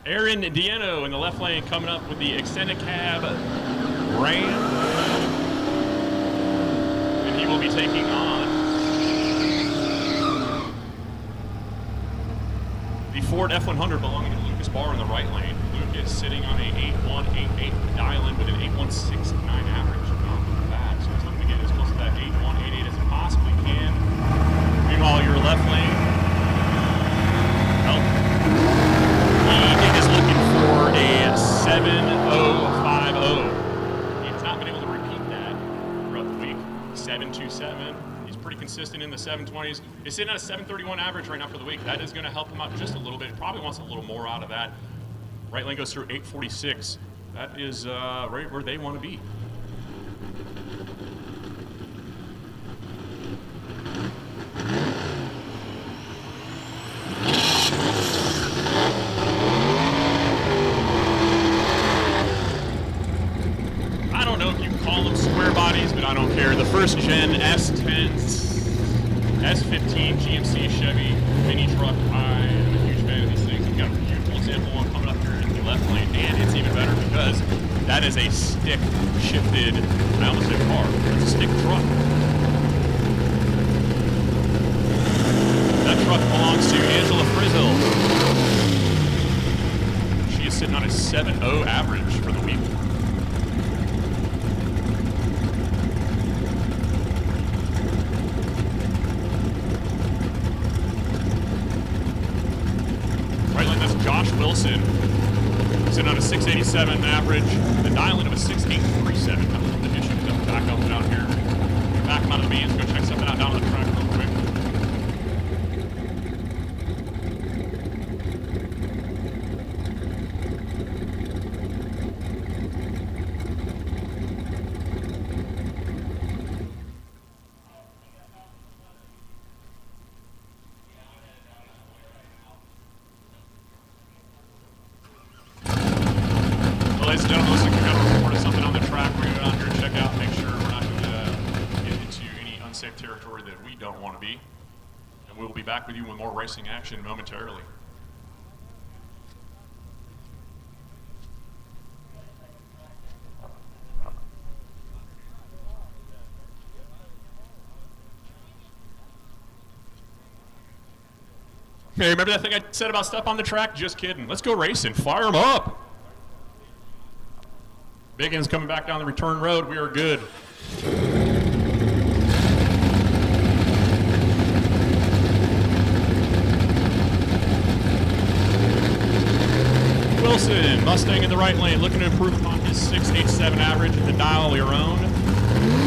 Aaron Dieno in the left lane coming up with the extended cab Ram. And he will be taking on the Ford F-100 belonging to Lucas Barr in the right lane. Lucas sitting on a 8188 dial-in with an 8169 average. Not bad. So he's looking to get as close to that 8188 as he possibly can. Meanwhile, your left lane. For a 7050. He's not been able to repeat that throughout the week. 727. He's pretty consistent in the 720s. He's sitting at a 731 average right now for the week. That is going to help him out just a little bit. Probably wants a little more out of that. Right lane goes through 846. That is right where they want to be. I don't know if you call them square bodies, but I don't care. The first gen S10s, S15 GMC Chevy mini truck. I am a huge fan of these things. We've got a beautiful example one coming up here in the left lane, and it's even better because that is a stick shifted, I almost said car, that's a stick truck. That truck belongs to Angela Frizzle. She is sitting on a 7.0 average for the week. Josh Wilson, sitting on a 687 average, the dial-in of a 6837. That was the issue. Back up down here. Back him out of the means. Go check something out down on the track real quick. Ladies and gentlemen, looks like we've got a report of something on the track. We're going to go down here and check out, make sure we're not going to get into any unsafe territory that we don't want to be. And we'll be back with you with more racing action momentarily. Hey, remember that thing I said about stuff on the track? Just kidding. Let's go racing. Fire them up. Biggins coming back down the return road. We are good. Wilson, Mustang in the right lane, looking to improve upon his 687 average at the dial your own.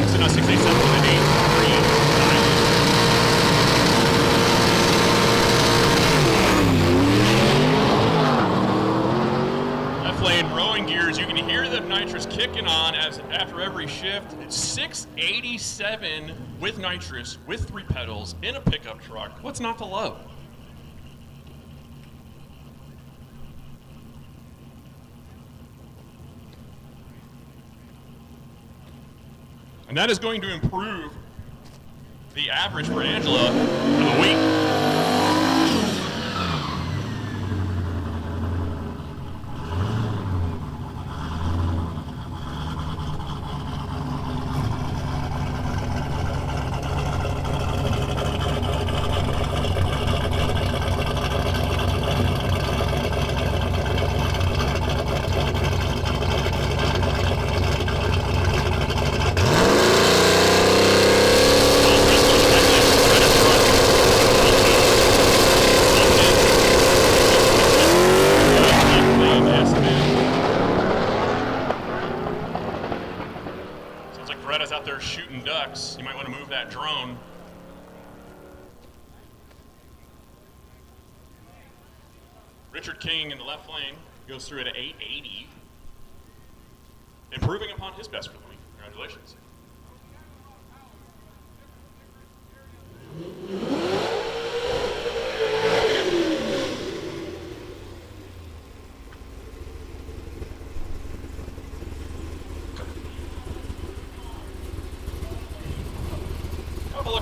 Sitting on 687 with an 8.3. Left lane, rowing gears. You can hear the nitrous kicking on as after every shift. It's 687 with nitrous, with 3 pedals, in a pickup truck. What's not to love? And that is going to improve the average for Angela for the week. Shooting ducks. You might want to move that drone. Richard King in the left lane goes through at an 880, improving upon his best for the week. Congratulations.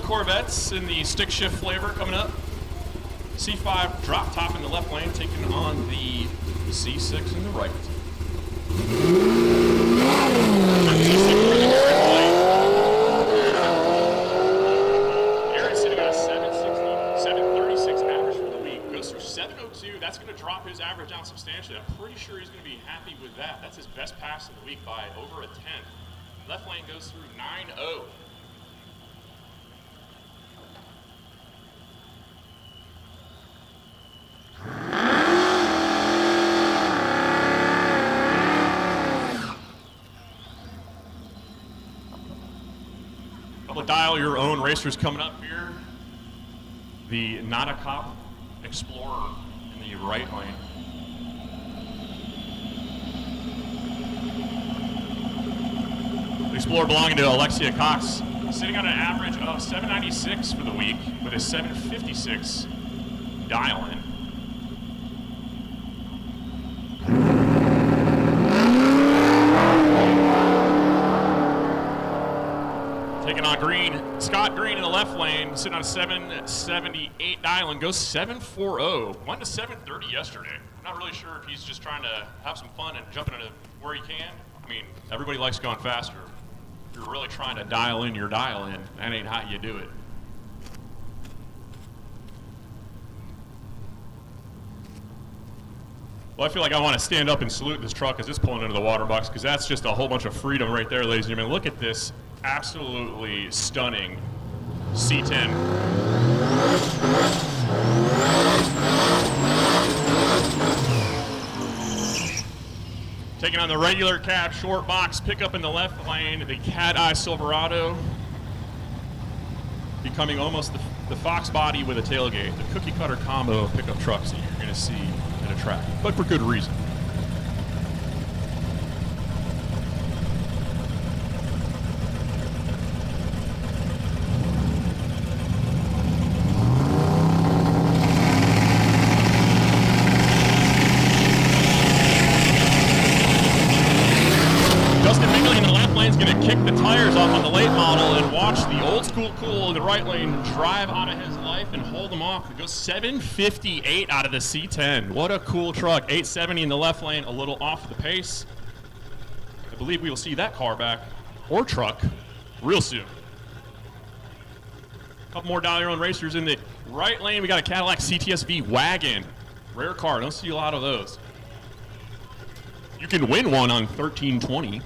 Corvettes in the stick shift flavor coming up. C5 drop top in the left lane, taking on the C6 in the right. Aaron sitting on a 736 average for the week. Goes through 702. That's going to drop his average down substantially. I'm pretty sure he's going to be happy with that. That's his best pass of the week by over a 10th. Left lane goes through 9.0. Dial your own racers coming up here. The Not a Cop Explorer in the right lane. Explorer belonging to Alexia Cox, sitting on an average of 796 for the week with a 756 dial in. Taking on Green, Scott Green in the left lane, sitting on a 778 dial in, goes 740. Went to 730 yesterday. I'm not really sure if he's just trying to have some fun and jumping into where he can. I mean, everybody likes going faster. If you're really trying to dial in your dial in, that ain't how you do it. Well, I feel like I want to stand up and salute this truck as it's pulling into the water box, because that's just a whole bunch of freedom right there, ladies and gentlemen. Look at this absolutely stunning C10. Taking on the regular cab short box pickup in the left lane, the Cat Eye Silverado, becoming almost the Fox body with a tailgate, the cookie cutter combo of pickup trucks that you're going to see at a track, but for good reason. Cool in the right lane, drive out of his life and hold him off. It goes 758 out of the C10. What a cool truck. 870 in the left lane, a little off the pace. I believe we will see that car back, or truck, real soon. A couple more dial your own racers in the right lane. We got a Cadillac CTS-V wagon. Rare car, don't see a lot of those. You can win one on 1320.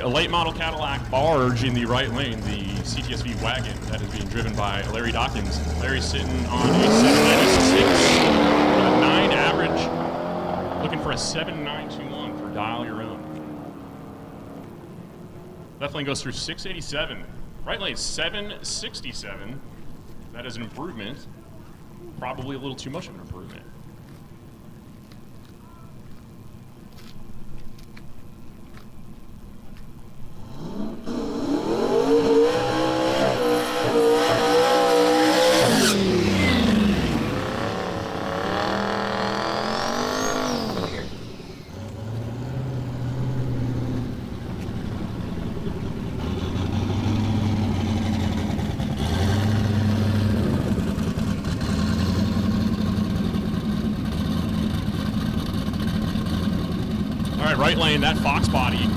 The late model Cadillac barge in the right lane, the CTS-V wagon that is being driven by Larry Dawkins. Larry's sitting on a 796 with a 9 average, looking for a 7921 for dial your own. Left lane goes through 687. Right lane 767. That is an improvement. Probably a little too much of an improvement. Right lane, that Fox body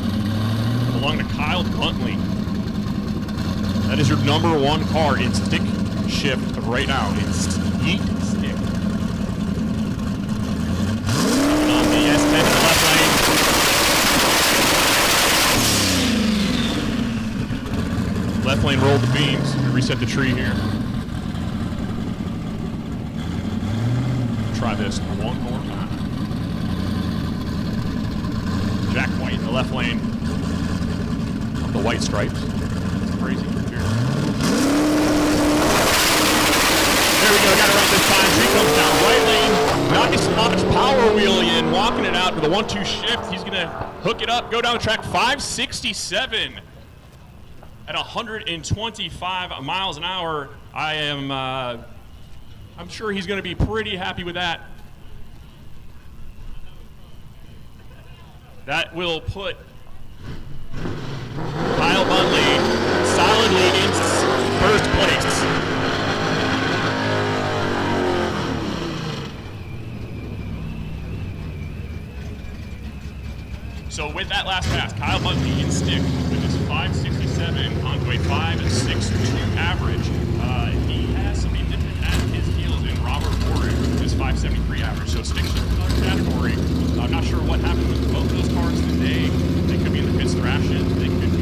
belonged to Kyle Buntley. That is your number one car in stick shift right now. It's Yeet stick. On the S10 in the left lane. Left lane rolled the beams. Reset the tree here. Try this one more time. Jack White in the left lane. The white stripes. It's crazy. Here. There we go. Got it right this time. Tree comes down right lane. Knocking some power wheel in. Walking it out with a 1-2 shift. He's going to hook it up. Go down the track. 567 at 125 miles an hour. I'm sure he's going to be pretty happy with that. That will put Kyle Buntley solidly in first place. So with that last pass, Kyle Buntley in stick with his 567 onto a 562 average. He has somebody different at his heels in Robert Warren with his 573 average. So stick shift in another category. I'm not sure what happened with both of those cars today. They could be in the pits thrashing. They could be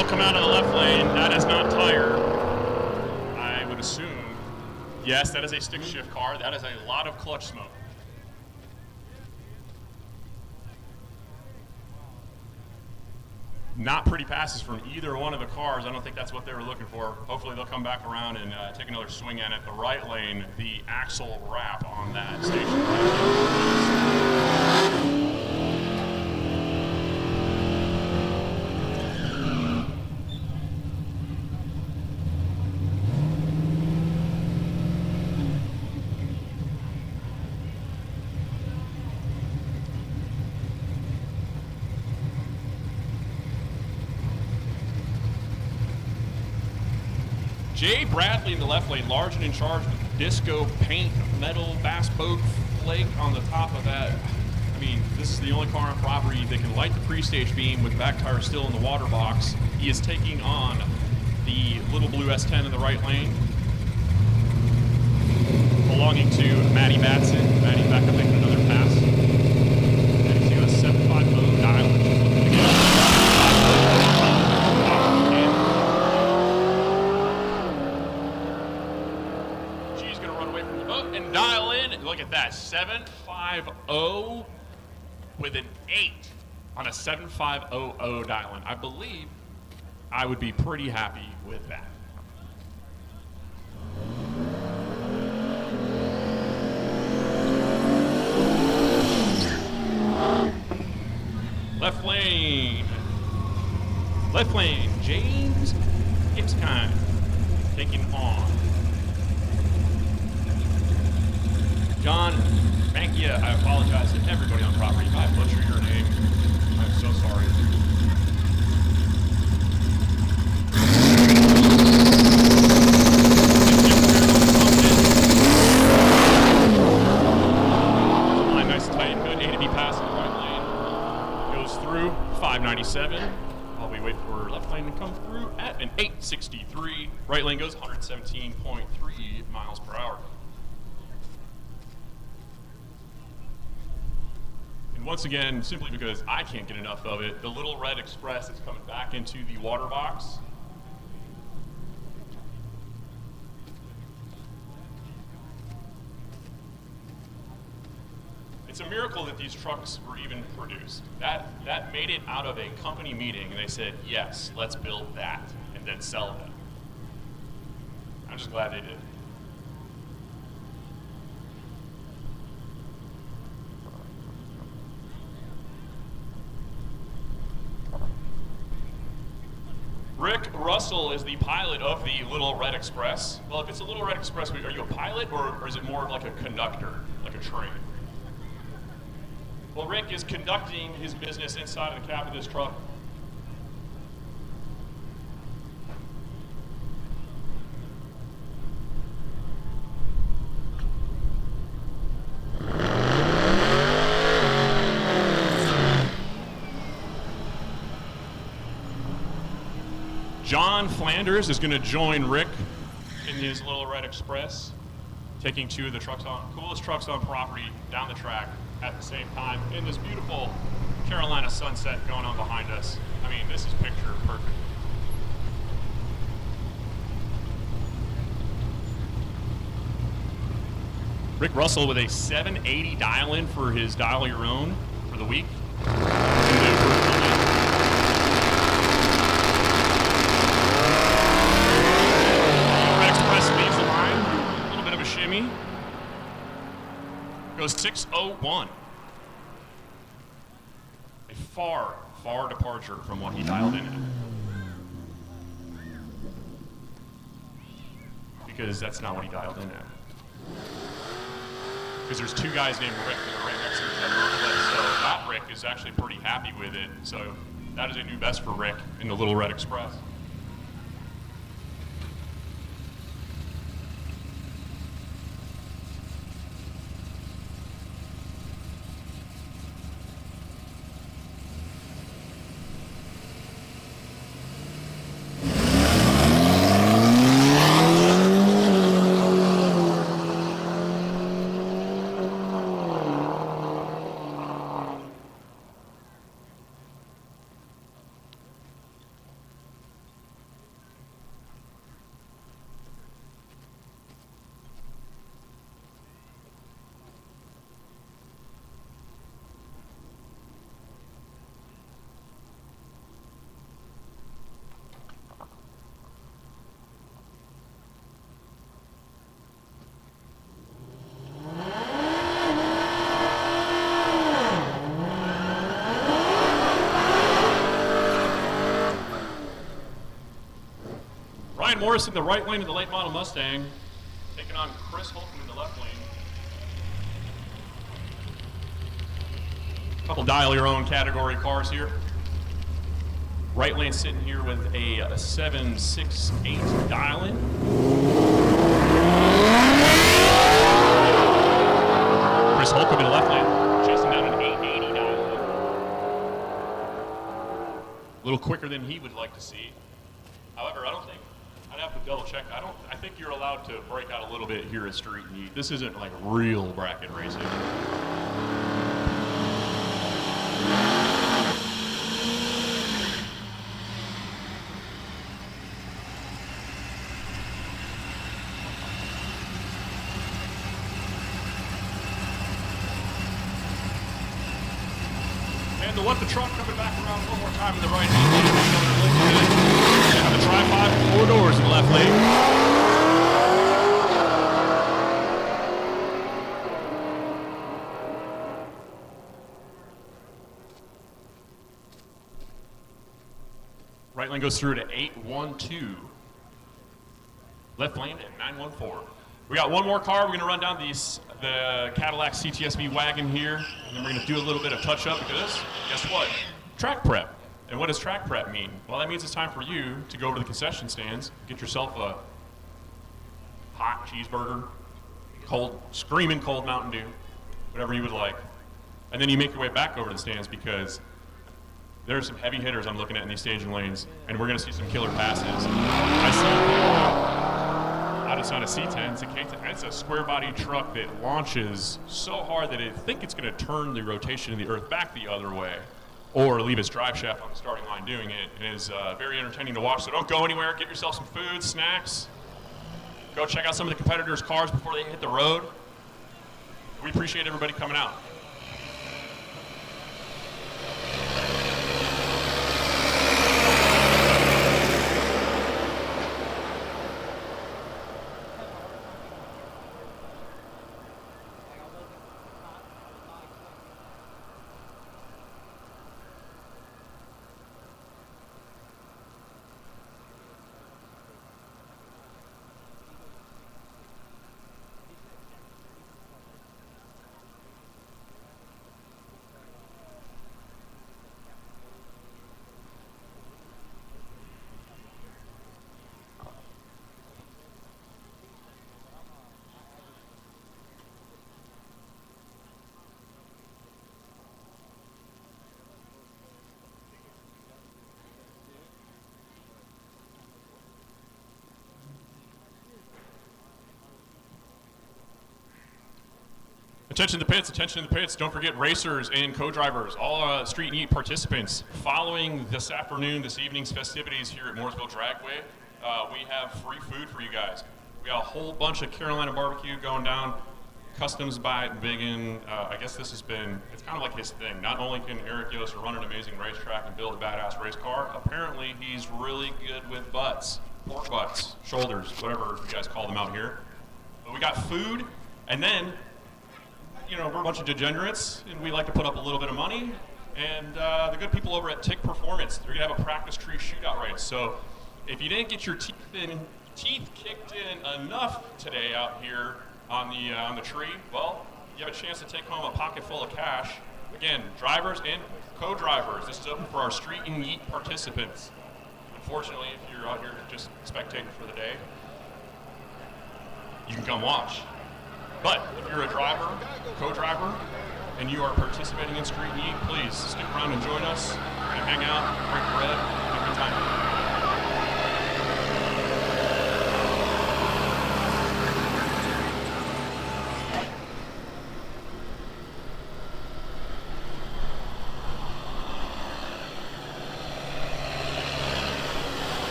will come out of the left lane. That is not tire. I would assume. Yes, that is a stick shift car. That is a lot of clutch smoke. Not pretty passes from either one of the cars. I don't think that's what they were looking for. Hopefully they'll come back around and take another swing at it. The right lane, the axle wrap on that station wagon. Jay Bradley in the left lane, large and in charge with disco paint, metal bass boat flake on the top of that. I mean, this is the only car on property that can light the pre-stage beam with the back tire still in the water box. He is taking on the little blue S10 in the right lane, belonging to Matty Batson. Matty back up making another pass. And he's got a 750 dial, which is looking to get and dial in. Look at that, 750 with an 8 on a 7500 dial in. I believe I would be pretty happy with that. Left lane, James Gipskine taking on John Mankia. I apologize to everybody on property if I butcher your name. I'm so sorry. Line nice and tight and good. A to B pass in the right lane. Goes through 597 while we wait for left lane to come through at an 863. Right lane goes 117.3 miles per hour. And once again, simply because I can't get enough of it, the Little Red Express is coming back into the water box. It's a miracle that these trucks were even produced. That made it out of a company meeting, and they said, yes, let's build that, and then sell them. I'm just glad they did. Rick Russell is the pilot of the Little Red Express. Well, if it's a Little Red Express, are you a pilot or is it more like a conductor, like a train? Well, Rick is conducting his business inside of the cab of this truck. John Flanders is going to join Rick in his Little Red Express, taking two of the coolest trucks on property down the track at the same time in this beautiful Carolina sunset going on behind us. I mean, this is picture perfect. Rick Russell with a 780 dial-in for his Dial Your Own for the week. Goes 601. A far, far departure from what he dialed in at. Because that's not what he dialed in at. Because there's two guys named Rick that are right next to each other on the list. So that Rick is actually pretty happy with it. So that is a new best for Rick in the Little Red Express. Ryan Morris in the right lane of the late model Mustang, taking on Chris Holcomb in the left lane. Couple dial your own category cars here. Right lane sitting here with a 768 dial-in. Chris Holcomb in the left lane, chasing down an 880 dial-in. A little quicker than he would like to see. However, I don't think, I'd have to double check. I think you're allowed to break out a little bit here at Street N Yeet. This isn't like real bracket racing. And to let the truck coming back around one more time in the right hand lane. Have a tripod, 4 doors in the left lane. Right lane goes through to 812. Left lane at 914. We got one more car. We're going to run down the Cadillac CTSV wagon here, and then we're going to do a little bit of touch-up because guess what? Track prep. And what does track prep mean? Well, that means it's time for you to go over to the concession stands, get yourself a hot cheeseburger, cold, screaming cold Mountain Dew, whatever you would like, and then you make your way back over to the stands because there's some heavy hitters I'm looking at in these staging lanes, and we're going to see some killer passes. I see on a C10, it's a K10. It's a square body truck that launches so hard that I think it's going to turn the rotation of the earth back the other way or leave its drive shaft on the starting line doing it. It is very entertaining to watch, so don't go anywhere. Get yourself some food, snacks. Go check out some of the competitors' cars before they hit the road. We appreciate everybody coming out. Attention to the pits, attention to the pits. Don't forget racers and co-drivers, all Street N Yeet participants. Following this evening's festivities here at Mooresville Dragway, we have free food for you guys. We got a whole bunch of Carolina barbecue going down. Customs by Biggin. I guess this has been, it's kind of like his thing. Not only can Eric Yost run an amazing racetrack and build a badass race car, apparently he's really good with butts. Pork butts, shoulders, whatever you guys call them out here. But we got food, and then, you know, we're a bunch of degenerates, and we like to put up a little bit of money. And the good people over at Tick Performance, they're gonna have a practice tree shootout race. So if you didn't get your teeth kicked in enough today out here on the tree, well, you have a chance to take home a pocket full of cash. Again, drivers and co-drivers. This is open for our Street N Yeet participants. Unfortunately, if you're out here just spectating for the day, you can come watch. But if you're a driver, co-driver, and you are participating in Street N Yeet, please stick around and join us. We're gonna hang out, break bread, have a good time.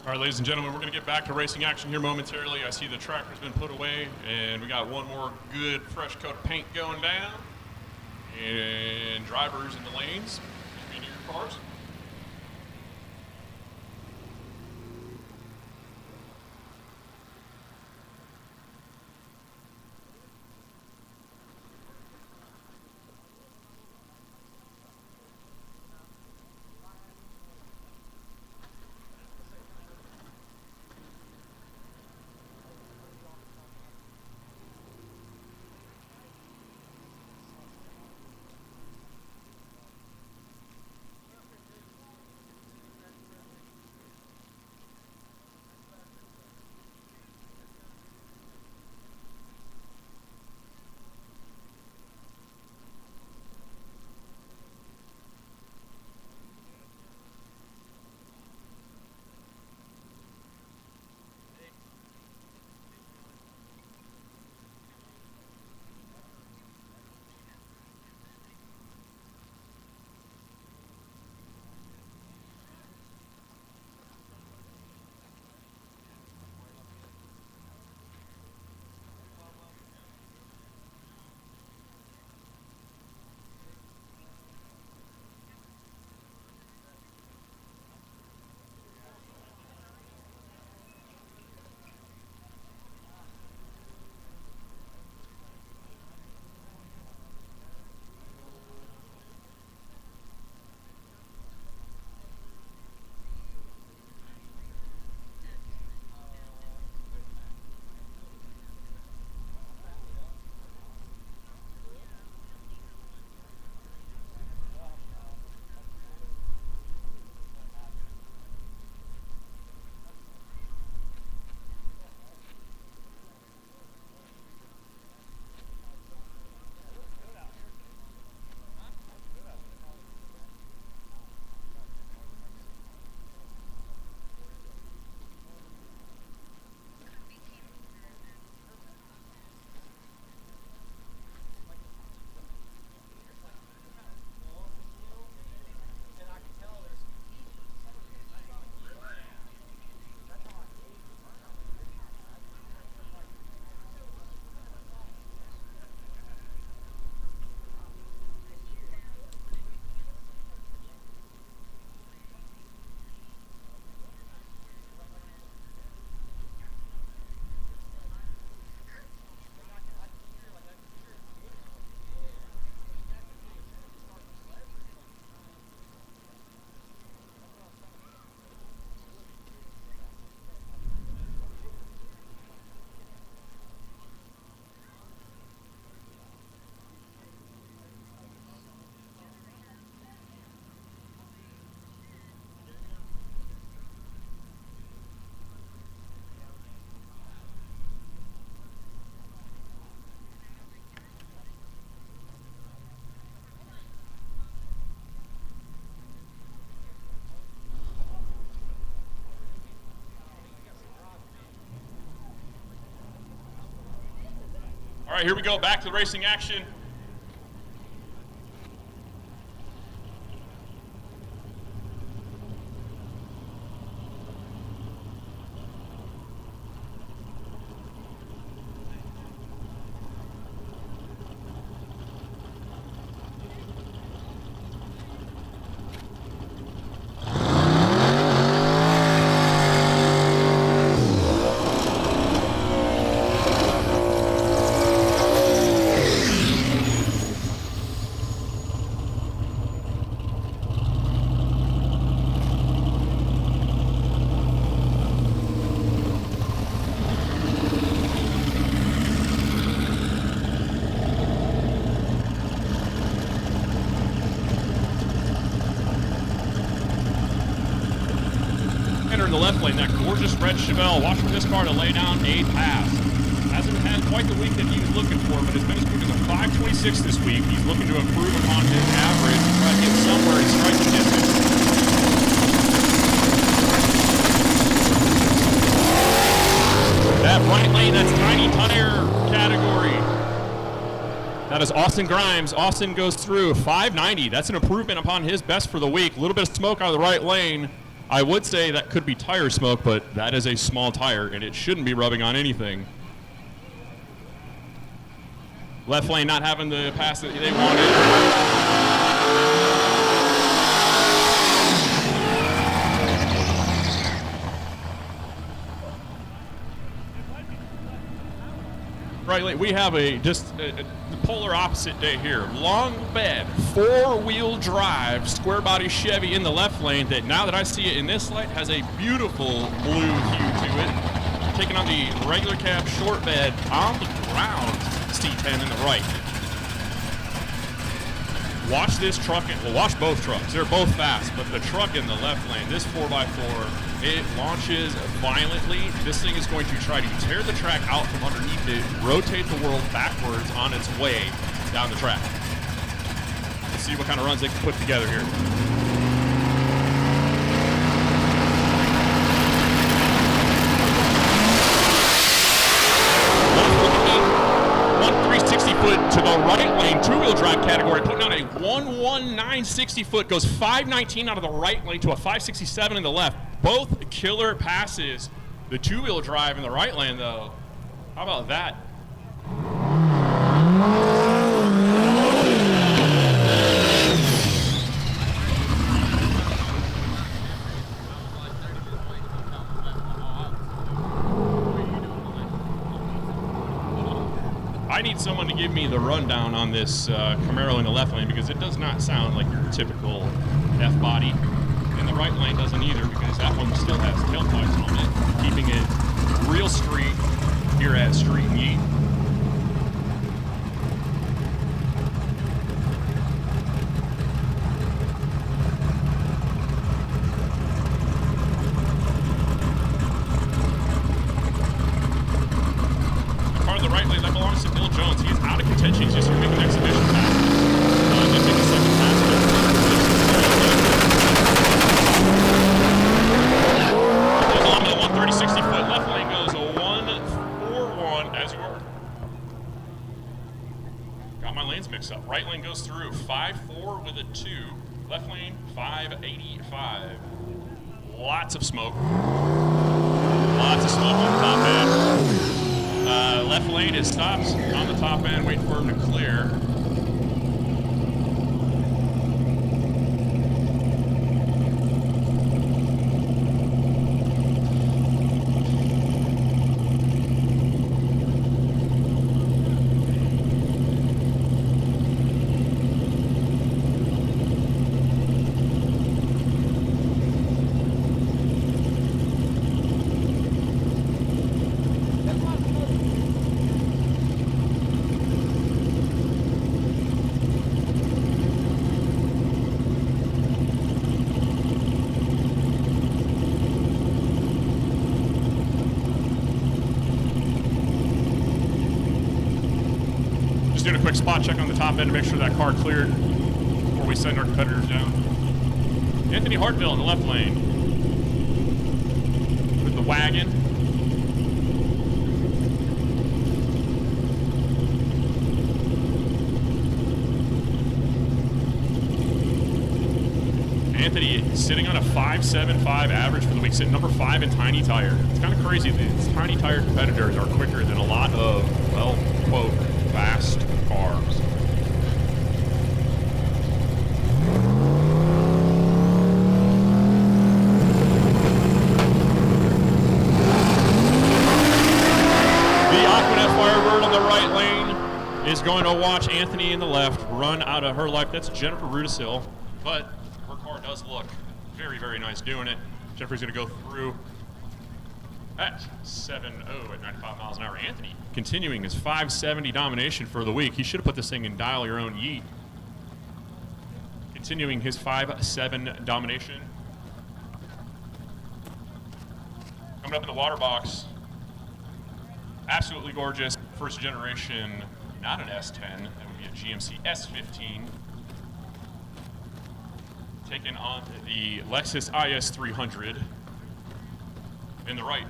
All right, ladies and gentlemen, we're going to get back to racing action here momentarily. I see the tractor's been put away, and we got one more good fresh coat of paint going down. And drivers in the lanes, get into your cars. All right, here we go, back to the racing action. Entering the left lane, that gorgeous red Chevelle, watch for this car to lay down a pass. Hasn't had quite the week that he was looking for, but has been as quick as a 5:26 this week. He's looking to improve upon his average, try to get somewhere in striking distance. That right lane, that's tiny tire category. That is Austin Grimes. Austin goes through 590. That's an improvement upon his best for the week. A little bit of smoke out of the right lane. I would say that could be tire smoke, but that is a small tire, and it shouldn't be rubbing on anything. Left lane not having the pass that they wanted. Right lane, we have the polar opposite day here. Long bed, 4-wheel drive, square body Chevy in the left lane that now that I see it in this light has a beautiful blue hue to it. Taking on the regular cab short bed on the ground C10 in the right. Watch this truck, watch both trucks. They're both fast, but the truck in the left lane, this 4x4, it launches violently. This thing is going to try to tear the track out from underneath it, rotate the world backwards on its way down the track. Let's see what kind of runs they can put together here. 360-foot to the right lane, two-wheel drive category, putting on a 11960-foot, goes 519 out of the right lane to a 567 in the left. Both killer passes. The two-wheel drive in the right lane, though, how about that? I need someone to give me the rundown on this Camaro in the left lane because it does not sound like your typical F-body. In the right lane doesn't either because that one still has tailpipes on it, keeping it real street here at Street N Yeet. Right lane goes through 5.4 with a 2. Left lane 5.85. Lots of smoke. Lots of smoke on the top end. Left lane is stops on the top end, waiting for him to clear. Doing a quick spot check on the top end to make sure that car cleared before we send our competitors down. Anthony Hartville in the left lane with the wagon. Anthony sitting on a 5.75 average for the week, sitting number 5 in tiny tire. It's kind of crazy. These tiny tire competitors are quicker than a lot of, well, quote, fast cars. The Aquanet Firebird on the right lane is going to watch Anthony in the left run out of her life. That's Jennifer Rudisill, but her car does look very, very nice doing it. Jennifer's going to go through at 7.0 at 95 miles an hour. Anthony continuing his 570 domination for the week. He should have put this thing in dial your own Yeet. Continuing his 5.7 domination. Coming up in the water box. Absolutely gorgeous. First generation, not an S10. That would be a GMC S15. Taking on the Lexus IS300 in the right.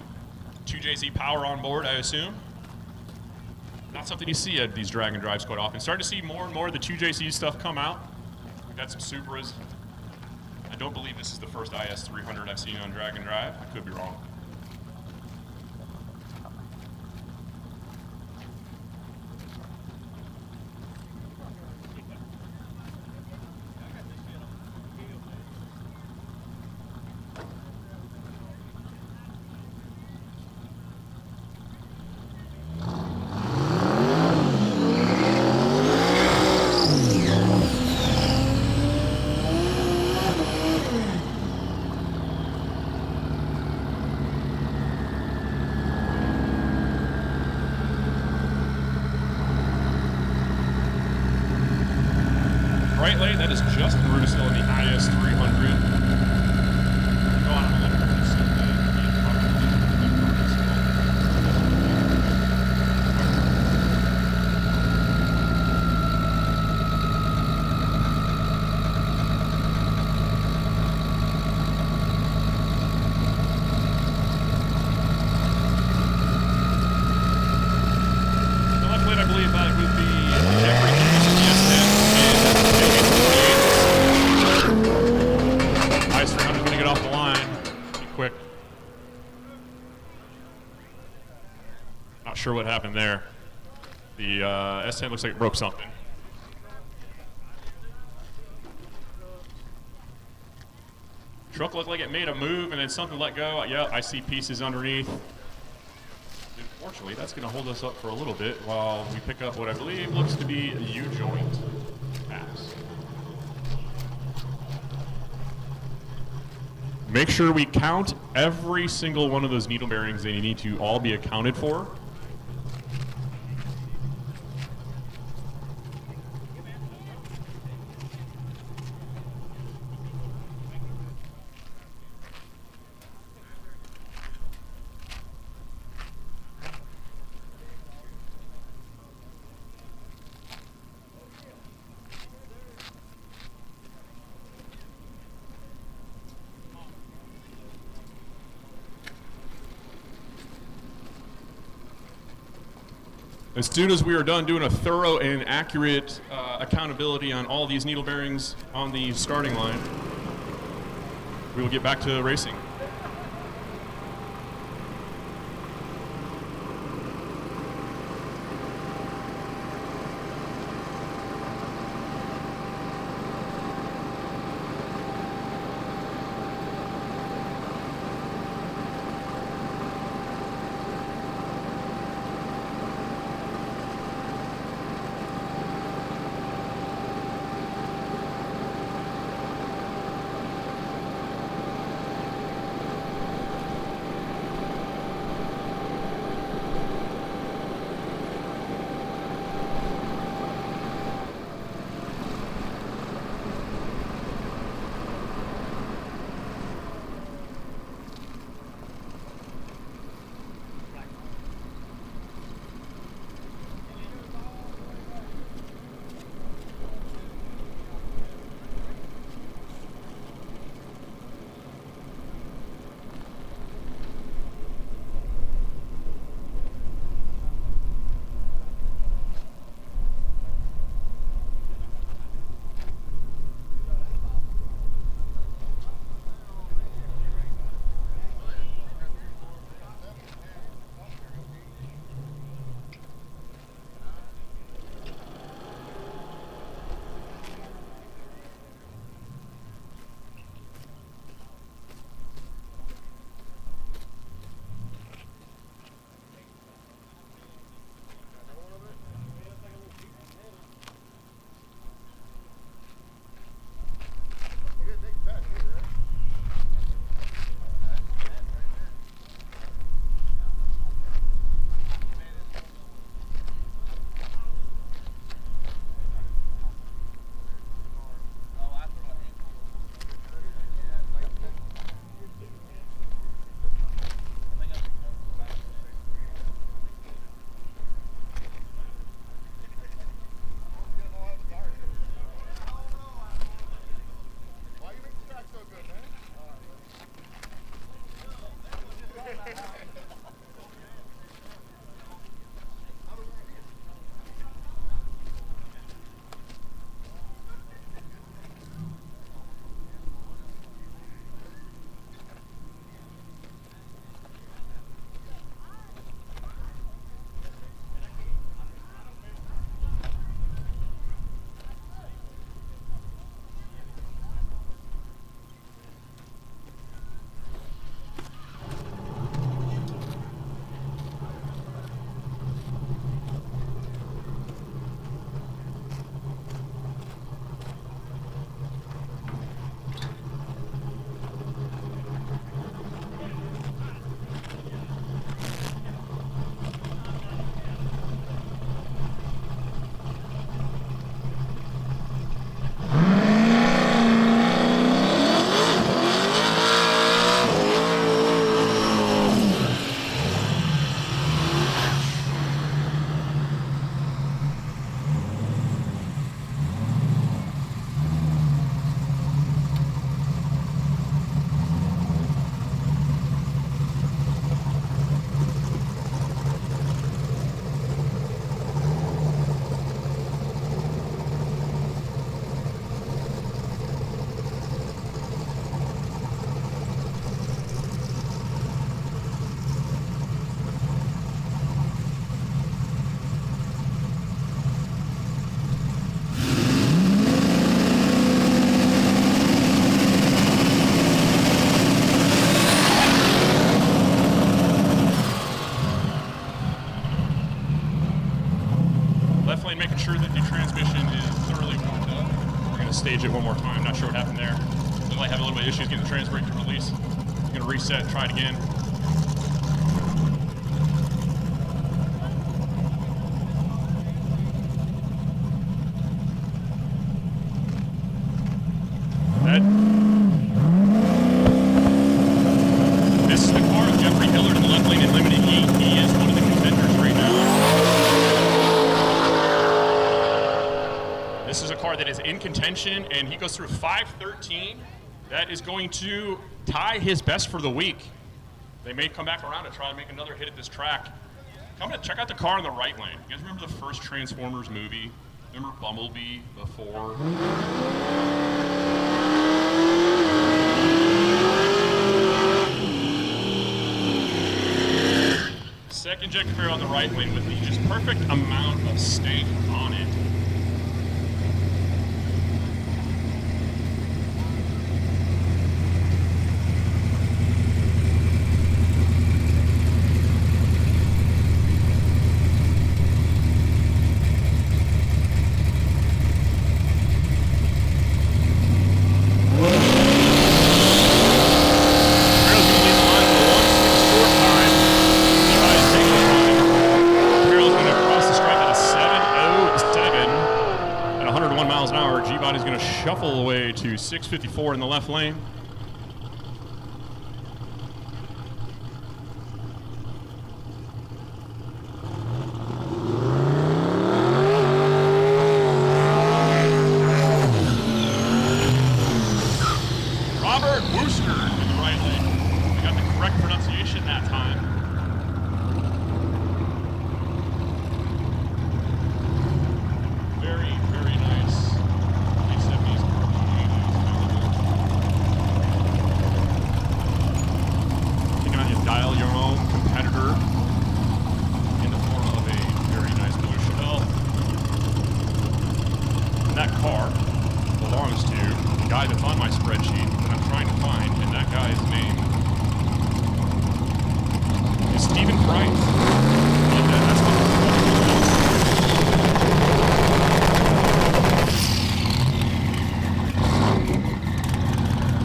2JZ power on board, I assume. Not something you see at these drag and drives quite often. Starting to see more and more of the 2JZ stuff come out. We've got some Supras I don't believe this is the first IS300 I've seen on Drag and Drive. I could be wrong. Right lane, that is just Mooresville in the IS300. Go on a little bit. The left lane, I believe that would be everything in the S10 and IS300 is going to get off the line. Be quick. Not sure what happened there. The S10 looks like it broke something. Truck looked like it made a move and then something let go. Yeah, I see pieces underneath. Unfortunately, that's going to hold us up for a little bit while we pick up what I believe looks to be a U-joint axe. Make sure we count every single one of those needle bearings. They need to all be accounted for. As soon as we are done doing a thorough and accurate accountability on all these needle bearings on the starting line, we will get back to racing. sure that the transmission is thoroughly warmed up. We're going to stage it one more time. Not sure what happened there. Looked like having a little bit of issues getting the trans brake to release. Going to reset, try it again. This is the car of Jeffrey Hillard in the left lane in limited heat. He is one of the contenders right now. This is a car that is in contention, and he goes through 5:13. That is going to tie his best for the week. They may come back around and try to make another hit at this track. Come to check out the car in the right lane. You guys remember the first Transformers movie? Remember Bumblebee before? Second jet conveyor on the right lane with the just perfect amount of stank on it. Shuffle away to 654 in the left lane. Robert Wooster in the right lane. We got the correct pronunciation that time. Very, very nice. Dial your own competitor in the form of a very nice blue Chevelle. And that car belongs to the guy that's on my spreadsheet that I'm trying to find, and that guy's name is Stephen Price. And that's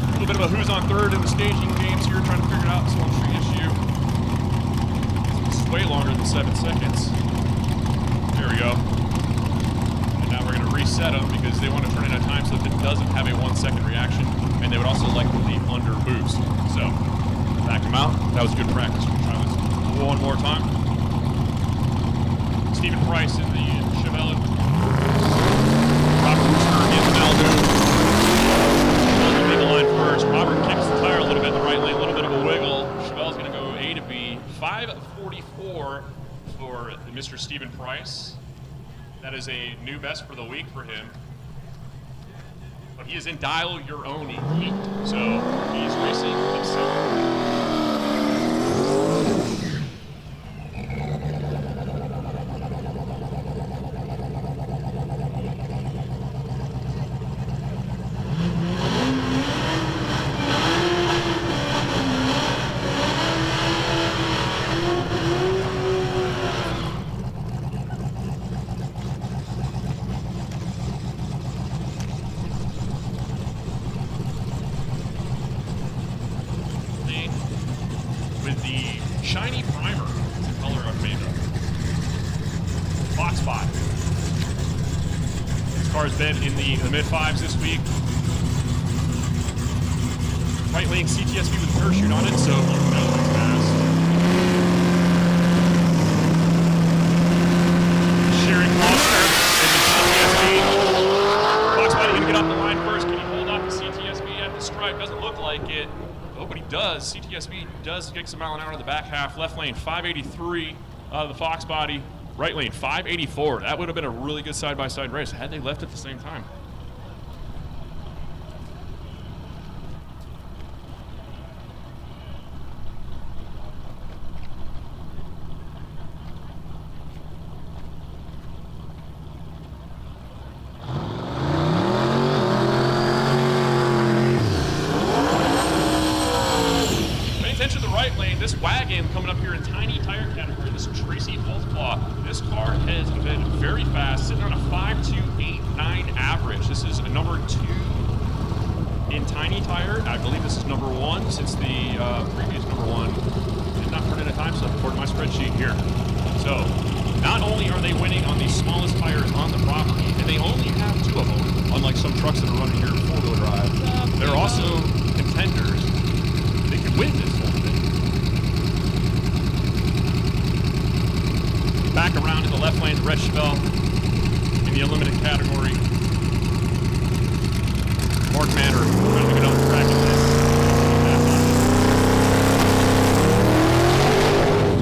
a little bit of a who's on third in the staging games here, trying to figure it out. So I'm sure way longer than 7 seconds. There we go. And now we're going to reset them because they want to turn it at time so that it doesn't have a 1 second reaction, and they would also like the under boost. So back them out. That was good practice. We'll try this one more time. Stephen Price in the Chevelle. Robert Wooster in the Malibu. Chevelle's going to be the line first. Robert kicks the tire a little bit in the right lane, a little bit of a wiggle. Chevelle's going to go A to B. 5:44 for Mr. Stephen Price. That is a new best for the week for him. But he is in dial your own heat, so he's racing himself. With the shiny primer, it's the color of makeup. Fox spot. This car's been in the mid-5s this week. Right lane CTSV with parachute on it, so you know it's fast. Sherry Foster in the CTSV. Fox body gonna get off the line first. Can he hold off the CTSV at the stripe? Doesn't look like it. Oh, but he does. CTSV does get some mile an hour in the back half. Left lane 583 of the Fox body. Right lane 584. That would have been a really good side-by-side race had they left at the same time. mentioned the right lane, this wagon coming up here in tiny tire category, this Tracy Wolfclaw, this car has been very fast, sitting on a 5.289 average. This is a number 2 in tiny tire. I believe this is number 1 since the previous number 1 did not turn in a time slip according to my spreadsheet here. So not only are they winning on the smallest tires on the property, and they only have 2 of them, unlike some trucks that are running here 4-wheel drive, they're also contenders. They could win this whole thing. Back around in the left lane, the Red Chevelle in the unlimited category. Mark Manor, trying to get on the track in this.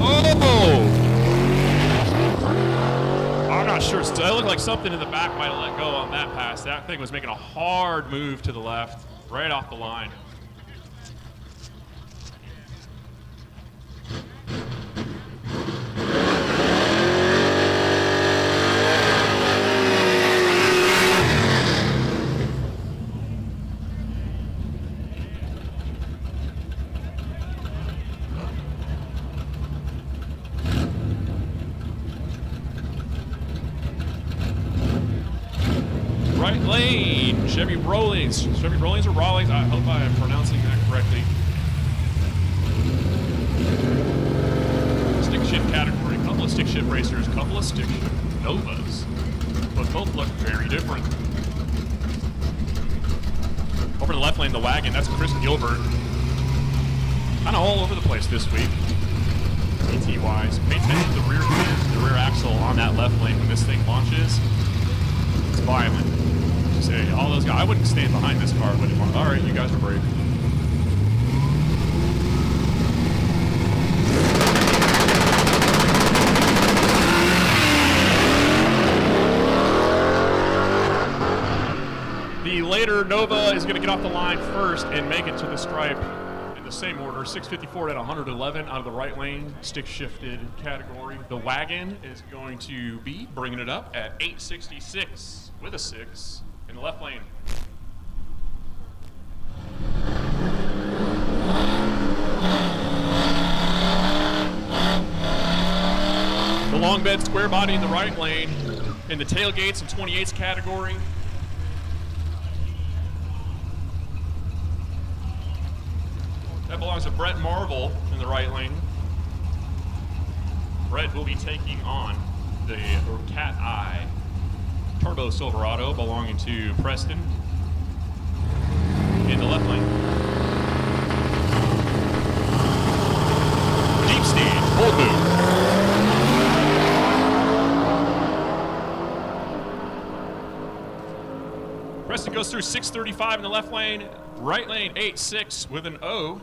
Oh! I'm not sure. It looked like something in the back might have let go on that pass. That thing was making a hard move to the left, right off the line. Right lane, Chevy Rollins or Rawlings, I hope I am pronouncing that correctly. Stick shift category, a couple of stick shift racers, a couple of stick shift Novas, but both look very different. Over the left lane, the wagon, that's Chris Gilbert. Kind of all over the place this week, PT-wise. Pay attention to the rear axle on that left lane when this thing launches. It's violent. Say, all those guys, I wouldn't stand behind this car, but all right, you guys are brave. The later Nova is going to get off the line first and make it to the stripe in the same order. 654 at 111 out of the right lane, stick shifted category. The wagon is going to be bringing it up at 866 with a 6 in the left lane. The long bed square body in the right lane in the tailgates and 28s category. That belongs to Brett Marvel in the right lane. Brett will be taking on the Cat Eye Turbo Silverado belonging to Preston in the left lane. Deep stage, full boot. Preston goes through 635 in the left lane, right lane 86 with an O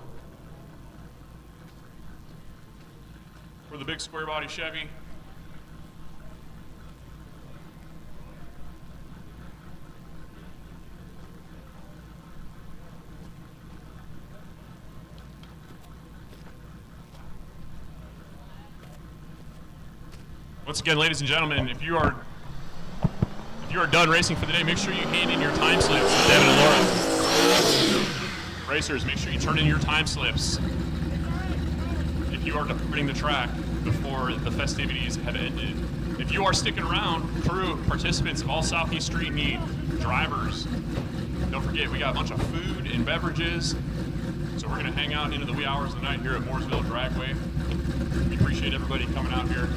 for the big square body Chevy. Once again, ladies and gentlemen, if you are done racing for the day, make sure you hand in your time slips to Devin and Laura. Racers, make sure you turn in your time slips if you are departing the track before the festivities have ended. If you are sticking around, crew, participants of all Southeast Street N Yeet, drivers, don't forget we got a bunch of food and beverages, so we're going to hang out into the wee hours of the night here at Mooresville Dragway. We appreciate everybody coming out here.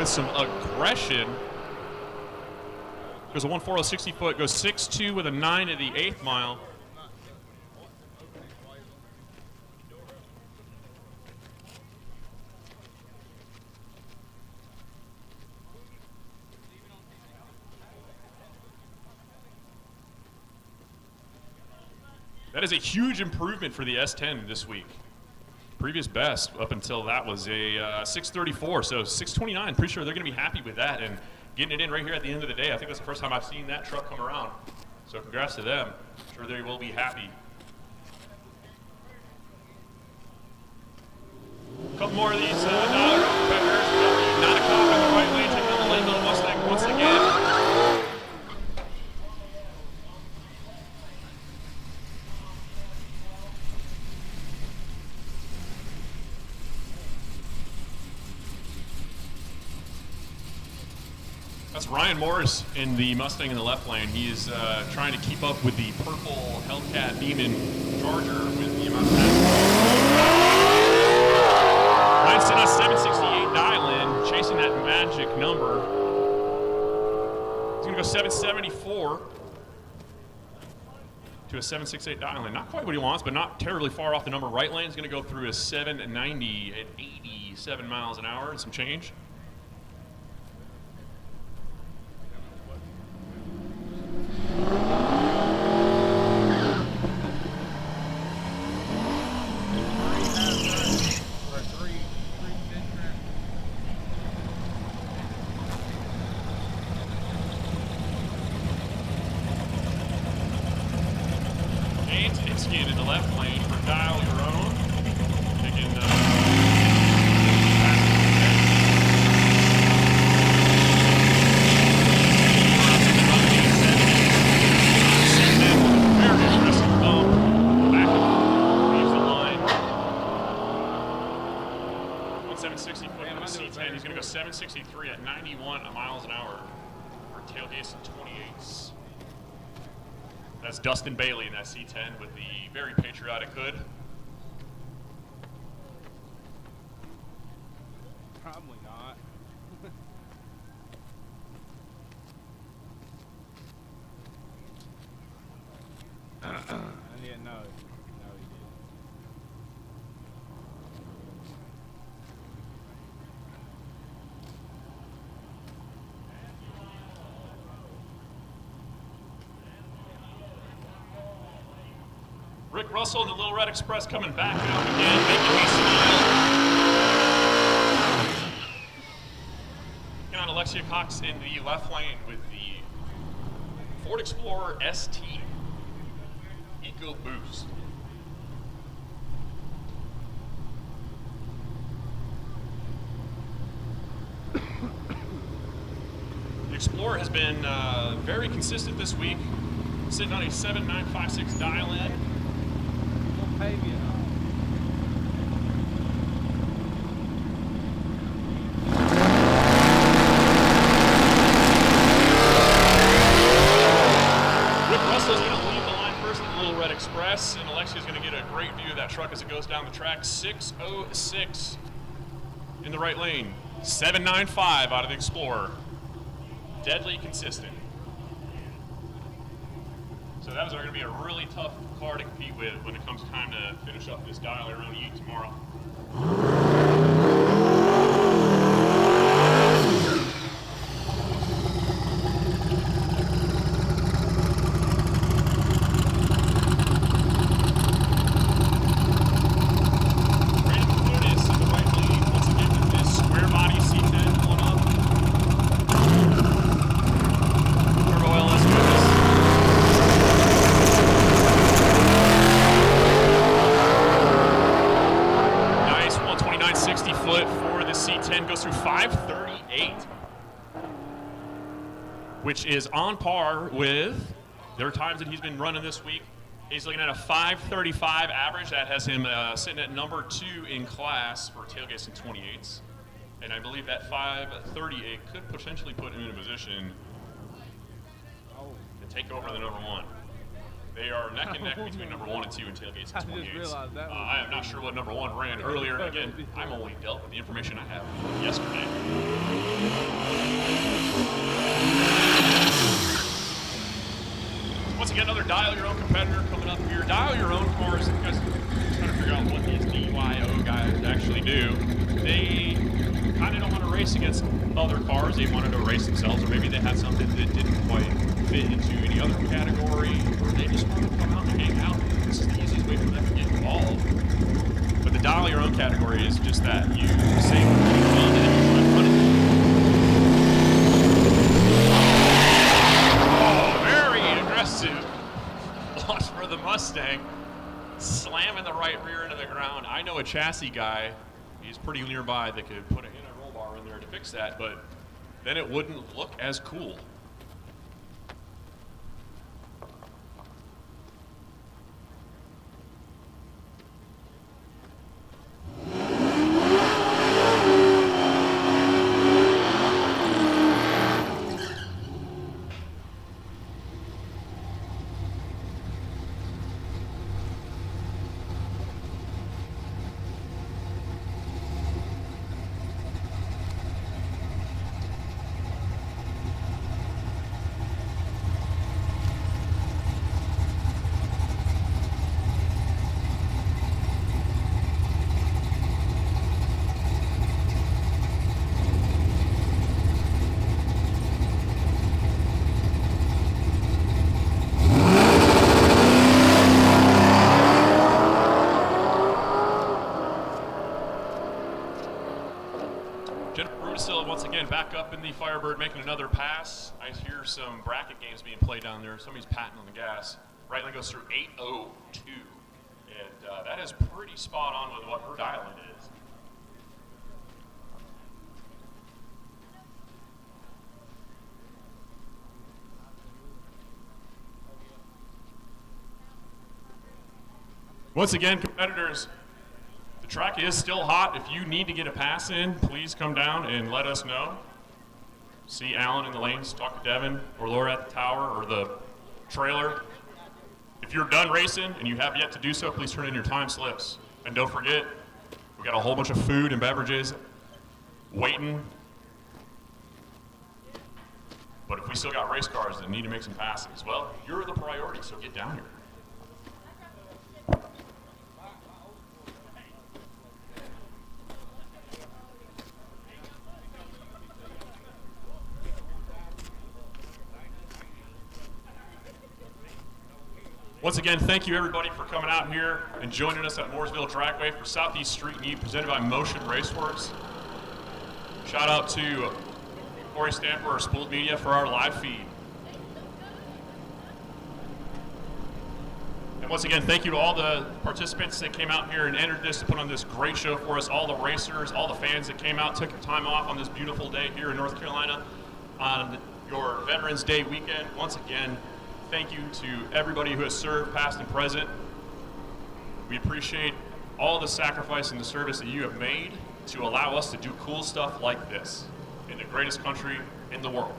Some aggression. Goes a 1.40 60 foot, goes 6.2 with a 9 at the 8th mile. That is a huge improvement for the S10 this week. Previous best up until that was a 634, so 629. Pretty sure they're going to be happy with that and getting it in right here at the end of the day. I think that's the first time I've seen that truck come around. So congrats to them. I'm sure they will be happy. A couple couple more of these dial competitors. Not a cop in the right lane, taking on the late model Mustang once again. That's Ryan Morris in the Mustang in the left lane. He is trying to keep up with the purple Hellcat Demon Charger with the amount of Ryan's sitting on 768 dial-in, chasing that magic number. He's going to go 774 to a 768 dial-in. Not quite what he wants, but not terribly far off the number. Right lane is going to go through a 790 at 87 miles an hour and some change. In the left lane for Dial Your Own. Taking very aggressive bump. Back leaves the line. 760 foot into the C10. He's going to go 763 at 91 miles an hour for Tailgates and 28s. That's Dustin Bailey in that C10 with the very patriotic hood. Probably not. I didn't know. No, he didn't. Rick Russell and the Little Red Express coming back out again, making me smile. Got Alexia Cox in the left lane with the Ford Explorer ST Eco Boost. The Explorer has been very consistent this week, sitting on a 7956 dial-in. Pavia. Rick Russell's going to lead the line first in the Little Red Express, and Alexia's going to get a great view of that truck as it goes down the track. 606 in the right lane. 795 out of the Explorer. Deadly consistent. So that was going to be a really tough car to compete with when it comes time to finish up this Dial Your Own Yeet tomorrow. Brandon Funes in the right lane once again with this square body C10 pulling up. Turbo LS with us. Nice 129.60 foot for the C10, goes through 538, which is on par with their times that he's been running this week. He's looking at a 535 average. That has him sitting at number 2 in class for tailgates and 28s. And I believe that 538 could potentially put him in a position to take over the number 1. They are neck and neck between number 1 and 2 in tailgates and 28s. I just realized that I am not sure what number 1 ran earlier. Again, I'm only dealt with the information I have yesterday. Once again, another Dial Your Own competitor coming up here. Dial Your Own cars, you guys are trying to figure out what these DYO guys actually do. They kind of don't want to race against other cars. They wanted to race themselves, or maybe they had something that didn't quite fit into any other category, or they just wanted to come out and hang out. This is the easiest way for them to get involved. But the Dial Your Own category is just that. You say what you want, and then you try to run it. Oh, very aggressive launch for the Mustang. Slamming the right rear into the ground. I know a chassis guy he's pretty nearby that could put a roll bar in there to fix that, but then it wouldn't look as cool. Once again, back up in the Firebird, making another pass. I hear some bracket games being played down there. Somebody's patting on the gas. Right lane goes through 802, and that is pretty spot on with what her dial-in is. Once again, competitors, the track is still hot. If you need to get a pass in, please come down and let us know. See Alan in the lanes, talk to Devin or Laura at the tower or the trailer. If you're done racing and you have yet to do so, please turn in your time slips. And don't forget, we got a whole bunch of food and beverages waiting. But if we still got race cars that need to make some passes, well, you're the priority, so get down here. Once again, thank you everybody for coming out here and joining us at Mooresville Dragway for Southeast Street N Yeet, presented by Motion Raceworks. Shout out to Corey Stamper or Spoold Media for our live feed. And once again, thank you to all the participants that came out here and entered this to put on this great show for us, all the racers, all the fans that came out, took time off on this beautiful day here in North Carolina on your Veterans Day weekend. Once again, thank you to everybody who has served, past and present. We appreciate all the sacrifice and the service that you have made to allow us to do cool stuff like this in the greatest country in the world.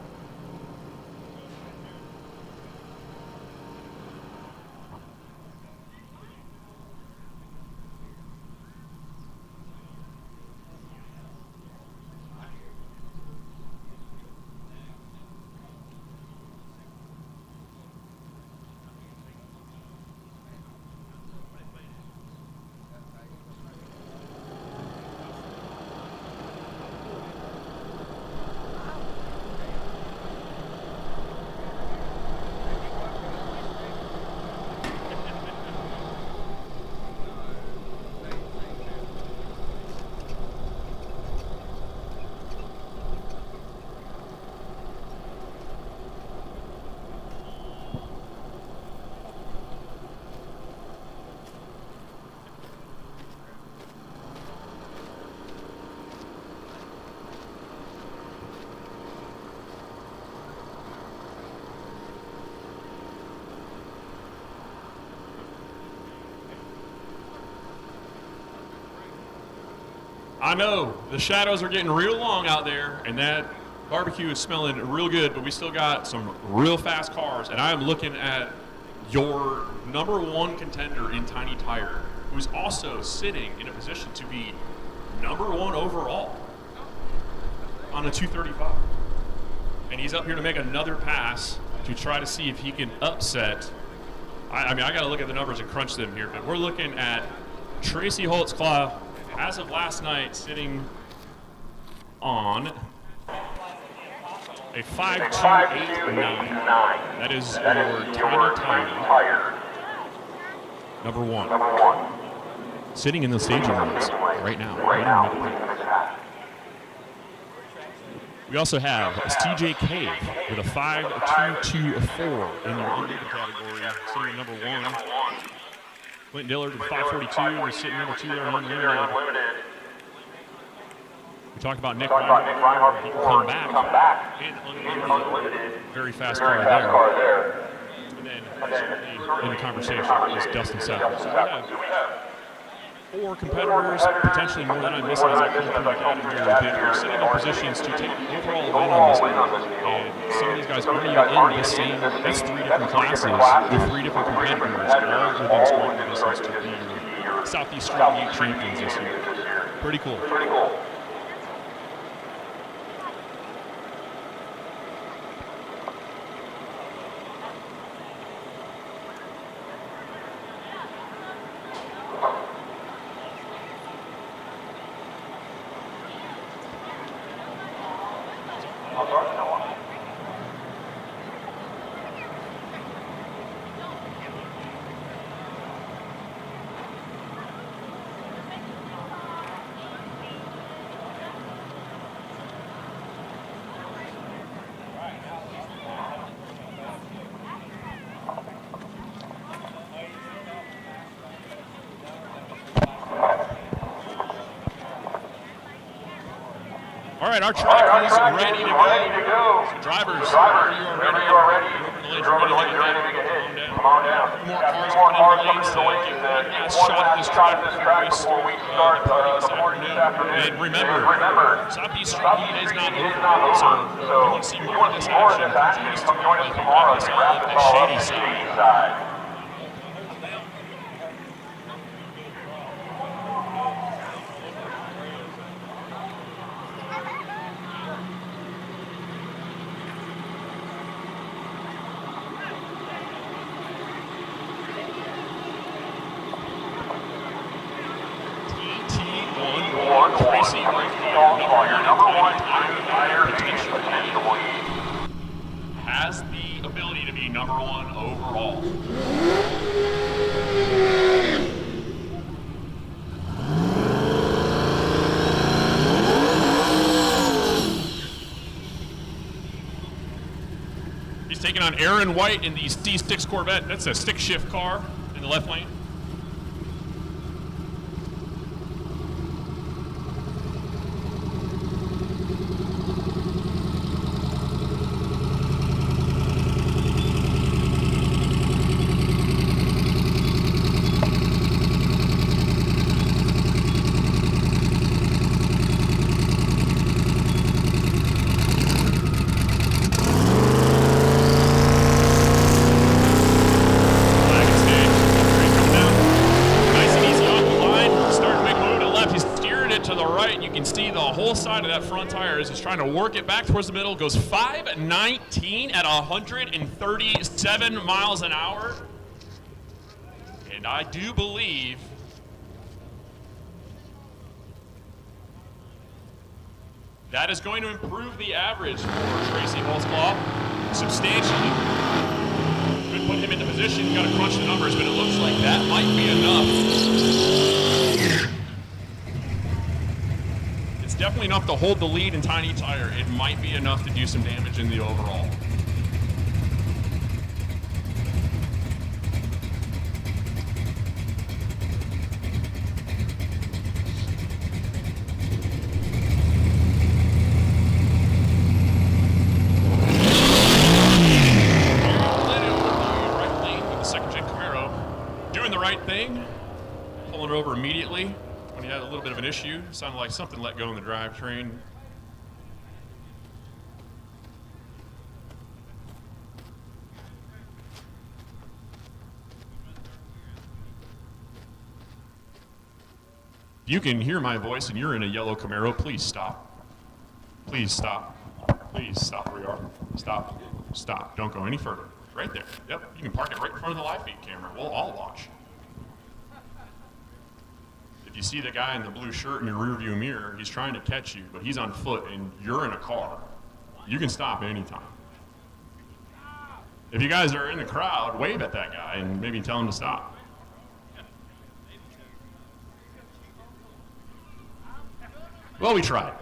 I know, the shadows are getting real long out there, and that barbecue is smelling real good, but we still got some real fast cars, and I am looking at your #1 contender in Tiny Tire, who's also sitting in a position to be #1 overall on a 235. And he's up here to make another pass to try to see if he can upset. I mean, I got to look at the numbers and crunch them here, but we're looking at Tracy Holtzclaw, as of last night, sitting on a 5.289. That is your Tiny Tire #1. Sitting in the staging rooms right now. We also have TJ Cave with a 5.224 in the unlimited category, sitting at #1. Clinton Dillard with 542 was sitting #2 there on Unlimited. Talk about Nick Reinhardt. He can come back and unlimited. Very fast car there. And then certainly in the conversation is Dustin Seffer. So we have 4 competitors, potentially more than I'm missing as I come through the cabin here, that are sitting in positions to take the overall win on this thing. And some of these guys aren't even in the same, that's 3 different classes with 3 different competitors, all within striking distance to be your Southeast Street N Yeet champions this year. Pretty cool. All right, our track is ready to go. So drivers, whenever you are ready, you're over the lanes, you're ready to get hit. Come on down. More cars coming into the lanes to get one last shot at this track before we start the party this afternoon. And remember, Southeast Street N Yeet is not over. So if you want to see more of this action, come join us tomorrow at the Shady Side. Has the ability to be number 1 overall. He's taking on Aaron White in the C6 Corvette. That's a stick shift car in the left lane. Side of that front tire is just trying to work it back towards the middle. Goes 519 at 137 miles an hour. And I do believe that is going to improve the average for Tracy Holtzclaw substantially. Could put him into position. Got to crunch the numbers, but it looks like that might be enough. Definitely enough to hold the lead in tiny tire. It might be enough to do some damage in the overall. Right lane with the second-gen Camaro. Doing the right thing. Pulling it over immediately. When he had a little bit of an issue, sounded like something let go in the drivetrain. If you can hear my voice and you're in a yellow Camaro, please stop. Please stop. Please stop where you are. Stop. Stop. Don't go any further. Right there. Yep. You can park it right in front of the live feed camera. We'll all watch. If you see the guy in the blue shirt in your rearview mirror, he's trying to catch you, but he's on foot and you're in a car. You can stop anytime. If you guys are in the crowd, wave at that guy and maybe tell him to stop. Well, we tried.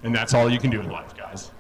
And that's all you can do in life, guys.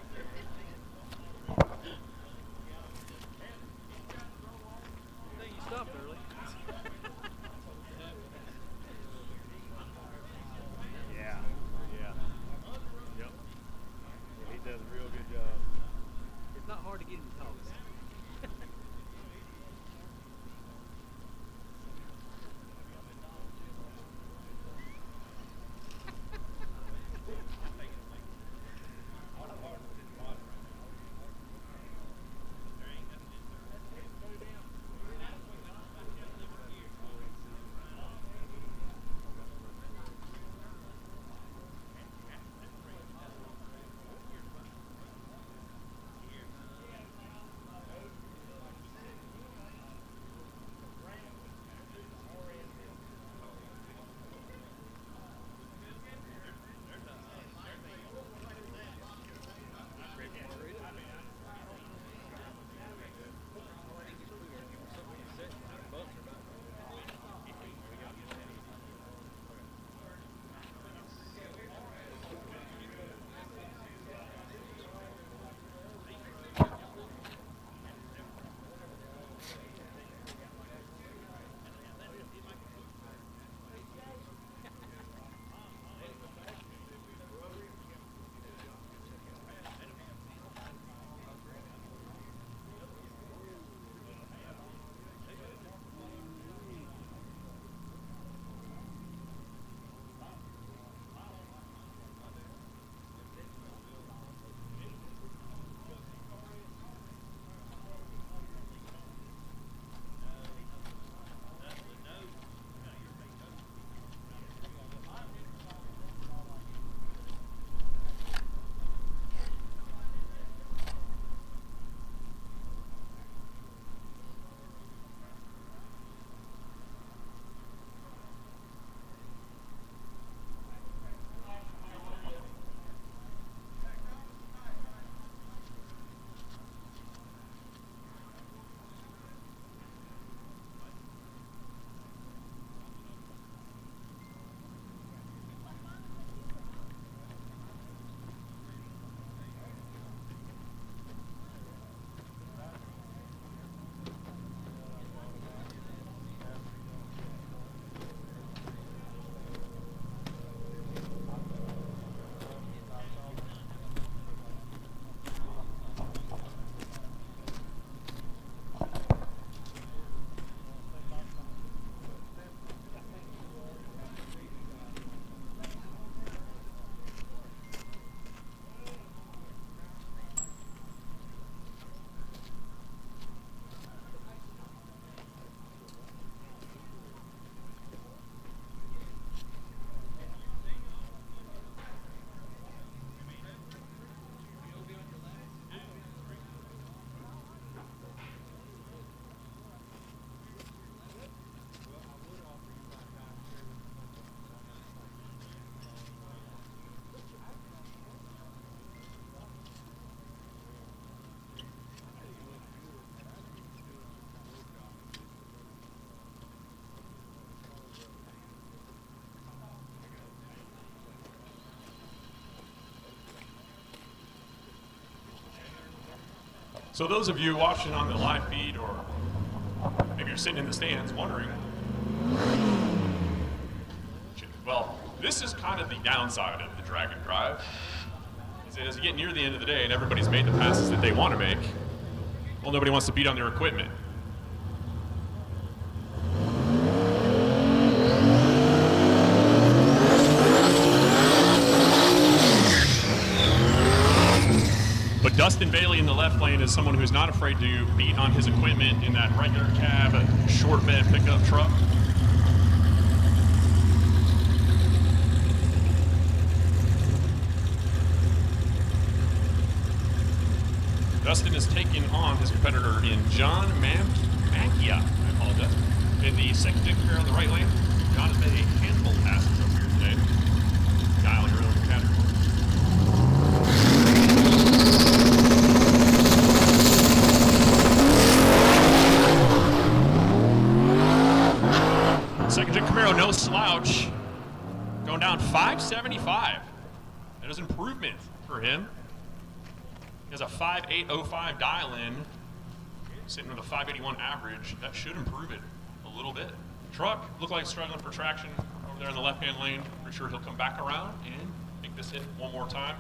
So those of you watching on the live feed, or maybe you're sitting in the stands wondering, well, this is kind of the downside of the drag and drive. Is that as you get near the end of the day and everybody's made the passes that they want to make, well, nobody wants to beat on their equipment. But Dustin Bailey in the left lane is someone who's not afraid to beat on his equipment in that regular cab, short bed pickup truck. Dustin is taking on his competitor in John Mankia, I apologize, in the second Dick Fair on the right lane. John has made a handful of passes up here today. Dial your own category. Second Dick Camaro, no slouch, going down 575. That is improvement for him. He has a 5.805 dial-in, sitting with a 581 average. That should improve it a little bit. Truck looked like struggling for traction over there in the left-hand lane. Pretty sure he'll come back around and make this hit one more time.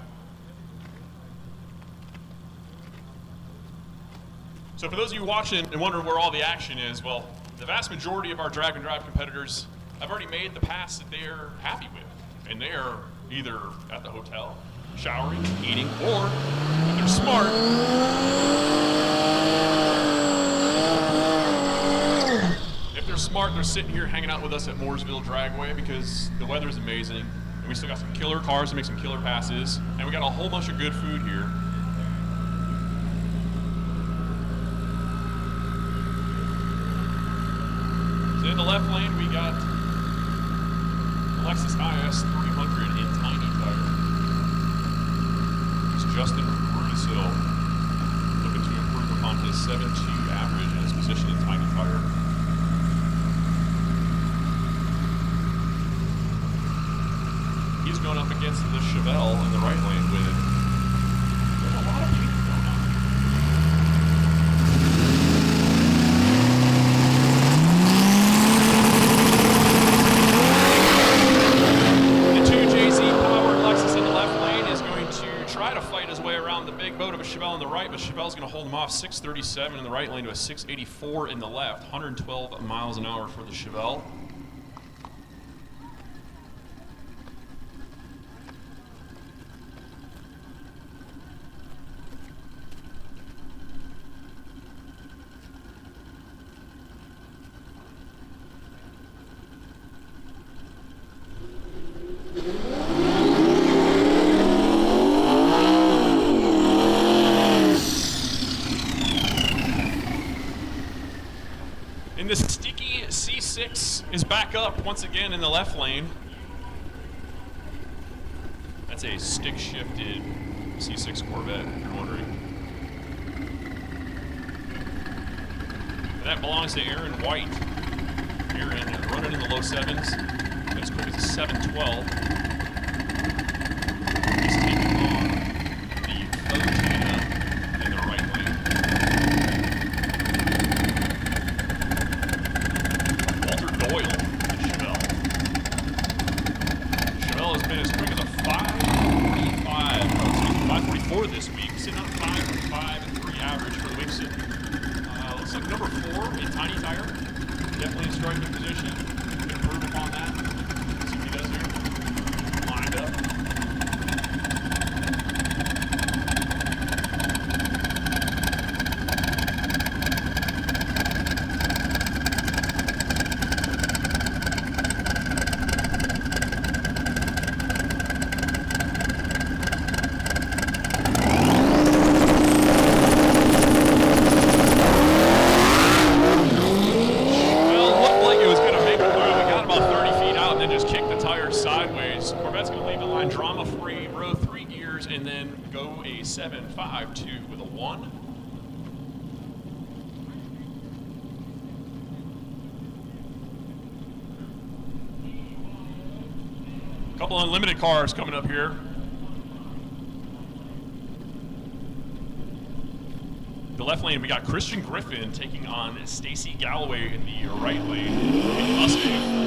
So for those of you watching and wondering where all the action is, well, the vast majority of our drag and drive competitors have already made the pass that they're happy with. And they are either at the hotel, showering, eating, or if they're smart, they're sitting here hanging out with us at Mooresville Dragway because the weather's amazing, and we still got some killer cars to make some killer passes, and we got a whole bunch of good food here. So in the left lane, we got the Lexus IS 300 in tiny tire. Justin Brunesil looking to improve upon his 7.2 average and his position in tiny tire. He's going up against the Chevelle in the right lane with there's a lot of people going on. The 2JZ powered Lexus in the left lane is going to try to fight his way around the big boat of a Chevelle on the right, but Chevelle's going to hold him off 637 in the right lane to a 684 in the left, 112 miles an hour for the Chevelle. And the sticky C6 is back up once again in the left lane. That's a stick-shifted C6 Corvette, if you're wondering. And that belongs to Aaron White. Aaron running in the low sevens, as quick as a 712. He's taking on the Fotina in the right lane. Doyle and Chevelle. Chevelle has been as quick as a 544 this week, sitting on a 5.5 and 3 average for the week. Looks like number 4 in tiny tire. Definitely in striking position. Can improve upon that. See what he does here. Lined up. Sideways. Corvette's going to leave the line drama-free, row 3 gears, and then go a 7.52 with a 1. A couple unlimited cars coming up here. the left lane, we got Christian Griffin taking on Stacy Galloway in the right lane in Mustang.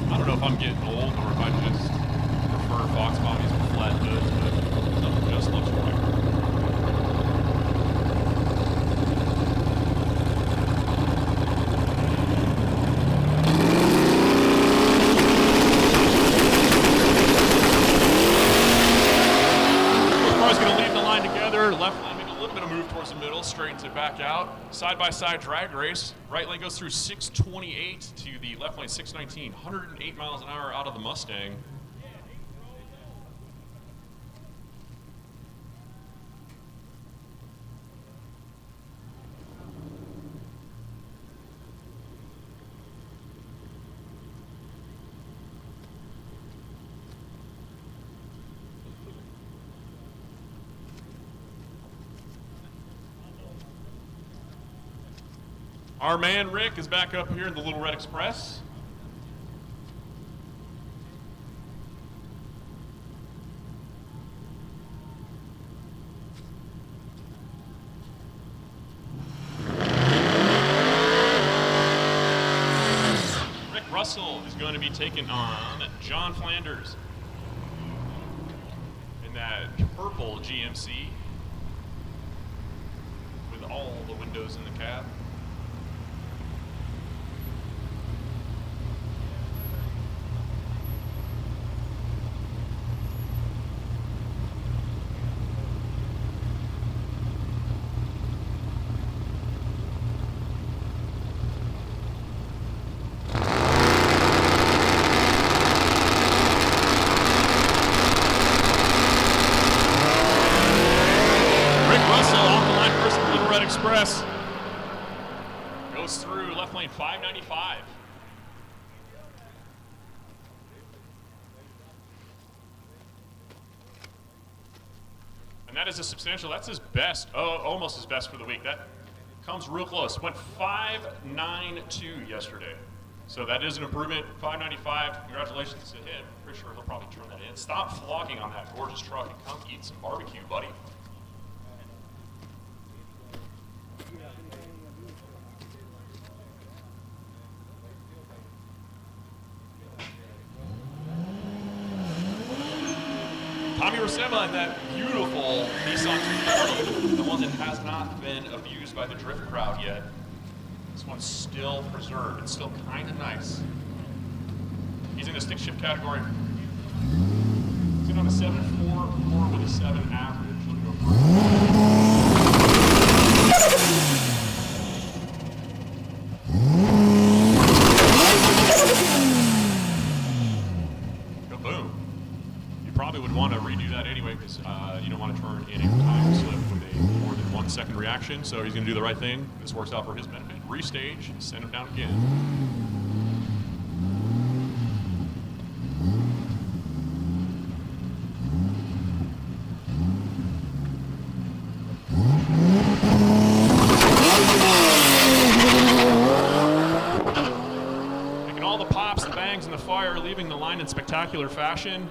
I don't know if I'm getting old or if I just prefer Fox bodies with flat hoods, but something just looks right. Car's going to leave the line together. Left lane make a little bit of move towards the middle, straightens it back out. Side-by-side drag race. Right lane goes through 628 to the left lane 619. 108 miles an hour out of the Mustang. Our man Rick is back up here in the Little Red Express. Rick Russell is going to be taking on John Flanders in that purple GMC with all the windows in the cab. Express goes through left lane 595. And that is a substantial, that's his best, almost his best for the week. That comes real close. Went 592 yesterday. So that is an improvement, 595. Congratulations to him. Pretty sure he'll probably turn that in. Stop flogging on that gorgeous truck and come eat some barbecue, buddy. Tommy Rosema in that beautiful Nissan 240, the one that has not been abused by the drift crowd yet. This one's still preserved. It's still kind of nice. He's in the stick shift category. He's in on a 7.44 with a 7 average. Kaboom. You probably would want to redo that anyway because you don't want to turn in a time slip with a more than 1 second reaction. So he's going to do the right thing. This works out for his benefit. Restage, send him down again. Making all the pops, the bangs, and the fire, leaving the line in spectacular fashion,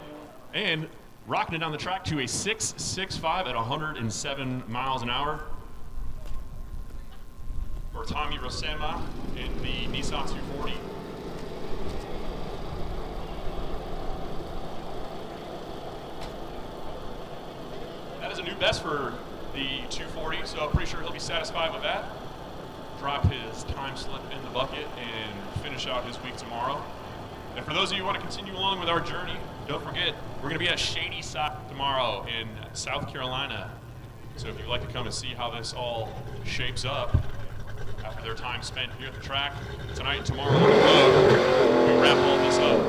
and rocking it down the track to a 6.65 at 107 miles an hour. For Tommy Rosema in the Nissan 240. That is a new best for the 240, so I'm pretty sure he'll be satisfied with that. Drop his time slip in the bucket and finish out his week tomorrow. And for those of you who want to continue along with our journey, don't forget, we're going to be at Shady Side tomorrow in South Carolina. So if you'd like to come and see how this all shapes up, after their time spent here at the track, tonight and tomorrow on the road, we wrap all this up.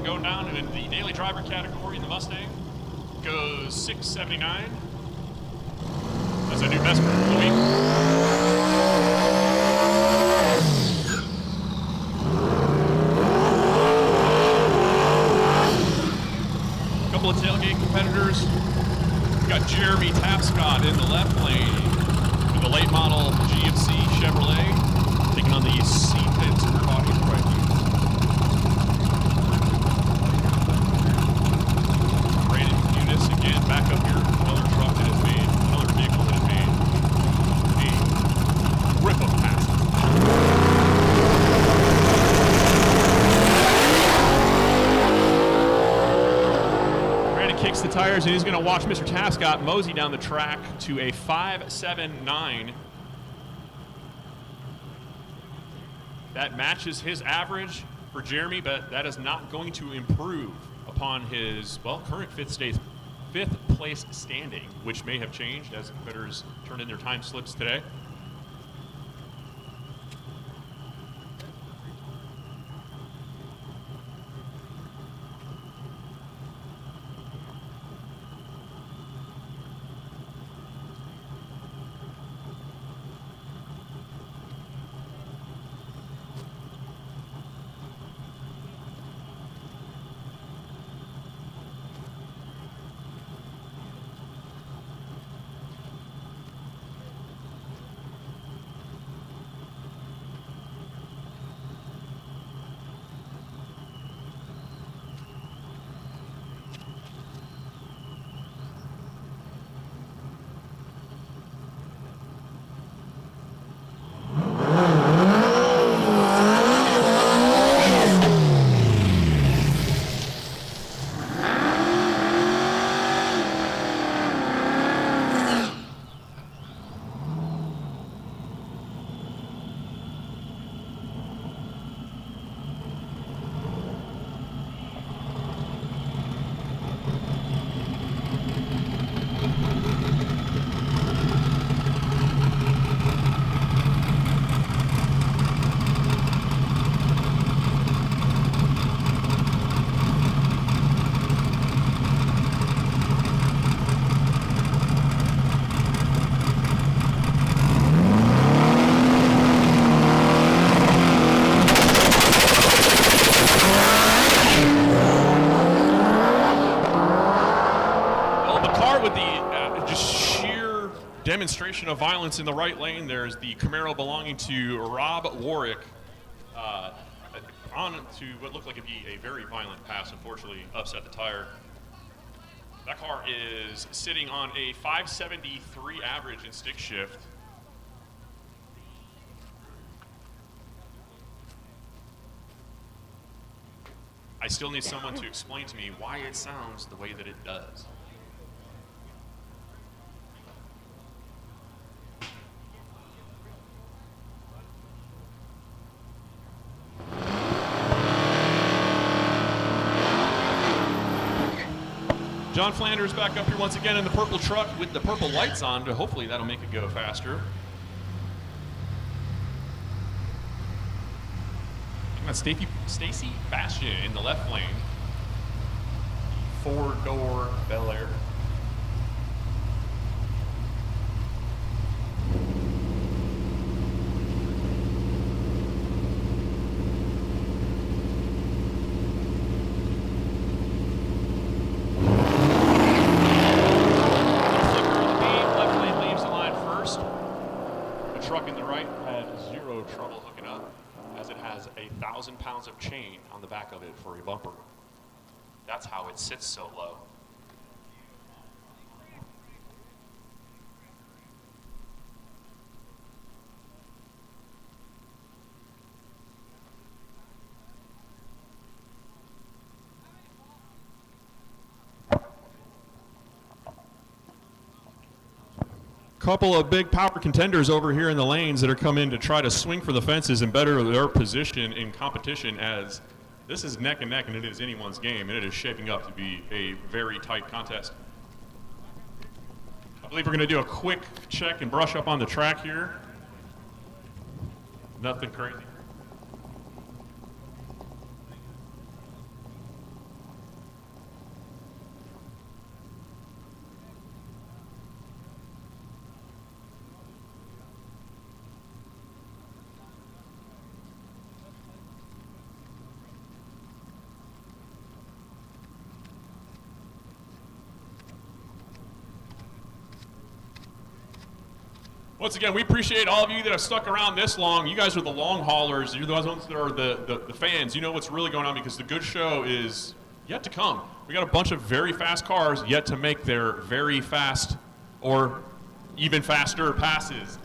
tailgate going down, and in the daily driver category in the Mustang goes 679. That's a new best for the week. A couple of tailgate competitors. We've got Jeremy Tapscott in the left lane with the late model GMC Chevrolet, taking on the C-Pit Body Right. Brandon Eunice again back up here. Another truck that has made, another vehicle that has made a rip of pass. Brandon kicks the tires and he's going to watch Mr. Tapscott mosey down the track to a 5.79. That matches his average for Jeremy, but that is not going to improve upon his, well, current fifth place standing, which may have changed as competitors turned in their time slips today. Demonstration of violence in the right lane. There's the Camaro belonging to Rob Warwick on to what looked like it'd be a very violent pass. Unfortunately, upset the tire. That car is sitting on a 573 average in stick shift. I still need someone to explain to me why it sounds the way that it does. John Flanders back up here once again in the purple truck with the purple lights on. Hopefully that'll make it go faster. That's Stacy Bastian in the left lane. Four-door Bel Air. Trouble hooking up as it has 1,000 pounds of chain on the back of it for a bumper. That's how it sits so low. Couple of big power contenders over here in the lanes that are coming to try to swing for the fences and better their position in competition, as this is neck and neck and it is anyone's game, and it is shaping up to be a very tight contest. I believe we're going to do a quick check and brush up on the track here. Nothing crazy. Once again, we appreciate all of you that have stuck around this long. You guys are the long haulers. You're the ones that are the fans. You know what's really going on because the good show is yet to come. We got a bunch of very fast cars yet to make their very fast or even faster passes.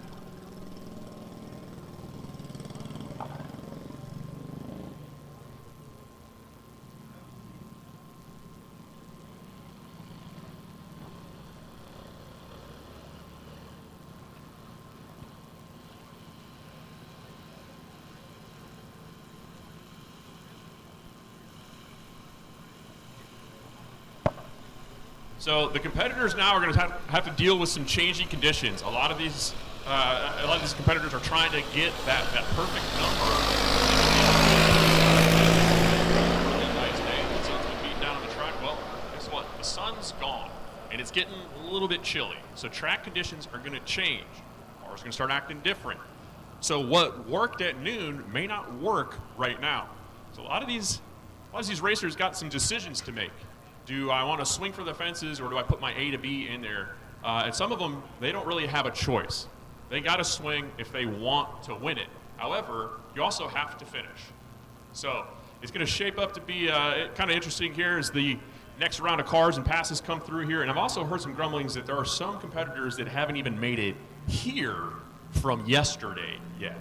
So the competitors now are going to have to deal with some changing conditions. A lot of these competitors are trying to get that perfect number. Really nice day. The sun's been beating down on the track. Well, guess what? The sun's gone, and it's getting a little bit chilly. So track conditions are going to change. Cars are going to start acting different. So what worked at noon may not work right now. So a lot of these racers got some decisions to make. Do I want to swing for the fences, or do I put my A to B in there? And some of them, they don't really have a choice. They got to swing if they want to win it. However, you also have to finish. So it's going to shape up to be kind of interesting here as the next round of cars and passes come through here. And I've also heard some grumblings that there are some competitors that haven't even made it here from yesterday yet.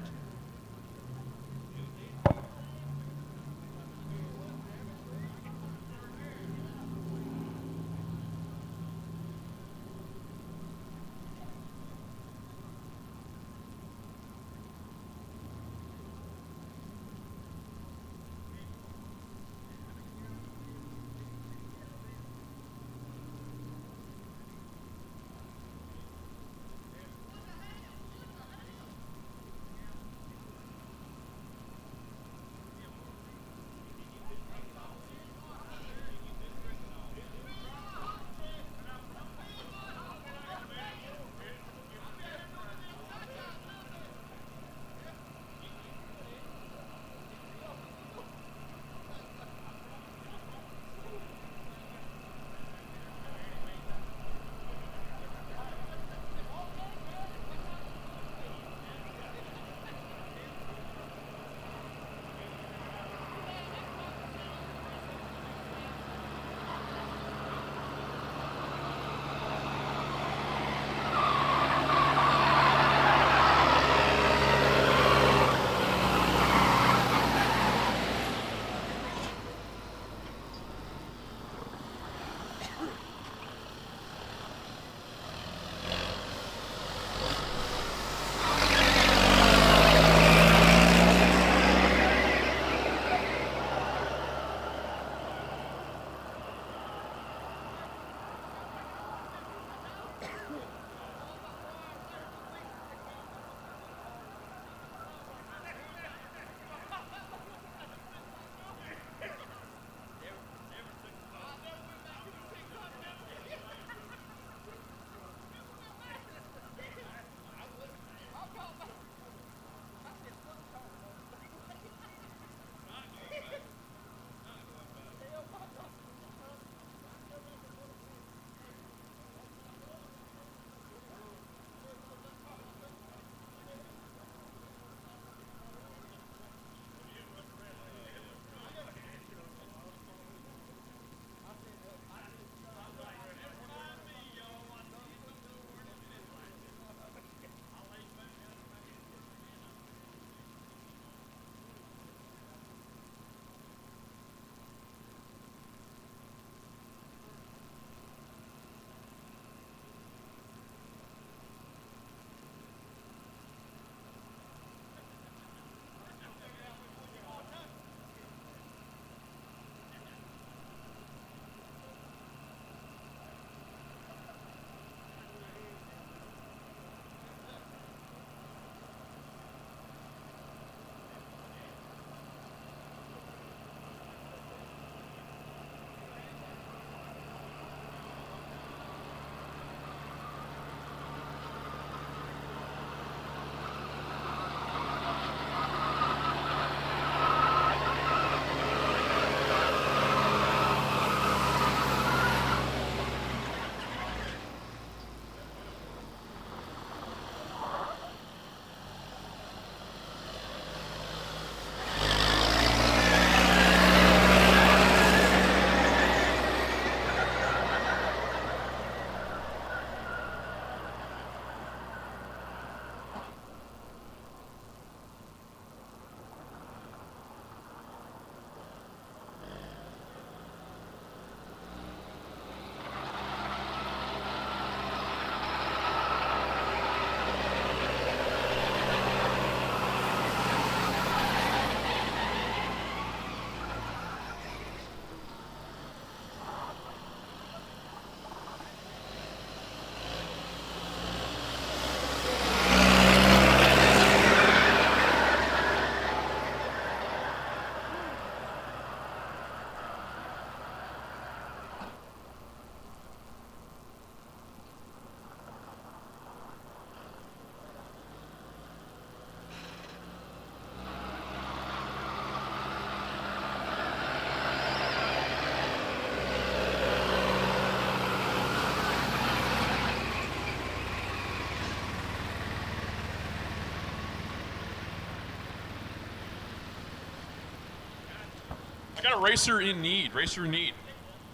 got a racer in need. Racer in need.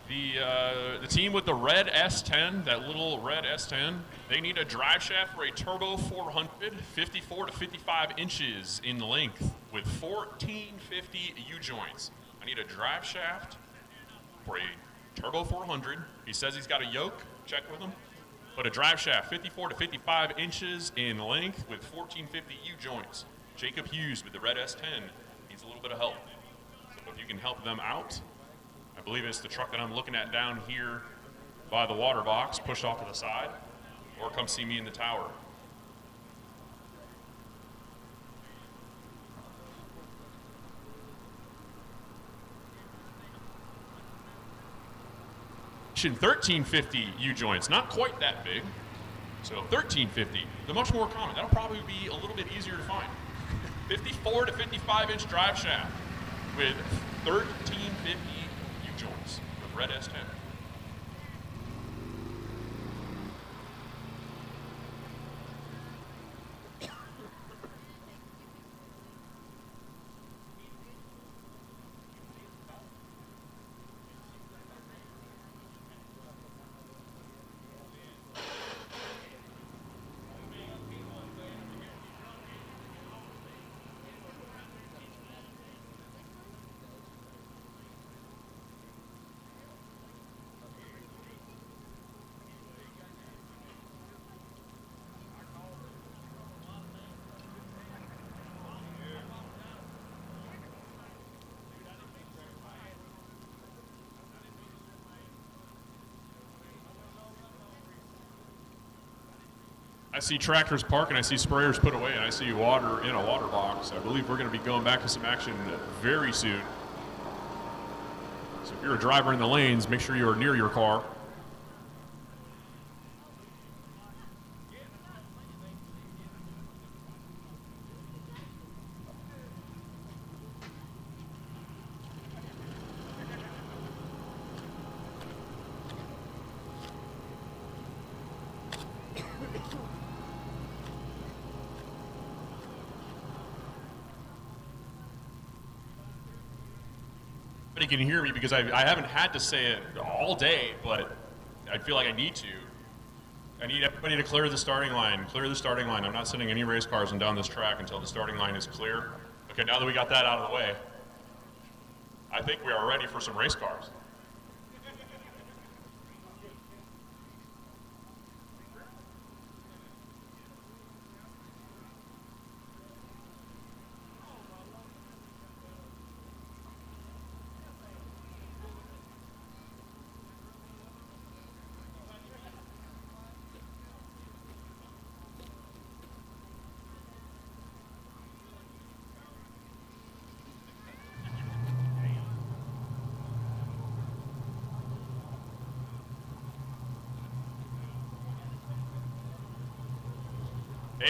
The team with the red S10, that little red S10, they need a drive shaft for a turbo 400, 54 to 55 inches in length with 1450 U-joints. I need a drive shaft for a turbo 400. He says he's got a yoke. Check with him. But a drive shaft 54 to 55 inches in length with 1450 U-joints. Jacob Hughes with the red S10 needs a little bit of help. So if you can help them out, I believe it's the truck that I'm looking at down here by the water box, pushed off to the side, or come see me in the tower. Section 1350 U-joints, not quite that big. So 1350, the much more common. That'll probably be a little bit easier to find. 54 to 55 inch drive shaft with 1350 U-joints with red S10. I see tractors park and I see sprayers put away and I see water in a water box. I believe we're going to be going back to some action very soon. So if you're a driver in the lanes, make sure you are near your car. Can hear me because I haven't had to say it all day, but I feel like I need to. I need everybody to clear the starting line. Clear the starting line. I'm not sending any race cars down this track until the starting line is clear. Okay, now that we got that out of the way, I think we are ready for some race cars.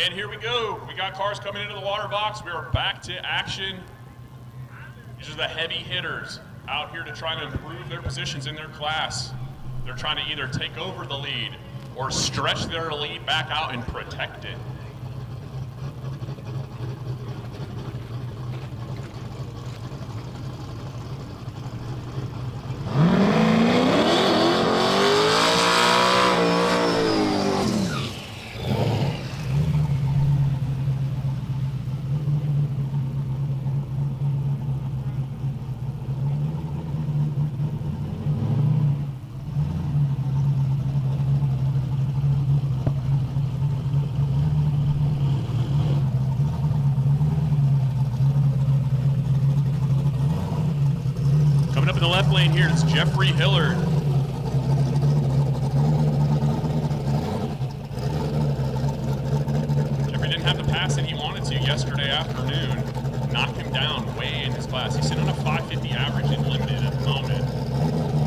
And here we go. We got cars coming into the water box. We are back to action. These are the heavy hitters out here to try to improve their positions in their class. They're trying to either take over the lead or stretch their lead back out and protect it. In the left lane here, it's Jeffrey Hillard. Jeffrey didn't have the passing he wanted to yesterday afternoon. Knocked him down way in his class. He's sitting on a 550 average in limited at the moment.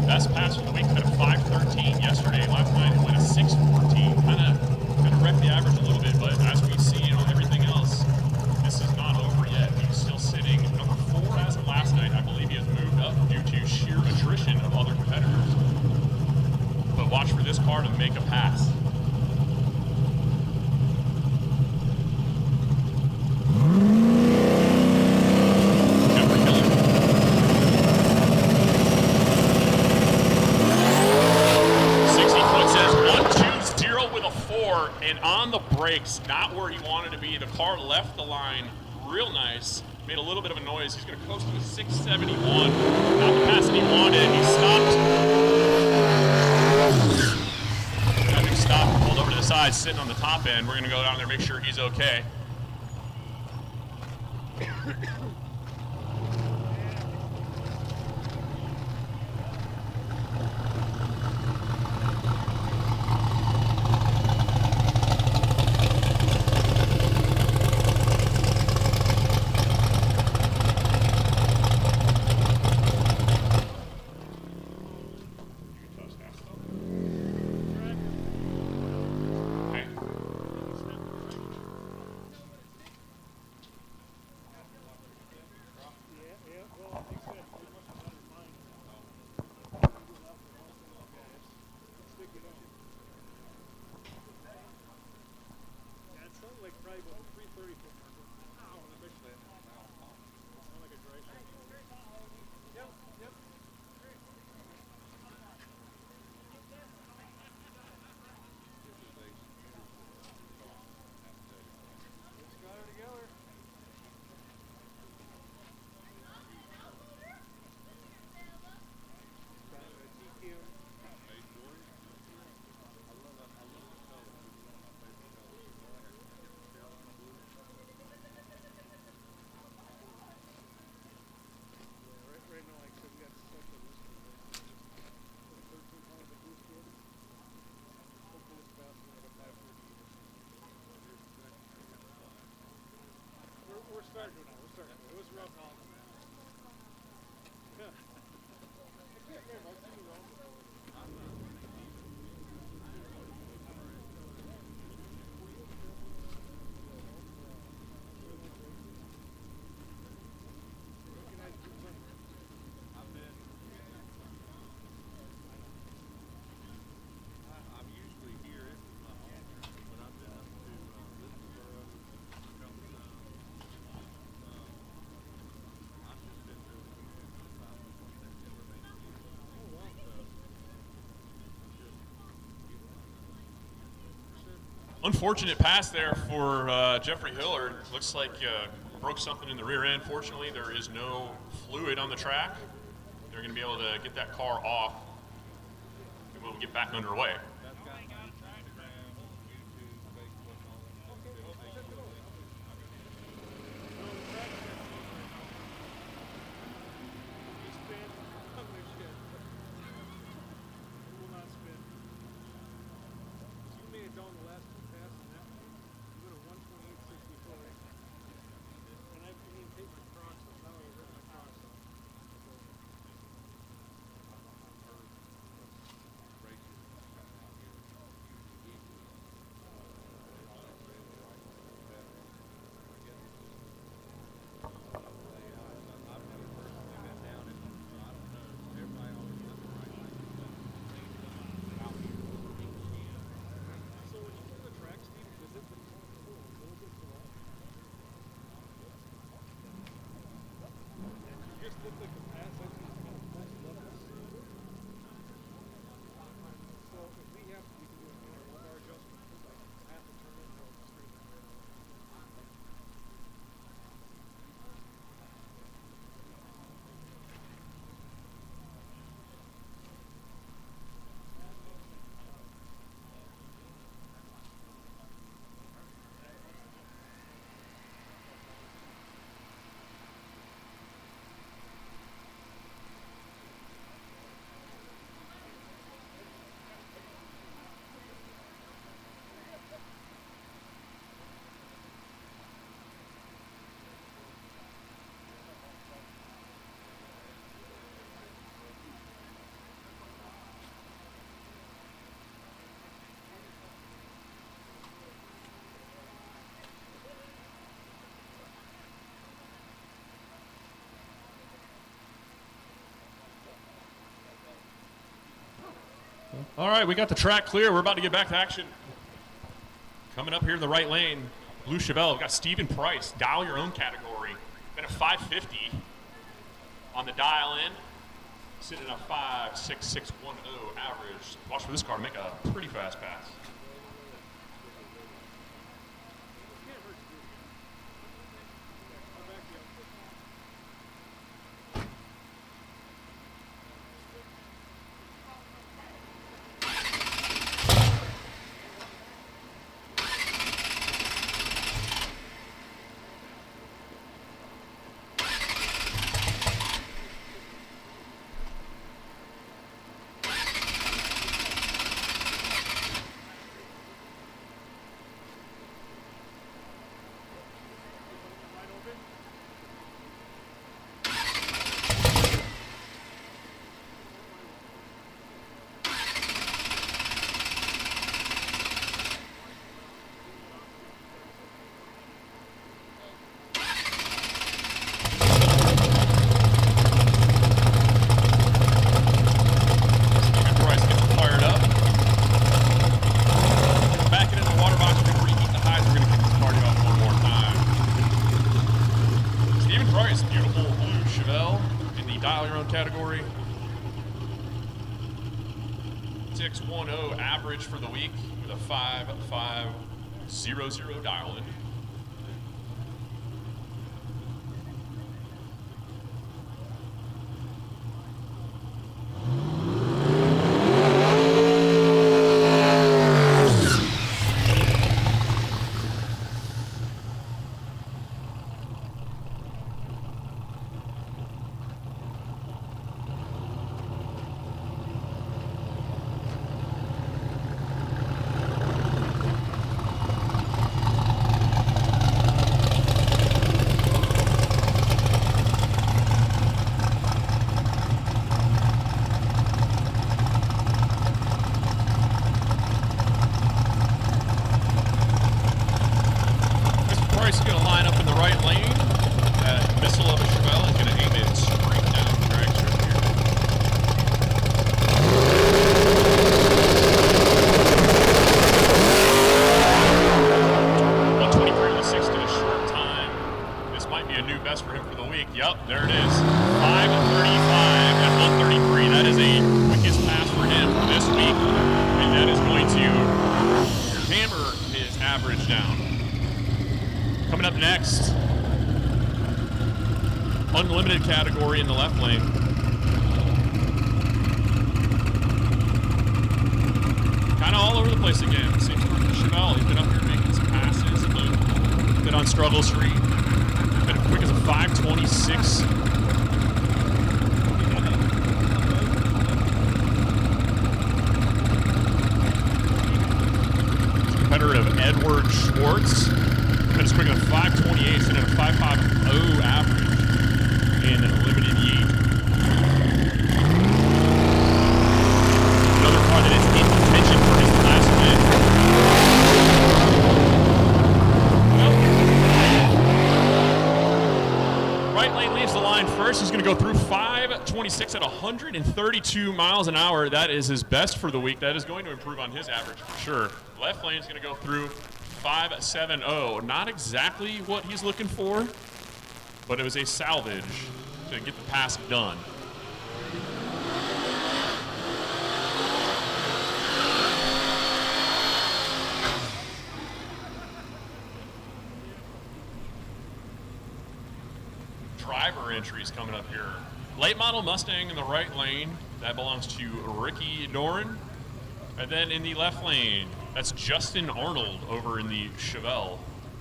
Best pass for the week, had a 513 yesterday. Last night it went a 614. Kind of wrecked the average a little bit, but as we see on everything else, this is not over yet. He's still sitting number 4 as of last night. I believe he has moved up due to sheer attrition of other competitors. But watch for this car to make a pass. Jeffrey Hillard. It's not where he wanted to be. The car left the line real nice, made a little bit of a noise. He's going to coast to a 671. Not the pass that he wanted. He stopped. Traffic stopped, pulled over to the side, sitting on the top end. We're going to go down there and make sure he's okay. Unfortunate pass there for Jeffrey Hillard. Looks like broke something in the rear end. Fortunately, there is no fluid on the track. They're going to be able to get that car off and we'll get back underway. All right, we got the track clear. We're about to get back to action. Coming up here in the right lane, Blue Chevelle. We've got Stephen Price, dial your own category. Been a 550 on the dial in. Sitting at a 5.6610 average. Watch for this car to make a pretty fast pass. beautiful blue Chevelle in the dial your own category. 610 average for the week with a 5500 dial in. Unlimited category in the left lane. Kind of all over the place again. Same story with Chevelle. He's been up here making some passes. Been on Struggle Street. Been as quick as a 526. Competitor Edward Schwartz. Been as quick as a 528. Sitting at a 550 average. In limited Yeet. Another car that is in contention for his last win. Right lane leaves the line first. He's going to go through 526 at 132 miles an hour. That is his best for the week. That is going to improve on his average for sure. Left lane is going to go through 570. Not exactly what he's looking for, but it was a salvage to get the pass done. Driver entries coming up here. Late model Mustang in the right lane. That belongs to Ricky Doran. And then in the left lane, that's Justin Arnold over in the Chevelle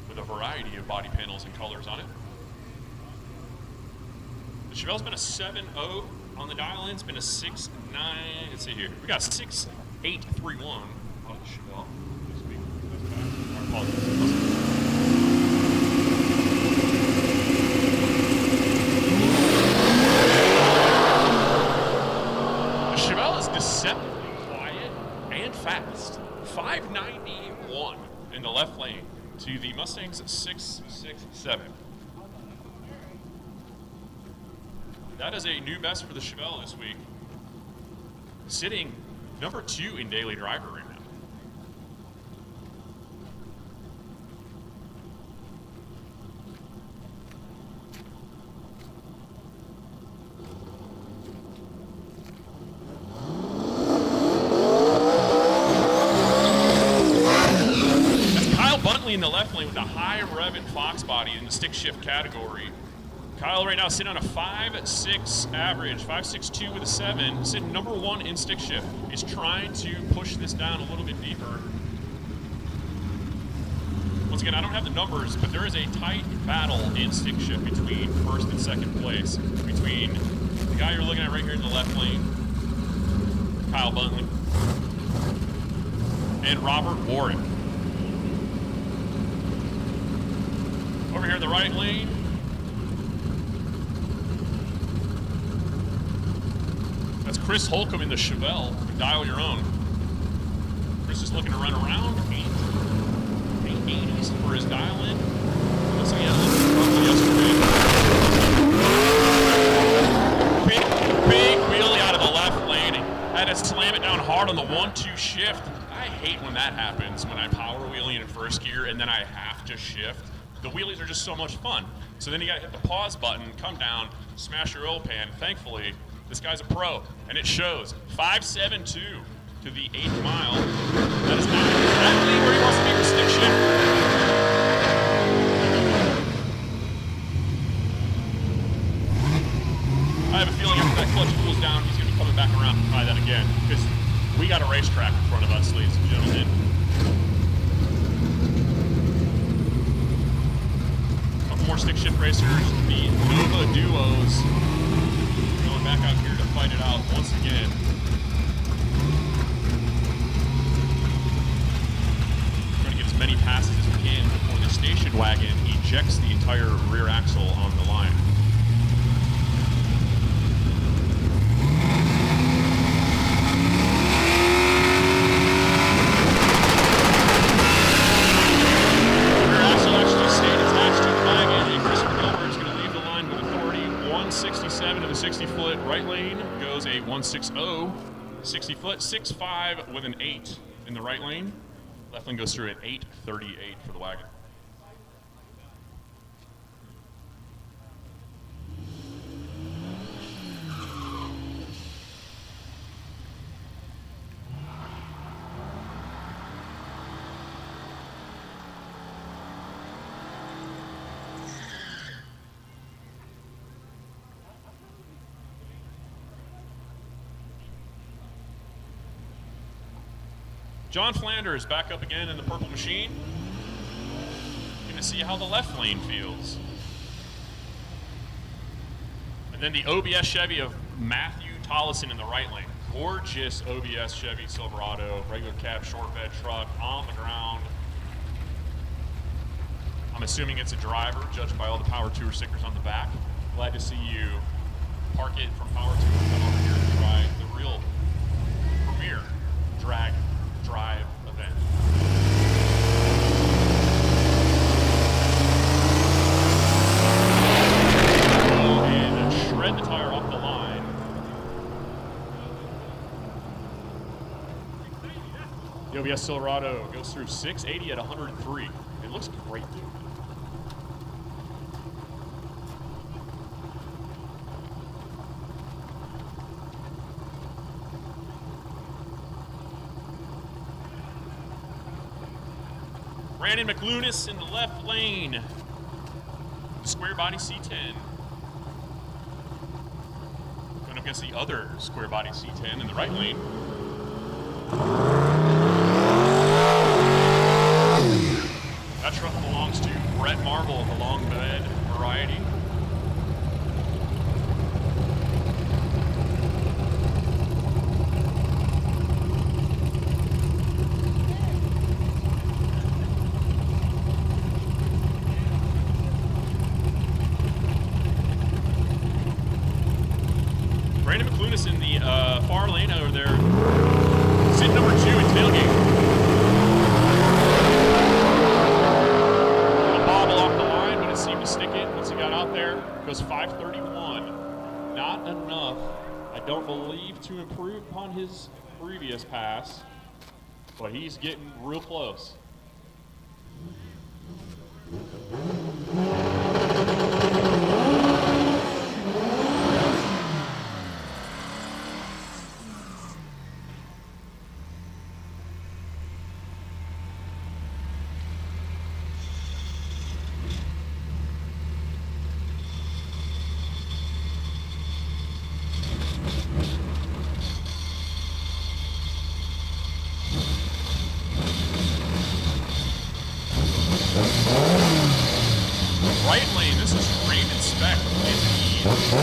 with a variety of body panels and colors on it. The Chevelle's been a 7.0 on the dial in. It's been a 6.9. Let's see here. We got 6.831 on the Chevelle this week. Our apologies. The Chevelle is deceptively quiet and fast. 591 in the left lane to the Mustang's 667. That is a new best for the Chevelle this week. Sitting number 2 in daily driver right now. That's Kyle Buntley in the left lane with the high rev and Fox body in the stick shift category. Kyle right now sitting on a 5.6 average, 5.62 with a 7, sitting number 1 in stick shift. He's trying to push this down a little bit deeper. Once again, I don't have the numbers, but there is a tight battle in stick shift between first and second place, between the guy you're looking at right here in the left lane, Kyle Buntley, and Robert Warren. Over here in the right lane, that's Chris Holcomb in the Chevelle. Dial your own. Chris is looking to run around 880s for his dial in. Looks like he had a little trouble yesterday. Big wheelie out of the left lane. Had to slam it down hard on the 1-2 shift. I hate when that happens, when I power wheelie in first gear and then I have to shift. the wheelies are just so much fun. So then you gotta hit the pause button, come down, smash your oil pan. Thankfully, this guy's a pro, and it shows 5.72 to the 8th mile. That is not exactly where he wants to be with stick shift. I have a feeling after that clutch cools down, he's gonna be coming back around to try that again, because we got a racetrack in front of us, ladies and gentlemen. More stick shift racers, the Nova Duos, going back out here to fight it out once again. Trying to get as many passes as we can before the station wagon ejects the entire rear axle on the line. To the 60-foot right lane goes a 160, 60-foot, 6.5 with an 8 in the right lane. Left lane goes through at 8.38 for the wagon. John Flanders back up again in the purple machine. Going to see how the left lane feels. And then the OBS Chevy of Matthew Tollison in the right lane. Gorgeous OBS Chevy Silverado, regular cab, short bed truck, on the ground. I'm assuming it's a driver, judged by all the Power Tour stickers on the back. Glad to see you park it from Power Tour and come over here and try the real premier drag drive event. And shred the tire off the line. The OBS Silverado goes through 680 at 103. It looks great. Brandon McLunas in the left lane. The square body C10. Going up against the other square body C10 in the right lane. That truck belongs to Brett Marble of the long bed variety. Brandon McLunas in the far lane over there. Sit number 2 in Tailgate. A bobble off the line, but it seemed to stick it once he got out there. Goes 5:31. Not enough, I don't believe, to improve upon his previous pass, but he's getting real close. Right lane, this is Raymond Speck in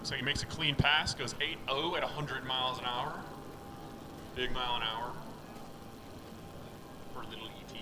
So he makes a clean pass, goes 8.0 at 100 miles an hour. Big mile an hour for little ET.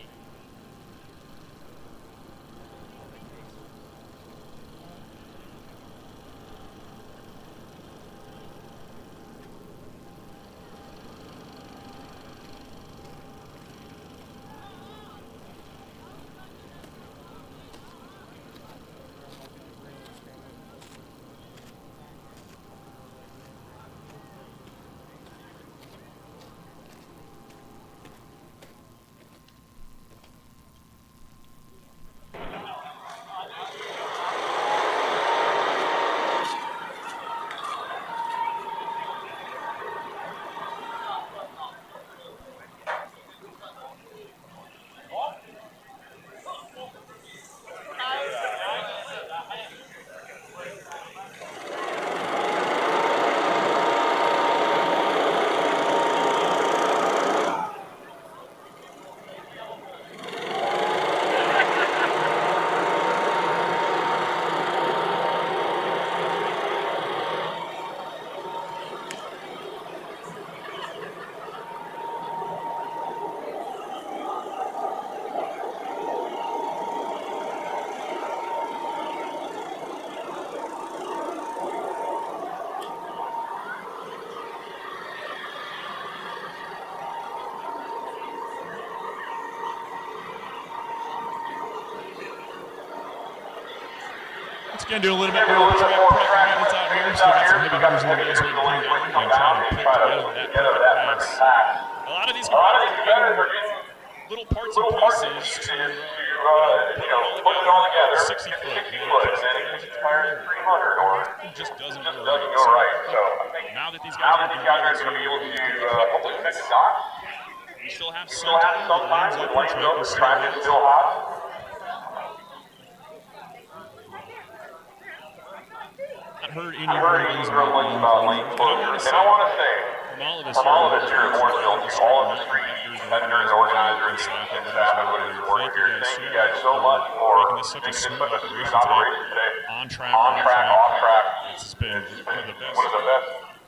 Once again, do a little bit more track prep maintenance out here. Still got some heavy hitters in the lanes waiting to come down and try to put together that perfect pass. A lot of these competitors are getting little parts and pieces to put it all together, 60 foot, and then it gets expired at 300, or it just doesn't go right. So now that these guys are going to be able to hopefully connect the dots, we still have some time with the track is still hot. I've heard any rumblings about lane closure, and I want to say, from all of us here at Mooresville, all of the street competitors, organizers, and staff members who work here, thank you guys so much for making this such a smooth operation today. On track, off track. It's been one of the best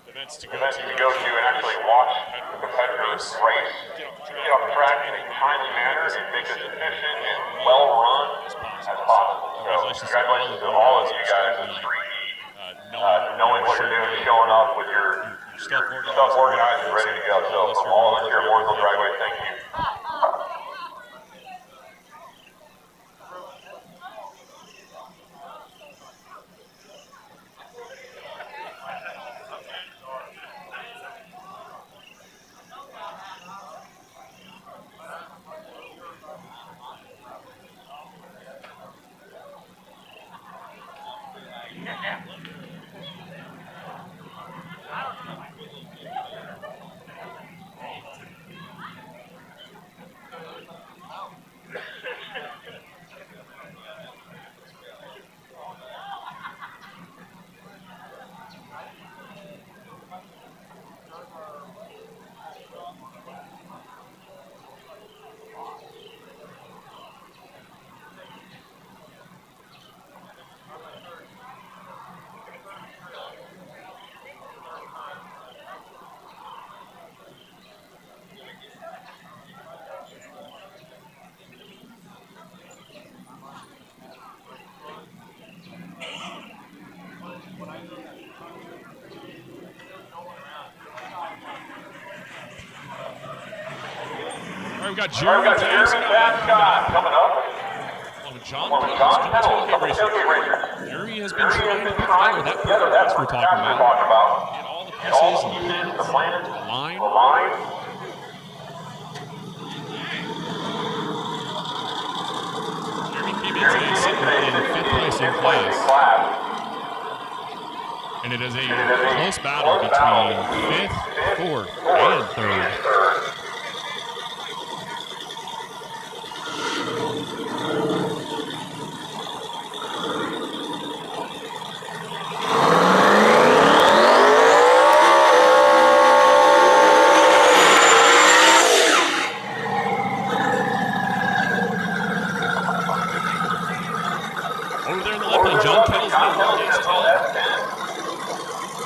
events to go to and actually watch the competitors race, get off the track in a timely manner, and make it efficient and well run as possible. So congratulations to all of you guys in the street. Knowing what you're doing, showing up with your stuff organized and ready to go. So from all of us here at Mooresville Dragway, thank you. We've got Jeremy coming up. John Tailgate Racer. Jeremy has been trying to put together that perfect pass we're talking about. Get all the pieces, the plan, the line. Jeremy came in today sitting in 5th place in class. And it is a close battle between 5th, 4th, and 3rd.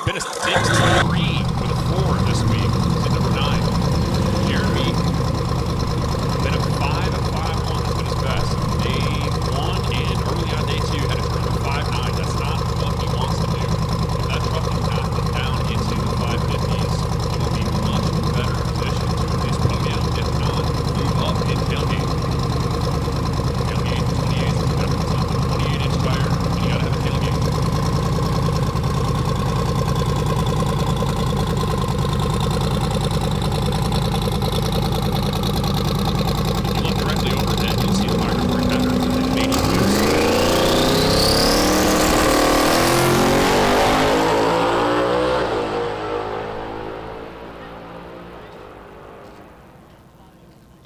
Been a 6-3 with a 4 this week to number 9. Jeremy been a 5-5-1. That's been his best. Day 1 and early on day 2 had a turn of 5.9. That's not what he wants to do. If that truck can tap it down into the 550s, he will be much better positioned to at least podium, if not move up in tailgate. Tailgate 28 is better than something. 28-inch tire, and you gotta have a tailgate.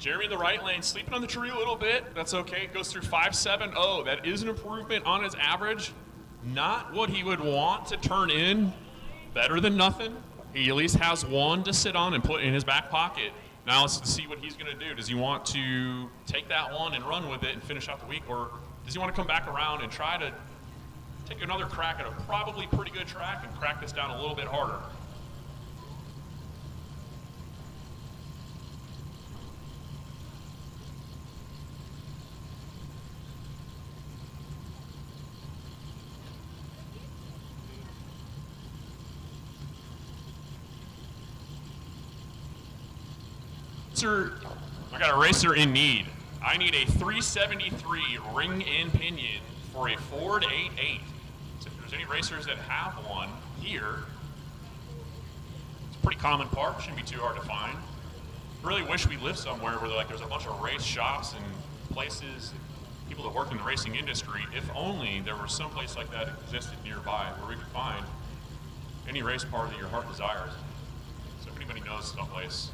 Jeremy in the right lane, sleeping on the tree a little bit. That's okay. Goes through 5.70. That is an improvement on his average. Not what he would want to turn in. Better than nothing. He at least has one to sit on and put in his back pocket. Now let's see what he's going to do. Does he want to take that one and run with it and finish out the week, or does he want to come back around and try to take another crack at a probably pretty good track and crack this down a little bit harder? I got a racer in need. I need a 373 ring and pinion for a Ford 88. So any racers that have one here, it's a pretty common part, shouldn't be too hard to find. Really wish we lived somewhere where there's a bunch of race shops and places, people that work in the racing industry. If only there was some place like that existed nearby where we could find any race car that your heart desires. So if anybody knows someplace.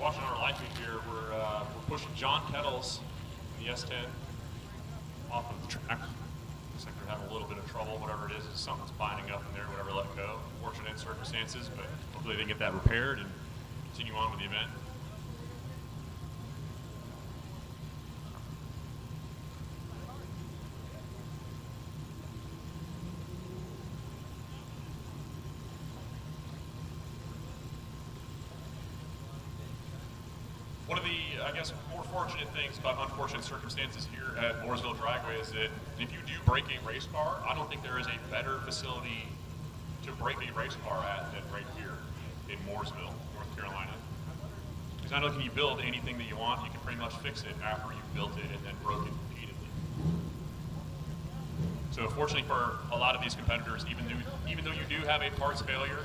Watching our live feed here, we're pushing John Kettles in the S10 off of the track. Looks like they're having a little bit of trouble. Whatever it is something's binding up in there, whatever, let it go. Fortunate circumstances, but hopefully they can get that repaired and continue on with the event. One of the, I guess, more fortunate things about unfortunate circumstances here at Mooresville Dragway is that if you do break a race car, I don't think there is a better facility to break a race car at than right here in Mooresville, North Carolina. Because not only can you build anything that you want, you can pretty much fix it after you've built it and then broke it repeatedly. So fortunately for a lot of these competitors, even though you do have a parts failure,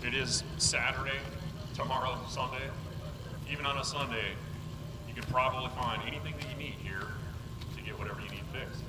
it is Saturday, tomorrow, Sunday. Even on a Sunday, you could probably find anything that you need here to get whatever you need fixed.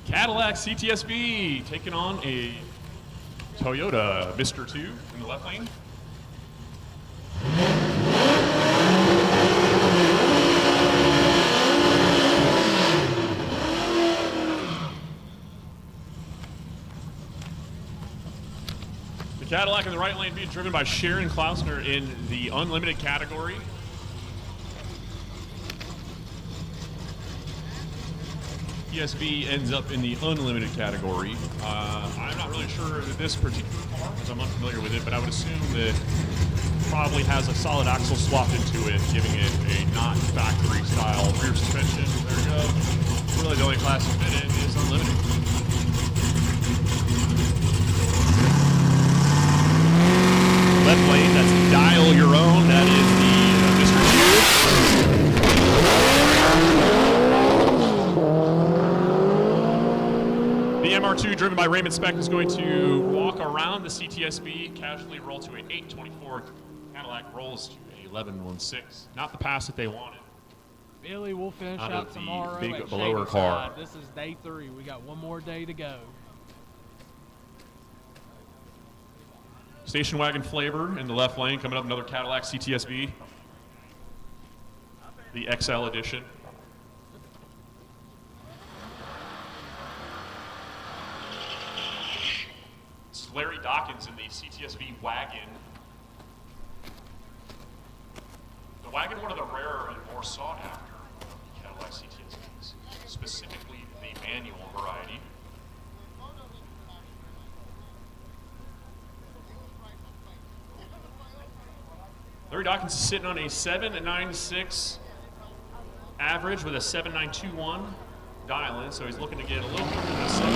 Cadillac CTSV taking on a Toyota Mr. 2 in the left lane. The Cadillac in the right lane being driven by Sharon Klausner in the unlimited category. ESV ends up in the unlimited category. I'm not really sure of this particular car because I'm unfamiliar with it, but I would assume that it probably has a solid axle swapped into it, giving it a not factory style rear suspension. There we go. Really the only class to fit in is unlimited. 1 R2, driven by Raymond Speck, is going to walk around the CTSV, casually roll to an 824. Cadillac rolls to a 1116. Not the pass that they wanted. Billy, we'll finish Out out of the tomorrow big at blower Shady car. Side. This is day 3. We got one more day to go. Station wagon flavor in the left lane, coming up another Cadillac CTSV. The XL edition. This is Larry Dawkins in the CTSV wagon. The wagon, one of the rarer and more sought after Cadillac CTSVs, specifically the manual variety. Larry Dawkins is sitting on a 7.96 average with a 7.921 dial-in, so he's looking to get a little bit of the 7.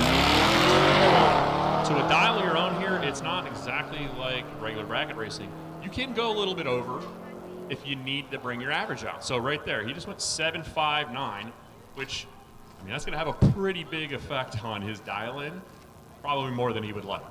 So with dial of your own here, it's not exactly like regular bracket racing. You can go a little bit over if you need to bring your average out. So right there, he just went 7.59, which, I mean, that's going to have a pretty big effect on his dial-in, probably more than he would like.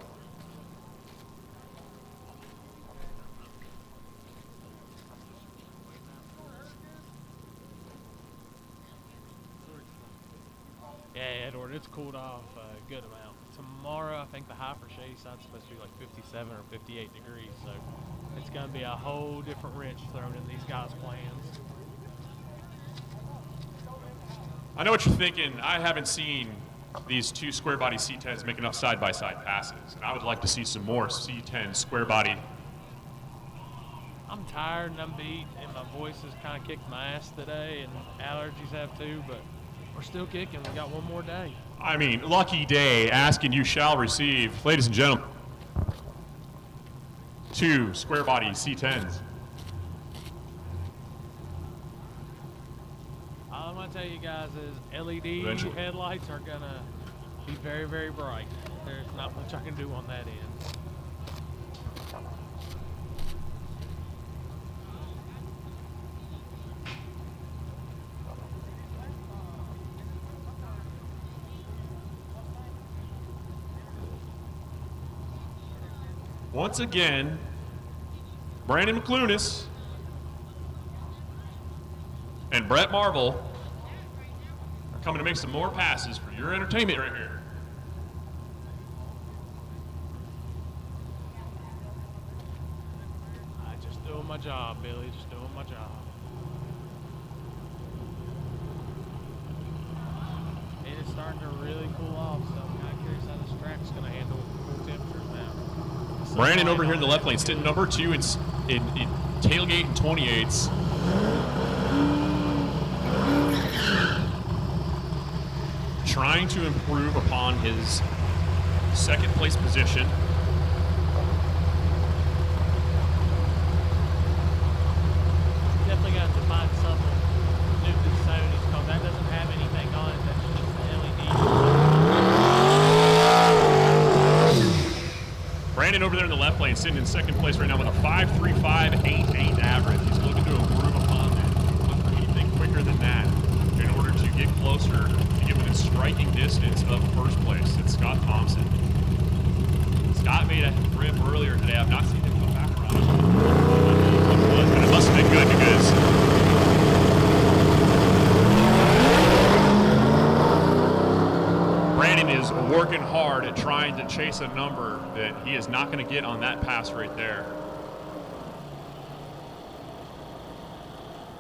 Yeah, Edward, it's cooled off a good amount. Tomorrow, I think the high for Shady Side's supposed to be like 57 or 58 degrees, so it's going to be a whole different wrench thrown in these guys' plans. I know what you're thinking. I haven't seen these two square body C10s make enough side-by-side passes, and I would like to see some more C10 square body. I'm tired and I'm beat, and my voice has kind of kicked my ass today, and allergies have too, but we're still kicking. We got one more day. I mean, lucky day, ask and you shall receive. Ladies and gentlemen, two square body C10s. All I'm going to tell you guys is LED Eventually. headlights are going to be very, very bright. There's not much I can do on that end. Once again, Brandon McClunis and Brett Marvel are coming to make some more passes for your entertainment right here. Just doing my job, Billy. Just doing my job. It is starting to really cool off, so I'm kind of curious how this track's going to handle cool temperatures now. Brandon over here in the left lane, sitting number 2 in Tailgate and 28s. Trying to improve upon his second place position. Definitely got to find something new to Sony's, because that doesn't have anything on it. That's just the LED. Brandon over there in the left lane, sitting in second place right now with a 5.3588 average. He's looking to improve upon that. Look for anything quicker than that in order to get closer to get within striking distance of first place. It's Scott Thompson. Scott made a rip earlier today. I've not seen him come back around. But it must have been good because Brandon is working hard at trying to chase a number that he is not going to get on that pass right there.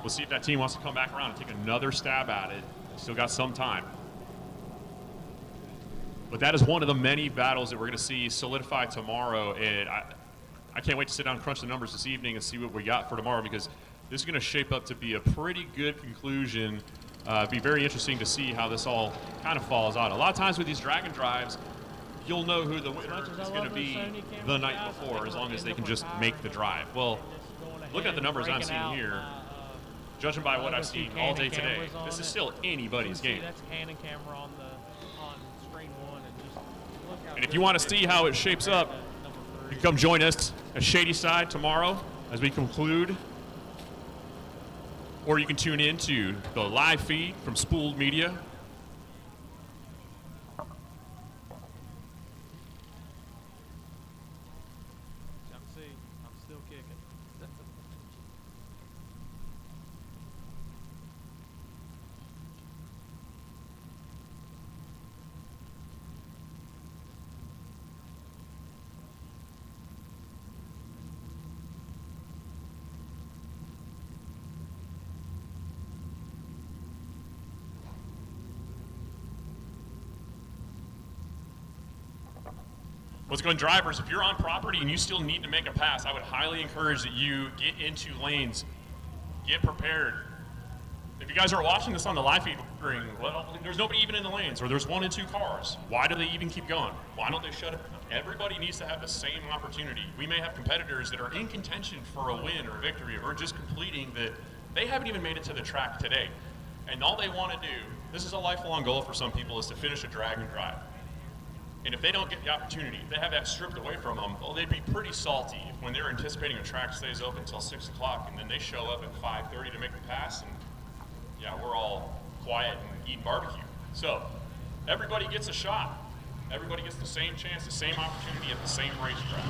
We'll see if that team wants to come back around and take another stab at it. Still got some time. But that is one of the many battles that we're going to see solidify tomorrow. And I can't wait to sit down and crunch the numbers this evening and see what we got for tomorrow, because this is going to shape up to be a pretty good conclusion. It'd be very interesting to see how this all kind of falls out. A lot of times with these Dragon Drives, you'll know who the winner is going to be the night before, as long as they can just make the drive. Well, looking at the numbers I'm seeing here, judging by what I've seen all day today, this is still anybody's game. That's Canon camera on screen 1, and just look how. And if you want to see how it shapes up, you can come join us at Shady Side tomorrow as we conclude. Or you can tune in to the live feed from Spoold Media. What's going, drivers? If you're on property and you still need to make a pass, I would highly encourage that you get into lanes, get prepared. If you guys are watching this on the live feed, well, there's nobody even in the lanes, or there's 1 and 2 cars. Why do they even keep going? Why don't they shut it down? Everybody needs to have the same opportunity. We may have competitors that are in contention for a win or a victory, or just completing that they haven't even made it to the track today. And all they want to do, this is a lifelong goal for some people, is to finish a drag and drive. And if they don't get the opportunity, if they have that stripped away from them, well, they'd be pretty salty when they're anticipating a track stays open until 6 o'clock, and then they show up at 5:30 to make the pass, and yeah, we're all quiet and eating barbecue. So everybody gets a shot. Everybody gets the same chance, the same opportunity at the same racetrack.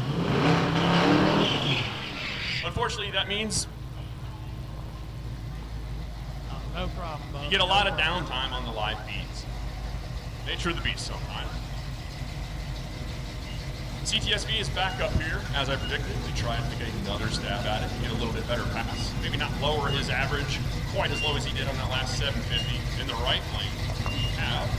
Unfortunately, that means No problem, bud. you get a lot of downtime on the live feeds. Nature of the beast sometimes. CTSV is back up here, as I predicted, to try and take another stab at it and get a little bit better pass. Maybe not lower his average quite as low as he did on that last 750 in the right lane. We have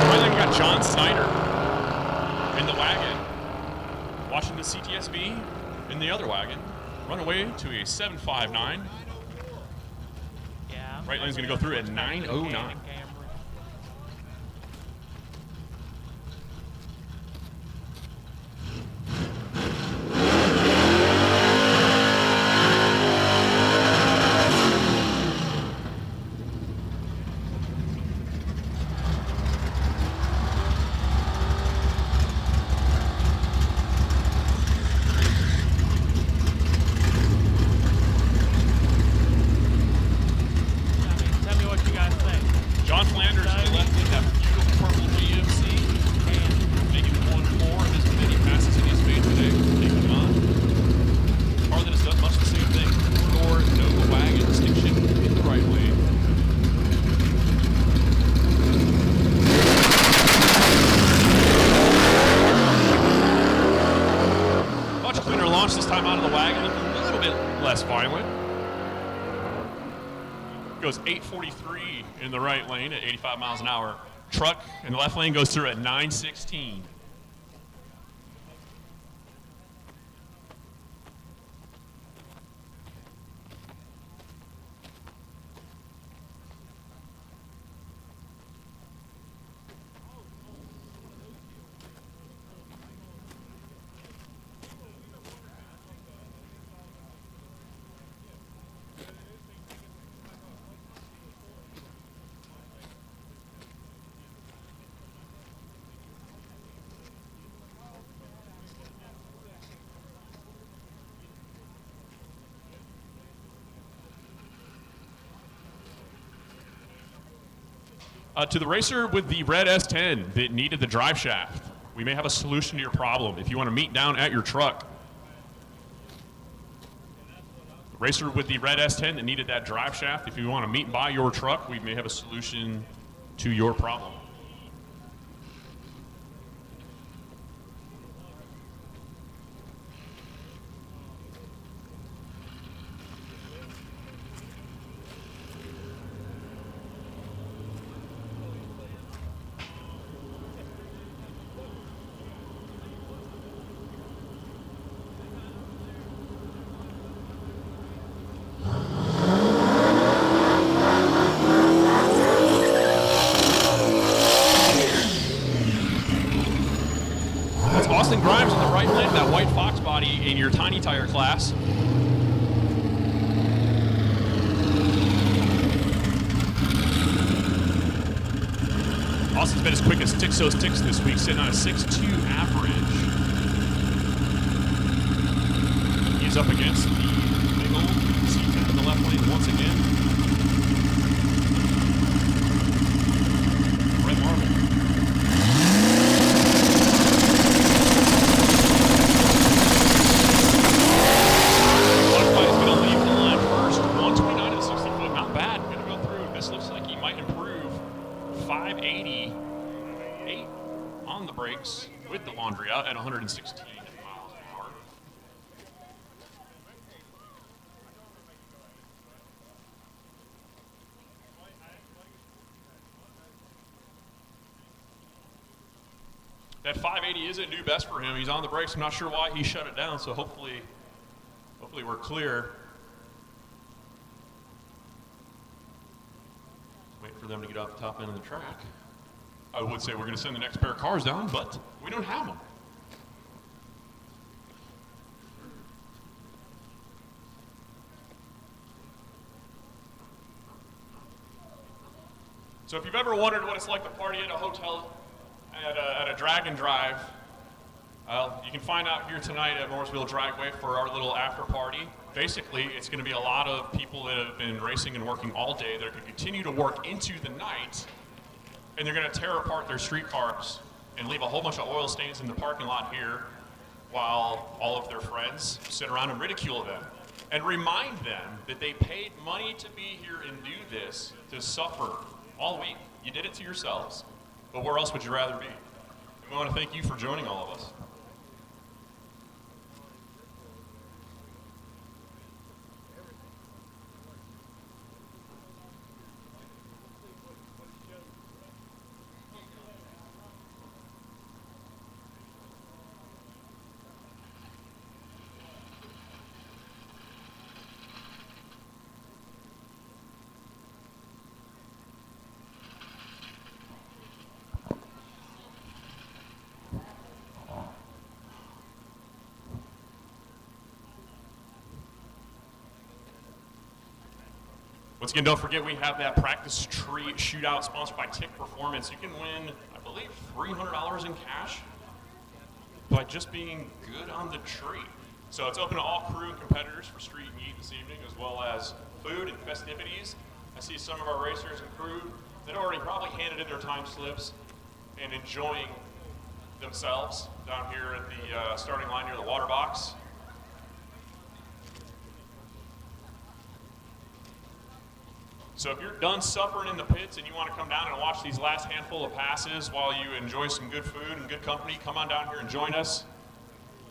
right lane, we got John Snyder in the wagon, watching the CTSV in the other wagon, run away to a 759. Yeah. Right lane's going to go through at 9:09. This time out of the wagon, a little bit less violent. Goes 843 in the right lane at 85 miles an hour. Truck in the left lane goes through at 916. To the racer with the red S10 that needed the drive shaft, we may have a solution to your problem. If you want to meet down at your truck, the racer with the red S10 that needed that drive shaft, if you want to meet by your truck, we may have a solution to your problem. Grimes in the right lane, that white Fox body in your tiny tire class. Austin's been as quick as Tixo's Tix this week, sitting on a 6.2 average. He's up against the big old C10 in the left lane once again. Red Marble. With the laundry out at 116 miles an hour. That 580 is a new best for him. He's on the brakes. I'm not sure why he shut it down, so hopefully we're clear. Wait for them to get off the top end of the track. I would say we're going to send the next pair of cars down, but we don't have them. So if you've ever wondered what it's like to party at a hotel at a drag and drive, you can find out here tonight at Mooresville Dragway for our little after party. Basically, it's going to be a lot of people that have been racing and working all day that are going to continue to work into the night, and they're going to tear apart their street cars and leave a whole bunch of oil stains in the parking lot here while all of their friends sit around and ridicule them and remind them that they paid money to be here and do this, to suffer all week. You did it to yourselves, but where else would you rather be? And we want to thank you for joining all of us. Once again, don't forget we have that practice tree shootout sponsored by Tick Performance. You can win, I believe, $300 in cash by just being good on the tree. So it's open to all crew and competitors for Street N Yeet this evening, as well as food and festivities. I see some of our racers and crew that already probably handed in their time slips and enjoying themselves down here at the starting line near the water box. So if you're done suffering in the pits and you want to come down and watch these last handful of passes while you enjoy some good food and good company, come on down here and join us.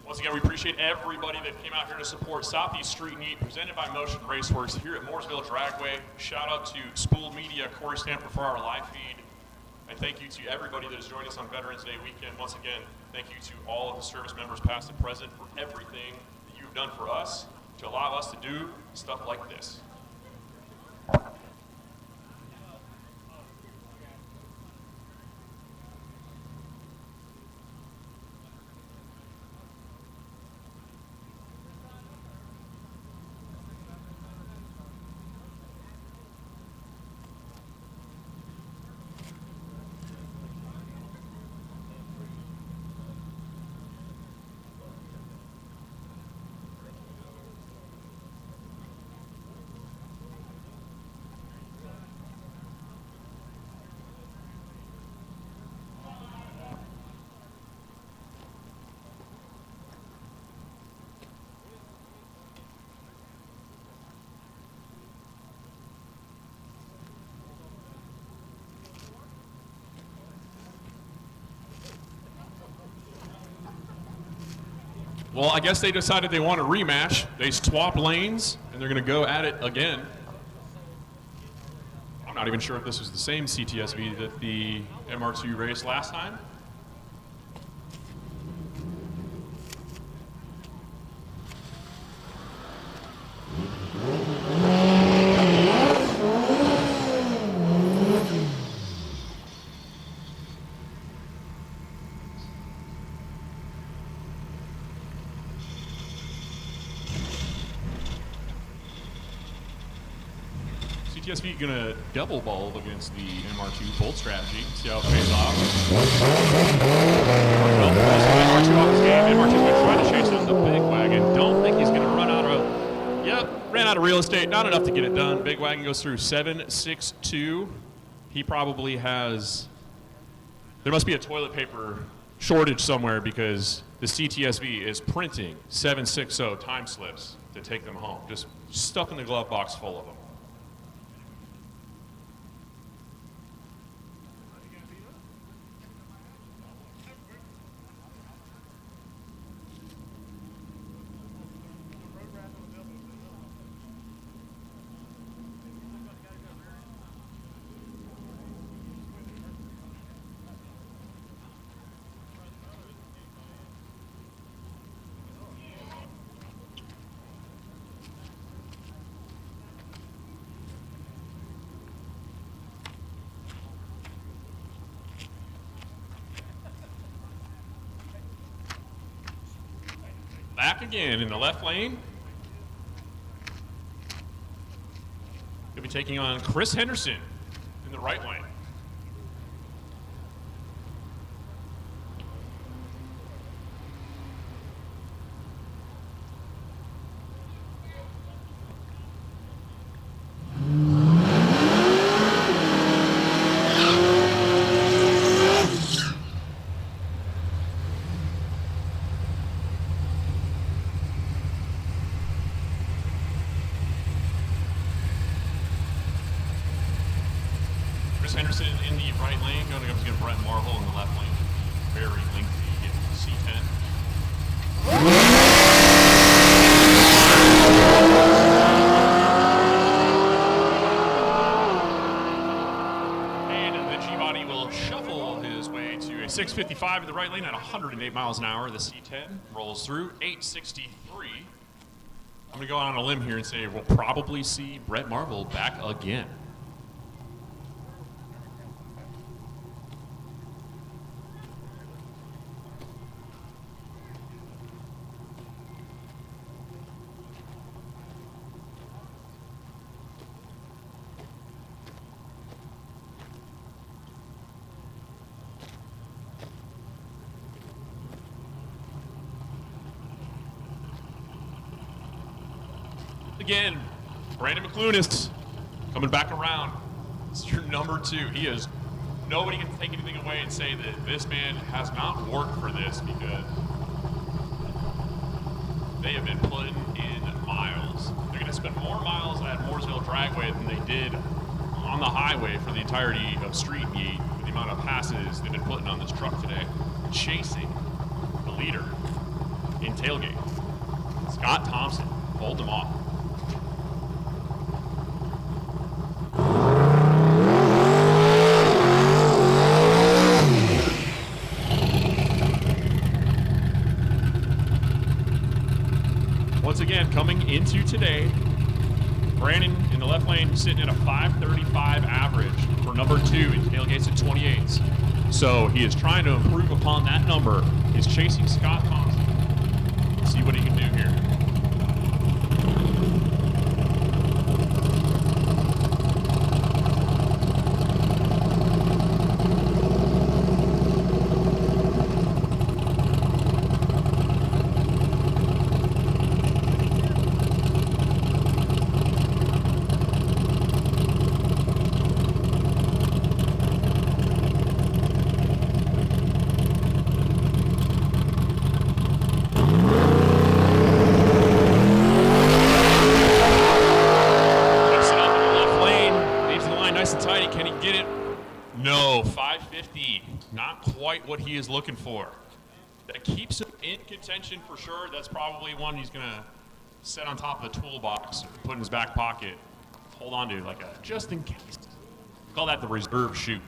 Once again, we appreciate everybody that came out here to support Southeast Street N Yeet, presented by Motion Raceworks here at Mooresville Dragway. Shout out to Spoold Media, Corey Stamper for our live feed. And thank you to everybody that has joined us on Veterans Day weekend. Once again, thank you to all of the service members, past and present, for everything that you've done for us to allow us to do stuff like this. Well, I guess they decided they want a rematch. They swapped lanes, and they're going to go at it again. I'm not even sure if this was the same CTSV that the MR2 raced last time. CTSV gonna double bulb against the MR2 bolt strategy. See how it pays off. MR2 off his game. MR2 gonna try to chase down the big wagon. Don't think he's gonna run out of. Yep, ran out of real estate. Not enough to get it done. Big wagon goes through 7.62. He probably has. There must be a toilet paper shortage somewhere because the CTSV is printing 760 time slips to take them home. Just stuffing the glove box full of them. Back again in the left lane. He'll be taking on Chris Henderson in the right lane. Chris Henderson in the right lane, going up against Brett Marvel in the left lane. Very lengthy C10. And the G-Body will shuffle his way to a 655 in the right lane at 108 miles an hour. The C10 rolls through 863. I'm going to go out on a limb here and say we'll probably see Brett Marvel back again. Again, Brandon McClunis coming back around. It's your number 2. He is, nobody can take anything away and say that this man has not worked for this, because they have been putting in miles. They're going to spend more miles at Mooresville Dragway than they did on the highway for the entirety of Street N Yeet, with the amount of passes they've been putting on this truck today, chasing the leader in Tailgate. Scott Thompson pulled him off. Once again, coming into today, Brandon in the left lane sitting at a 535 average for number 2 in Tailgates at 28s. So he is trying to improve upon that number. He's chasing Scott Thompson. See what he can do here. No, 550, not quite what he is looking for. That keeps him in contention for sure. That's probably one he's gonna set on top of the toolbox, put in his back pocket, hold on to like a just in case. Call that the reserve chute.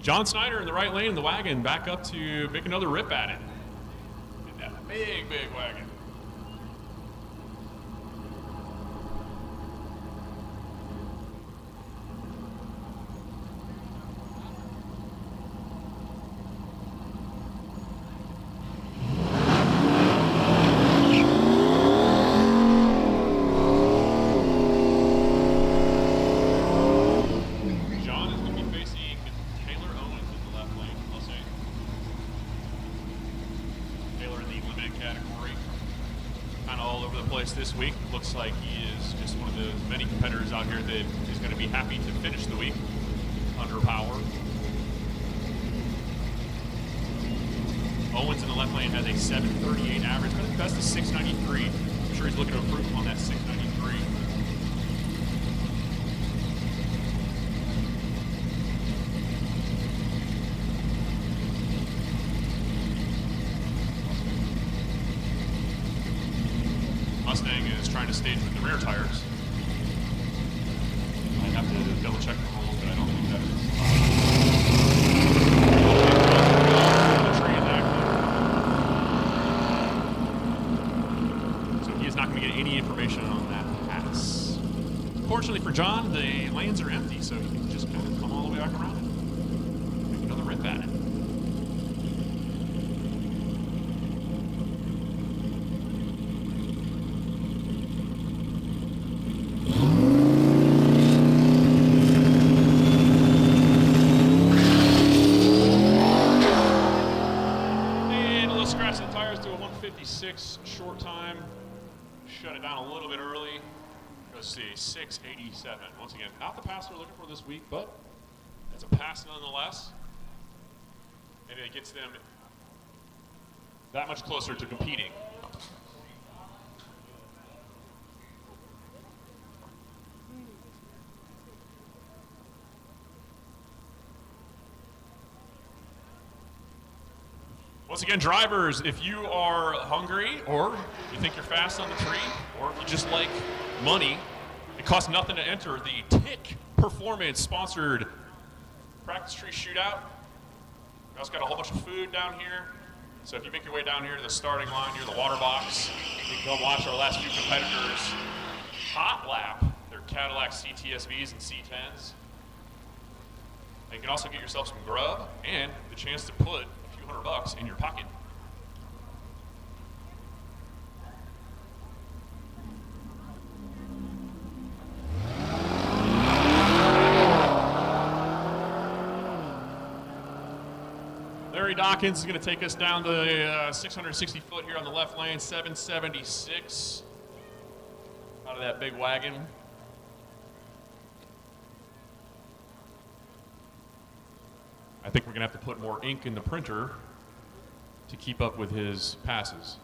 John Snyder in the right lane in the wagon, back up to make another rip at it. In that big, big wagon. Category. place this week. Looks like he is just one of the many competitors out here that is going to be happy to finish the week under power. Owens in the left lane has a 738 average, but his best is 693. I'm sure he's looking to improve on that 693. Mustang is trying to stage with the rear tires. I have to double check the rules, but I don't think that is. The tree is active. So he is not going to get any information on that pass. Fortunately for John, the lanes are empty, so he can just kind of come all the way back around it. Make another rip at it. Short time, shut it down a little bit early. Let's see, 687. Once again, not the pass we're looking for this week, but it's a pass nonetheless. And it gets them that much closer to competing. Once again, drivers, if you are hungry or you think you're fast on the tree or you just like money, it costs nothing to enter the Tick Performance sponsored practice tree shootout. We also got a whole bunch of food down here. So if you make your way down here to the starting line near the water box, you can come watch our last few competitors hot lap their Cadillac CTSVs and C10s. And you can also get yourself some grub and the chance to put $100 in your pocket. Larry Dawkins is going to take us down to 660 foot here on the left lane, 776 out of that big wagon. I think we're going to have to put more ink in the printer to keep up with his passes.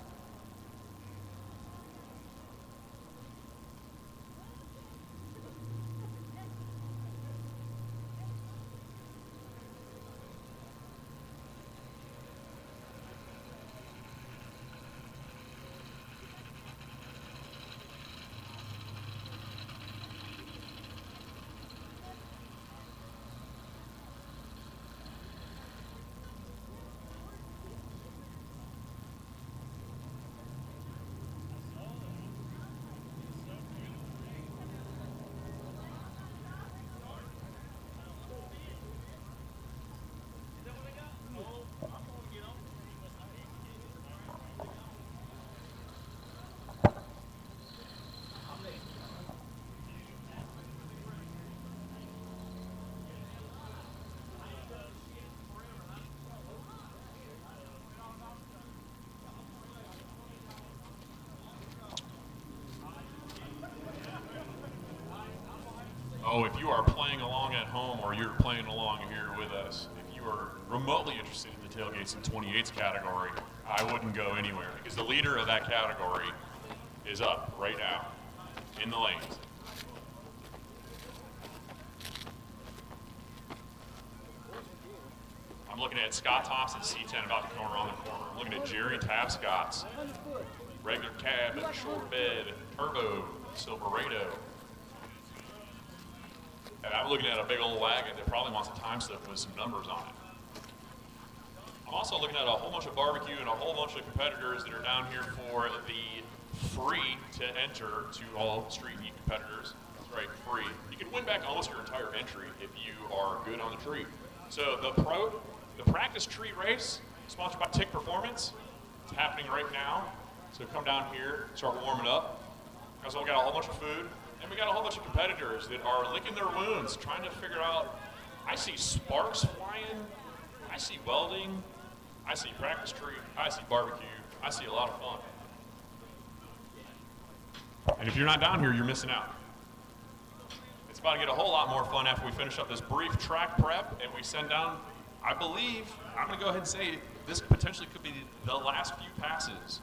Oh, if you are playing along at home or you're playing along here with us, if you are remotely interested in the tailgates and 28s category, I wouldn't go anywhere because the leader of that category is up right now in the lanes. I'm looking at Scott Thompson, C10 about to come around the corner. I'm looking at Jerry Tapscott's regular cab, short bed, turbo, Silverado. And I'm looking at a big old wagon that probably wants a time slip with some numbers on it. I'm also looking at a whole bunch of barbecue and a whole bunch of competitors that are down here for the free to enter to all Street N Yeet competitors. That's right, free. You can win back almost your entire entry if you are good on the tree. So the practice tree race, sponsored by Tick Performance, it's happening right now. So come down here, start warming up. Also, we got a whole bunch of food. And we got a whole bunch of competitors that are licking their wounds, trying to figure out, I see sparks flying, I see welding, I see practice tree, I see barbecue, I see a lot of fun. And if you're not down here, you're missing out. It's about to get a whole lot more fun after we finish up this brief track prep and we send down, I believe, I'm going to go ahead and say this potentially could be the last few passes.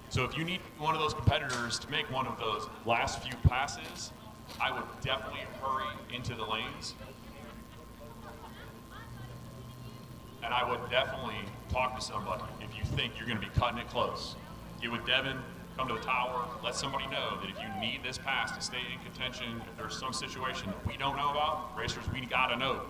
So if you need one of those competitors to make one of those last few passes, I would definitely hurry into the lanes. And I would definitely talk to somebody if you think you're going to be cutting it close. Get with Devin, come to the tower, let somebody know that if you need this pass to stay in contention, if there's some situation that we don't know about, racers, we got to know.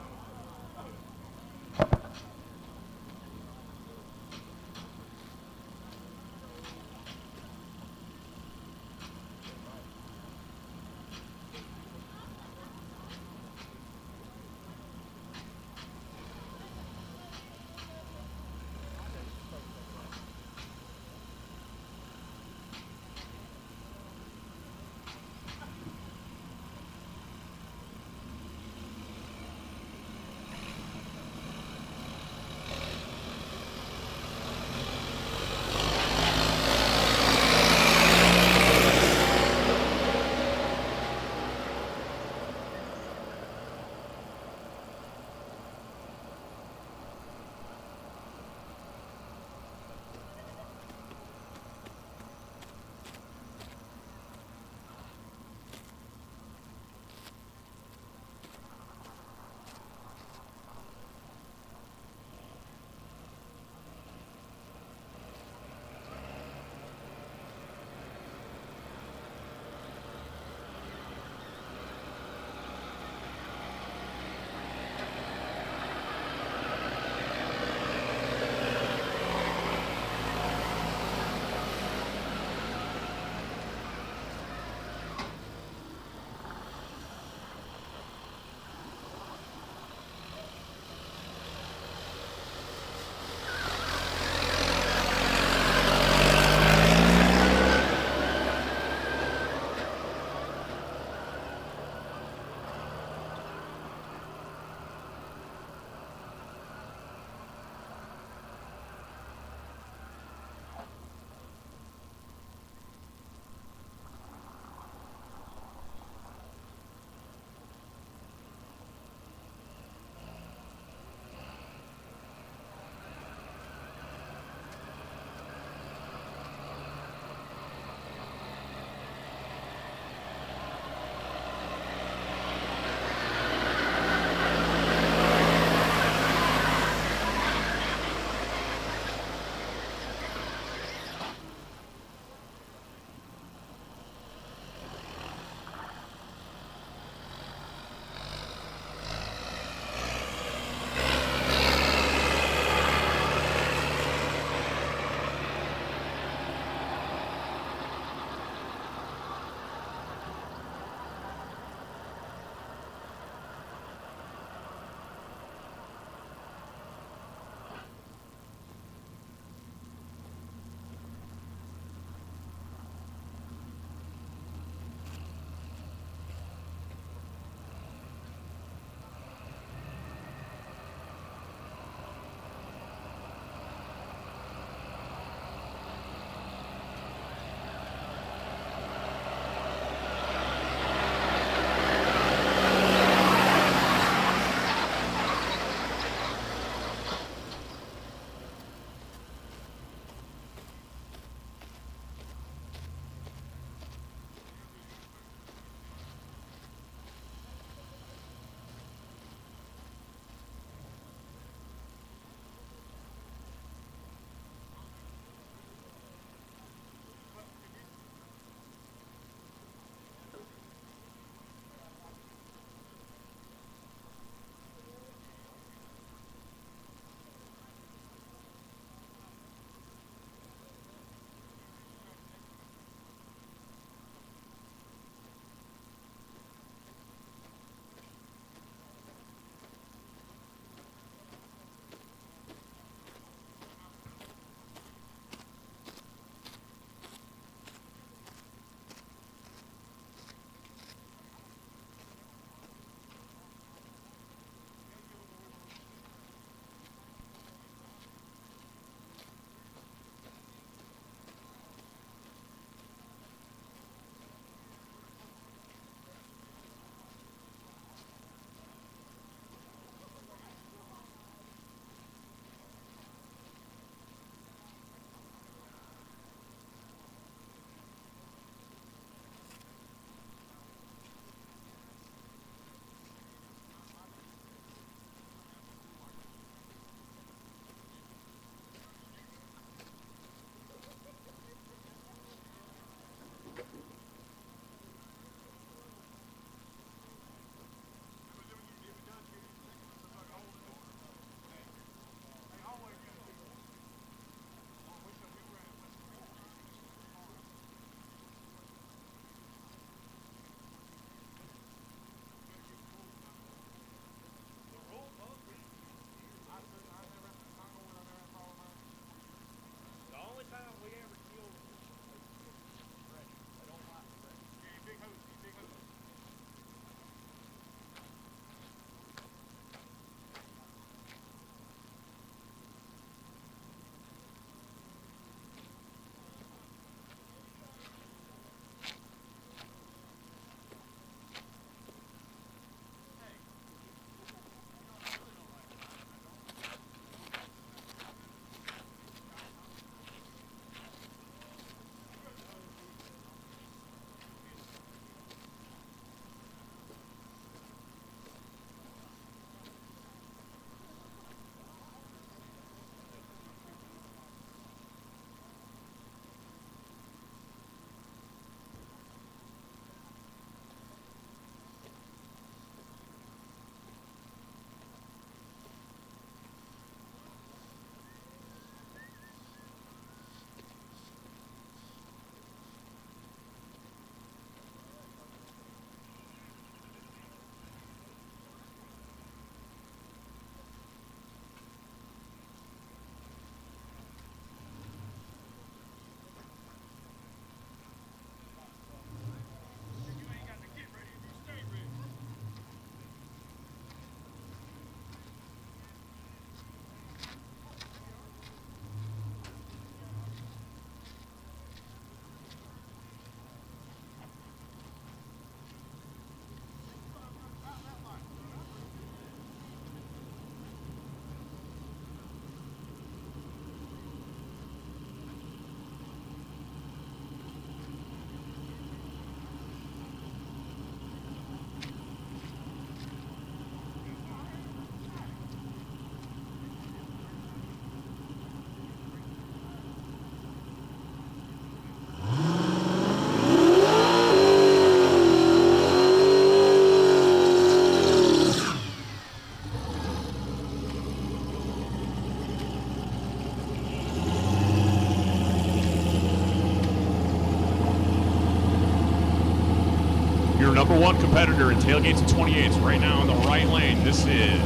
number one competitor in tailgates and 28s right now in the right lane. This is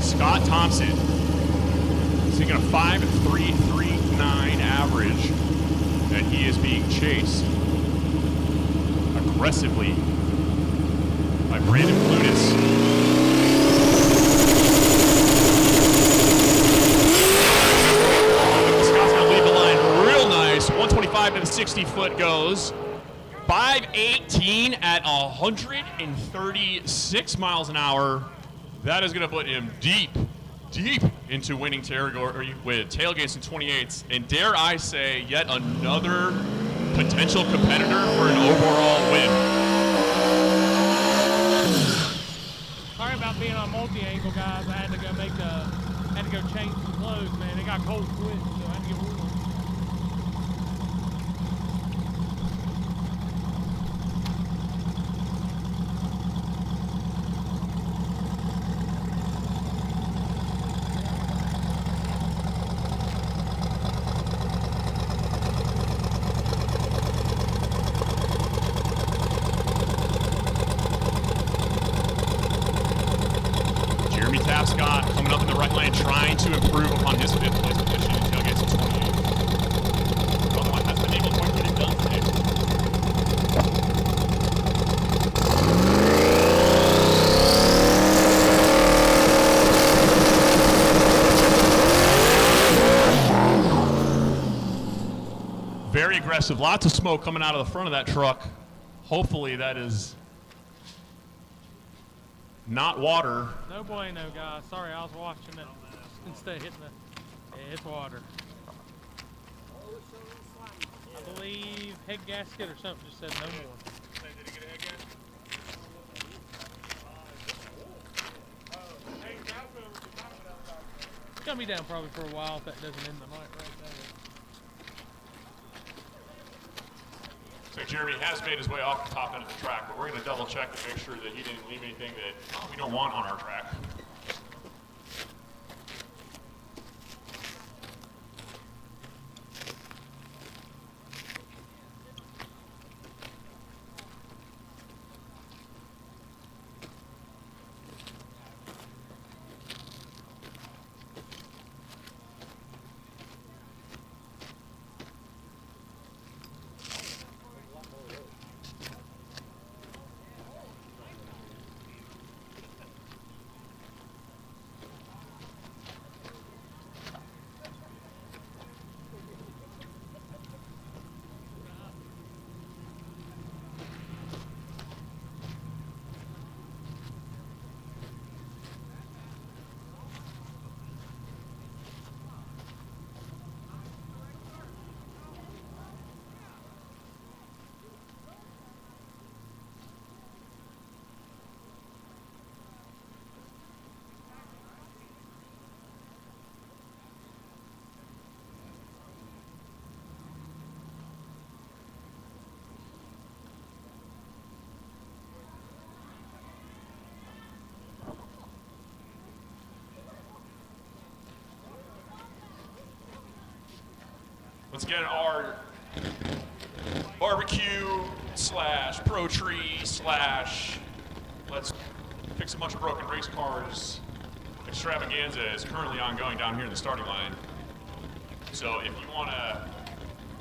Scott Thompson. He's got a 5.339 average, and he is being chased aggressively by Brandon Clunis. Scott's gonna leave the line real nice. 125 to the 60 foot goes. 518 at 136 miles an hour. That is gonna put him deep into winning territory with tailgates and 28s. And dare I say, yet another potential competitor for an overall win. Sorry about being on multi-angle, guys. I had to go change some clothes, man. It got cold quick, so I had to get warm. Scott coming up in the right lane, trying to improve upon his fifth place position in tailgates of 28. Otherwise, has been able to quite get it done today. Very aggressive, lots of smoke coming out of the front of that truck. Hopefully that is not water. No bueno, guys. Sorry, I was watching it instead of hitting the. Yeah, it's water. I believe head gasket or something just said no more. Did he get a head gasket? It's gonna be down probably for a while if that doesn't end the night right there. So Jeremy has made his way off the top end of the track, but we're going to double check to make sure that he didn't leave anything that we don't want on our track. Let's get our barbecue / pro tree / let's fix a bunch of broken race cars extravaganza is currently ongoing down here in the starting line. So if you want a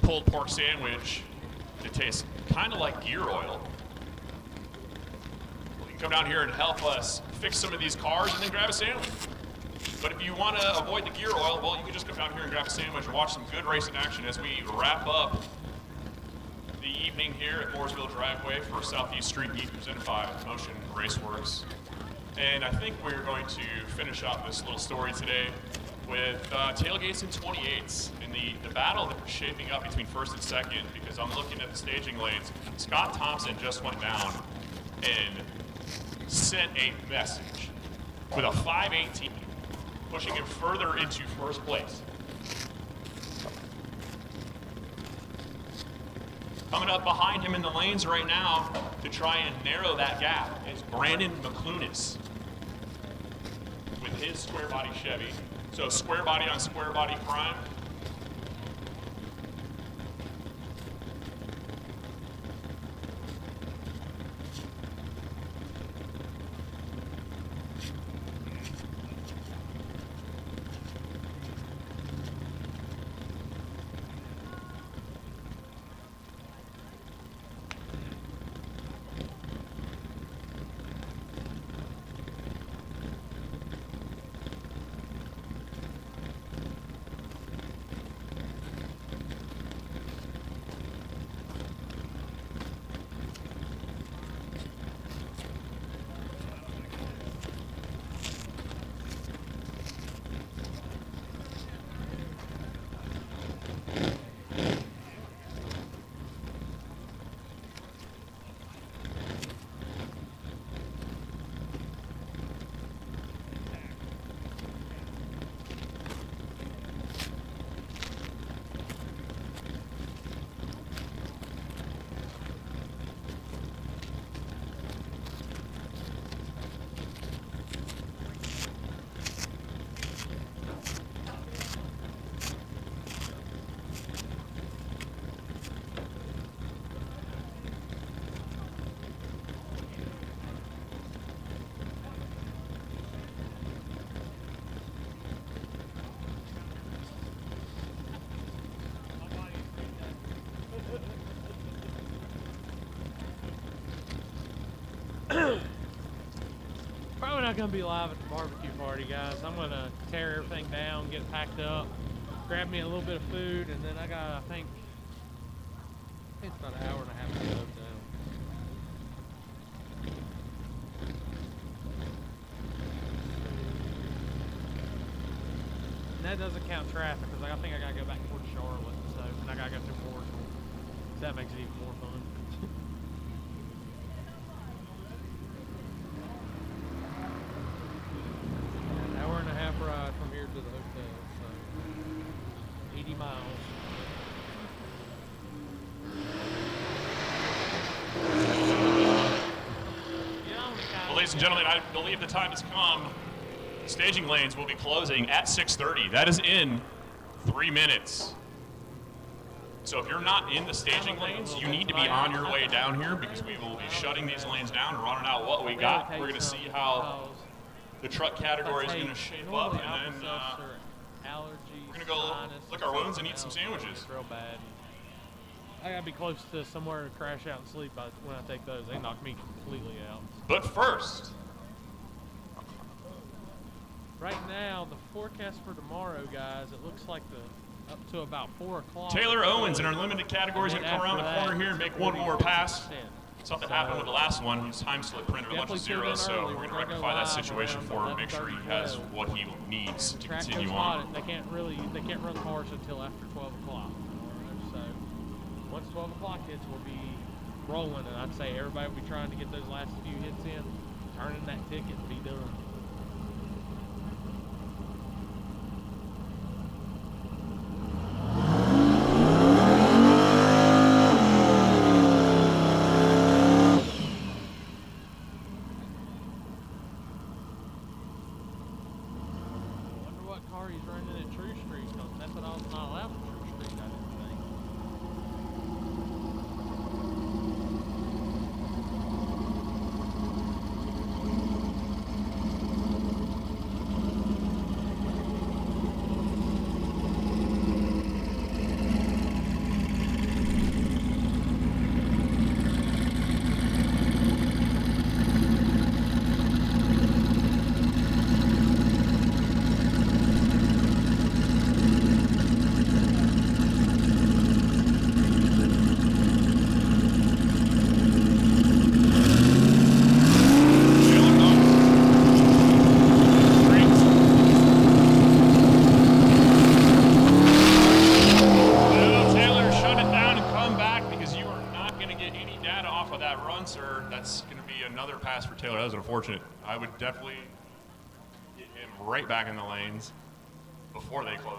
pulled pork sandwich that tastes kind of like gear oil, you can come down here and help us fix some of these cars and then grab a sandwich. But if you want to avoid the gear oil, well, you can just come down here and grab a sandwich and watch some good racing action as we wrap up the evening here at Mooresville Dragway for Southeast Street N Yeet presented by Motion Raceworks. And I think we're going to finish off this little story today with tailgates and 28s and the battle that was shaping up between first and second, because I'm looking at the staging lanes. Scott Thompson just went down and sent a message with a 518. Pushing him further into first place. Coming up behind him in the lanes right now to try and narrow that gap is Brandon McClunis with his square body Chevy. So square body on square body prime. Probably not gonna be live at the barbecue party, guys. I'm gonna tear everything down, get it packed up, grab me a little bit of food, and then I think it's about an hour and a half to go down. And that doesn't count traffic, because I think I gotta go back towards Charlotte, so and I gotta go through Mooresville. So that makes it even more fun. An hour and a half ride from here to the hotel, so 80 miles. Well, ladies and gentlemen, I believe the time has come. Staging lanes will be closing at 6:30. That is in 3 minutes. So if you're not in the staging lanes, you need to be on your way down here because we will be shutting these lanes down and running out what we got. We're going to see how the truck category is going to shape up, and then we're going to go lick our wounds and eat some sandwiches. Real bad. I gotta be close to somewhere to crash out and sleep when I take those. They knock me completely out. But first, right now, the forecast for tomorrow, guys, it looks like up to about 4 o'clock. Taylor Owens in our limited categories going to come around the corner here and make one more pass. Something happened with the last one. His time slip printed a bunch of zeros, so we're going to rectify that situation for him, make sure he has what he needs to continue on. They can't run cars until after 12 o'clock. So once 12 o'clock hits, we'll be rolling, and I'd say everybody will be trying to get those last few hits in, turn in that ticket, and be done. Unfortunate. I would definitely get him right back in the lanes before they close.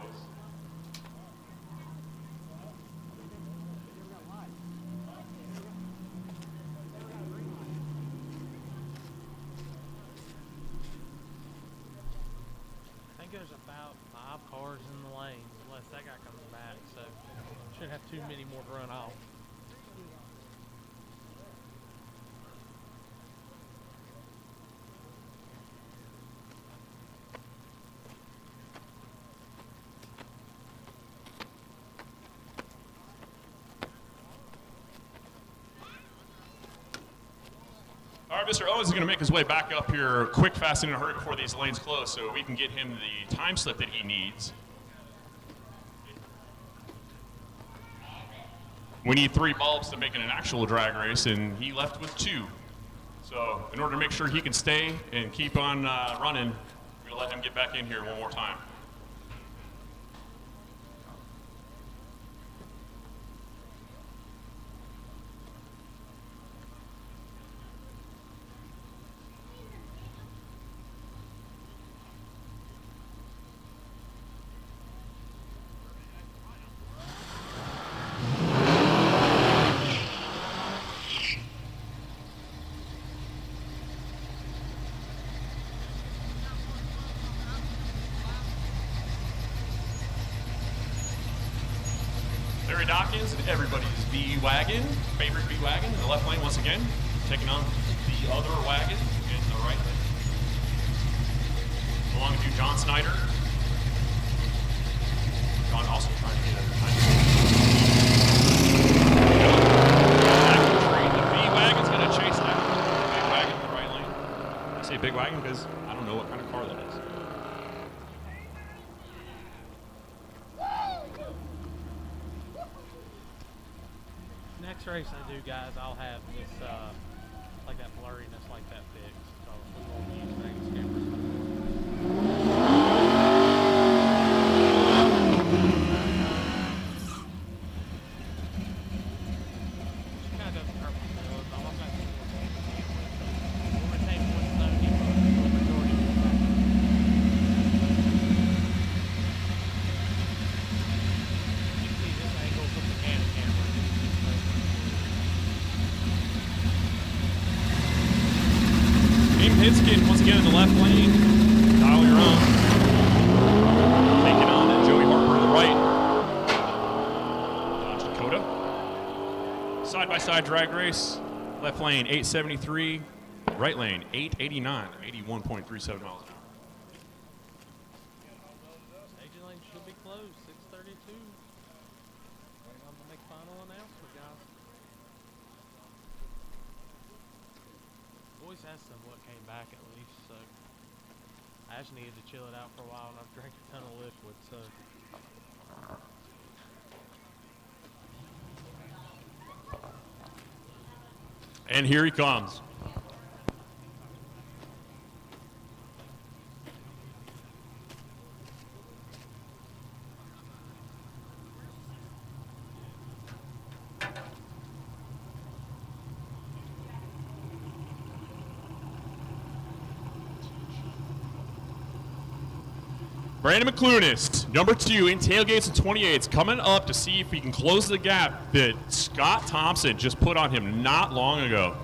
I think there's about 5 cars in the lanes, unless that guy comes back, so shouldn't have too many more to run off. All right, Mr. Owens is going to make his way back up here quick, fast, and in a hurry before these lanes close so we can get him the time slip that he needs. We need 3 bulbs to make it an actual drag race, and he left with 2. So in order to make sure he can stay and keep on running, we're going to let him get back in here one more time. Dawkins and everybody's V-Wagon, favorite V-Wagon in the left lane once again, taking on the other wagon in the right lane. Along with you, John Snyder. John also trying to get a time. The V-Wagon's going to chase after the V-Wagon. next race I do, guys, I'll have this, like that blurriness like that fixed. So we won't use things cameras. She kind of doesn't hurt my feelings. I'm not going to we'll retain 170 for the majority of the time. You can see this angle from the camera. Team Hitskin once again in the left lane. Dial your own. Taking on Joey Harper to the right. Dodge Dakota. Side-by-side drag race. Left lane 873. Right lane 889. 81.37 miles an hour. Staging lane should be closed. 6:32. Waiting on the make final announcement, guys. Boys has somewhat came back at least, so I just needed to chill it out for a while, and I've drank a ton of liquid, so. And here he comes. Brandon McClunis, number 2 in tailgates and 28s, coming up to see if he can close the gap that Scott Thompson just put on him not long ago.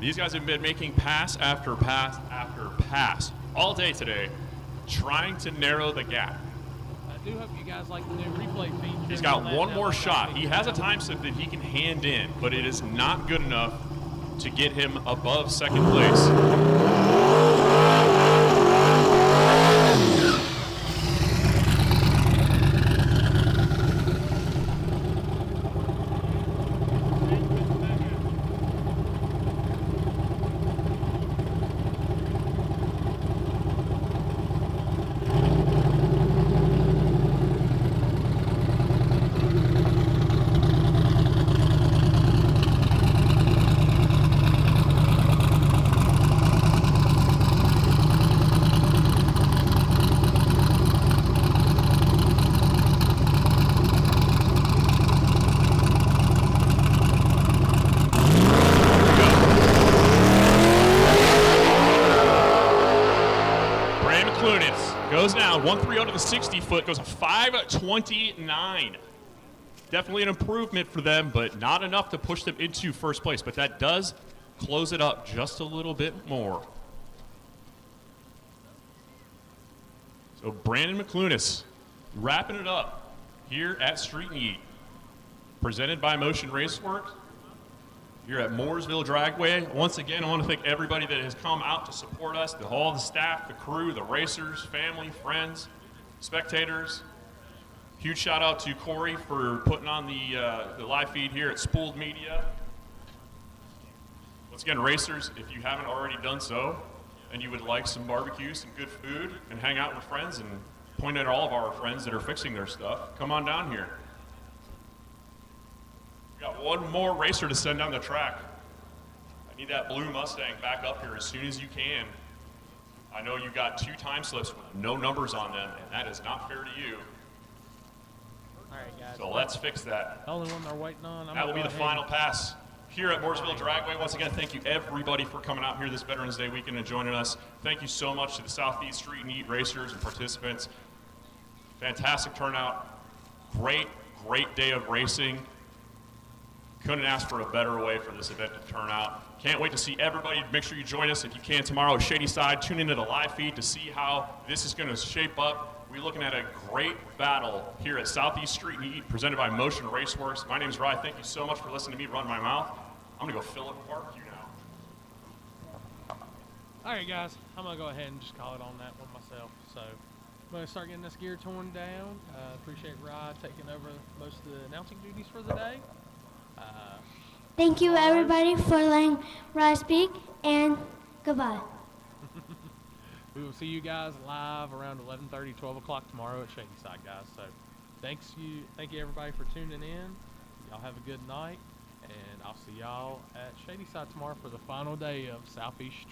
These guys have been making pass after pass after pass all day today, trying to narrow the gap. I do hope you guys like the new replay feature. He's got one more shot. He has a time slip that he can hand in, but it is not good enough to get him above second place. Goes now 1-3 under the 60 foot, goes a 5:29. Definitely an improvement for them, but not enough to push them into first place. But that does close it up just a little bit more. So Brandon McClunis wrapping it up here at Street N Yeet, presented by Motion Raceworks. Here at Mooresville Dragway. Once again, I want to thank everybody that has come out to support us, all the staff, the crew, the racers, family, friends, spectators. Huge shout out to Corey for putting on the live feed here at Spoold Media. Once again, racers, if you haven't already done so, and you would like some barbecue, some good food, and hang out with friends and point at all of our friends that are fixing their stuff, come on down here. Got one more racer to send down the track. I need that blue Mustang back up here as soon as you can. I know you got 2 time slips with no numbers on them, and that is not fair to you. All right, guys. So let's fix that. The only one they're waiting on. That will be the final pass here at Mooresville Dragway. Once again, thank you everybody for coming out here this Veterans Day weekend and joining us. Thank you so much to the Southeast Street N Yeet racers and participants. Fantastic turnout. Great day of racing. Couldn't ask for a better way for this event to turn out. Can't wait to see everybody. Make sure you join us if you can tomorrow at Shady Side. Tune into the live feed to see how this is going to shape up. We're looking at a great battle here at Southeast Street N Yeet, presented by Motion Raceworks. My name is Rye. Thank you so much for listening to me run my mouth. I'm going to go fill up barbecue now. All right, guys. I'm going to go ahead and just call it on that one myself. So I'm going to start getting this gear torn down. Appreciate Rye taking over most of the announcing duties for the day. Thank you, everybody, for letting Rye speak, and goodbye. We will see you guys live around 11:30, 12 o'clock tomorrow at Shady Side, guys. So thank you, everybody, for tuning in. Y'all have a good night, And I'll see y'all at Shady Side tomorrow for the final day of Southeast Street.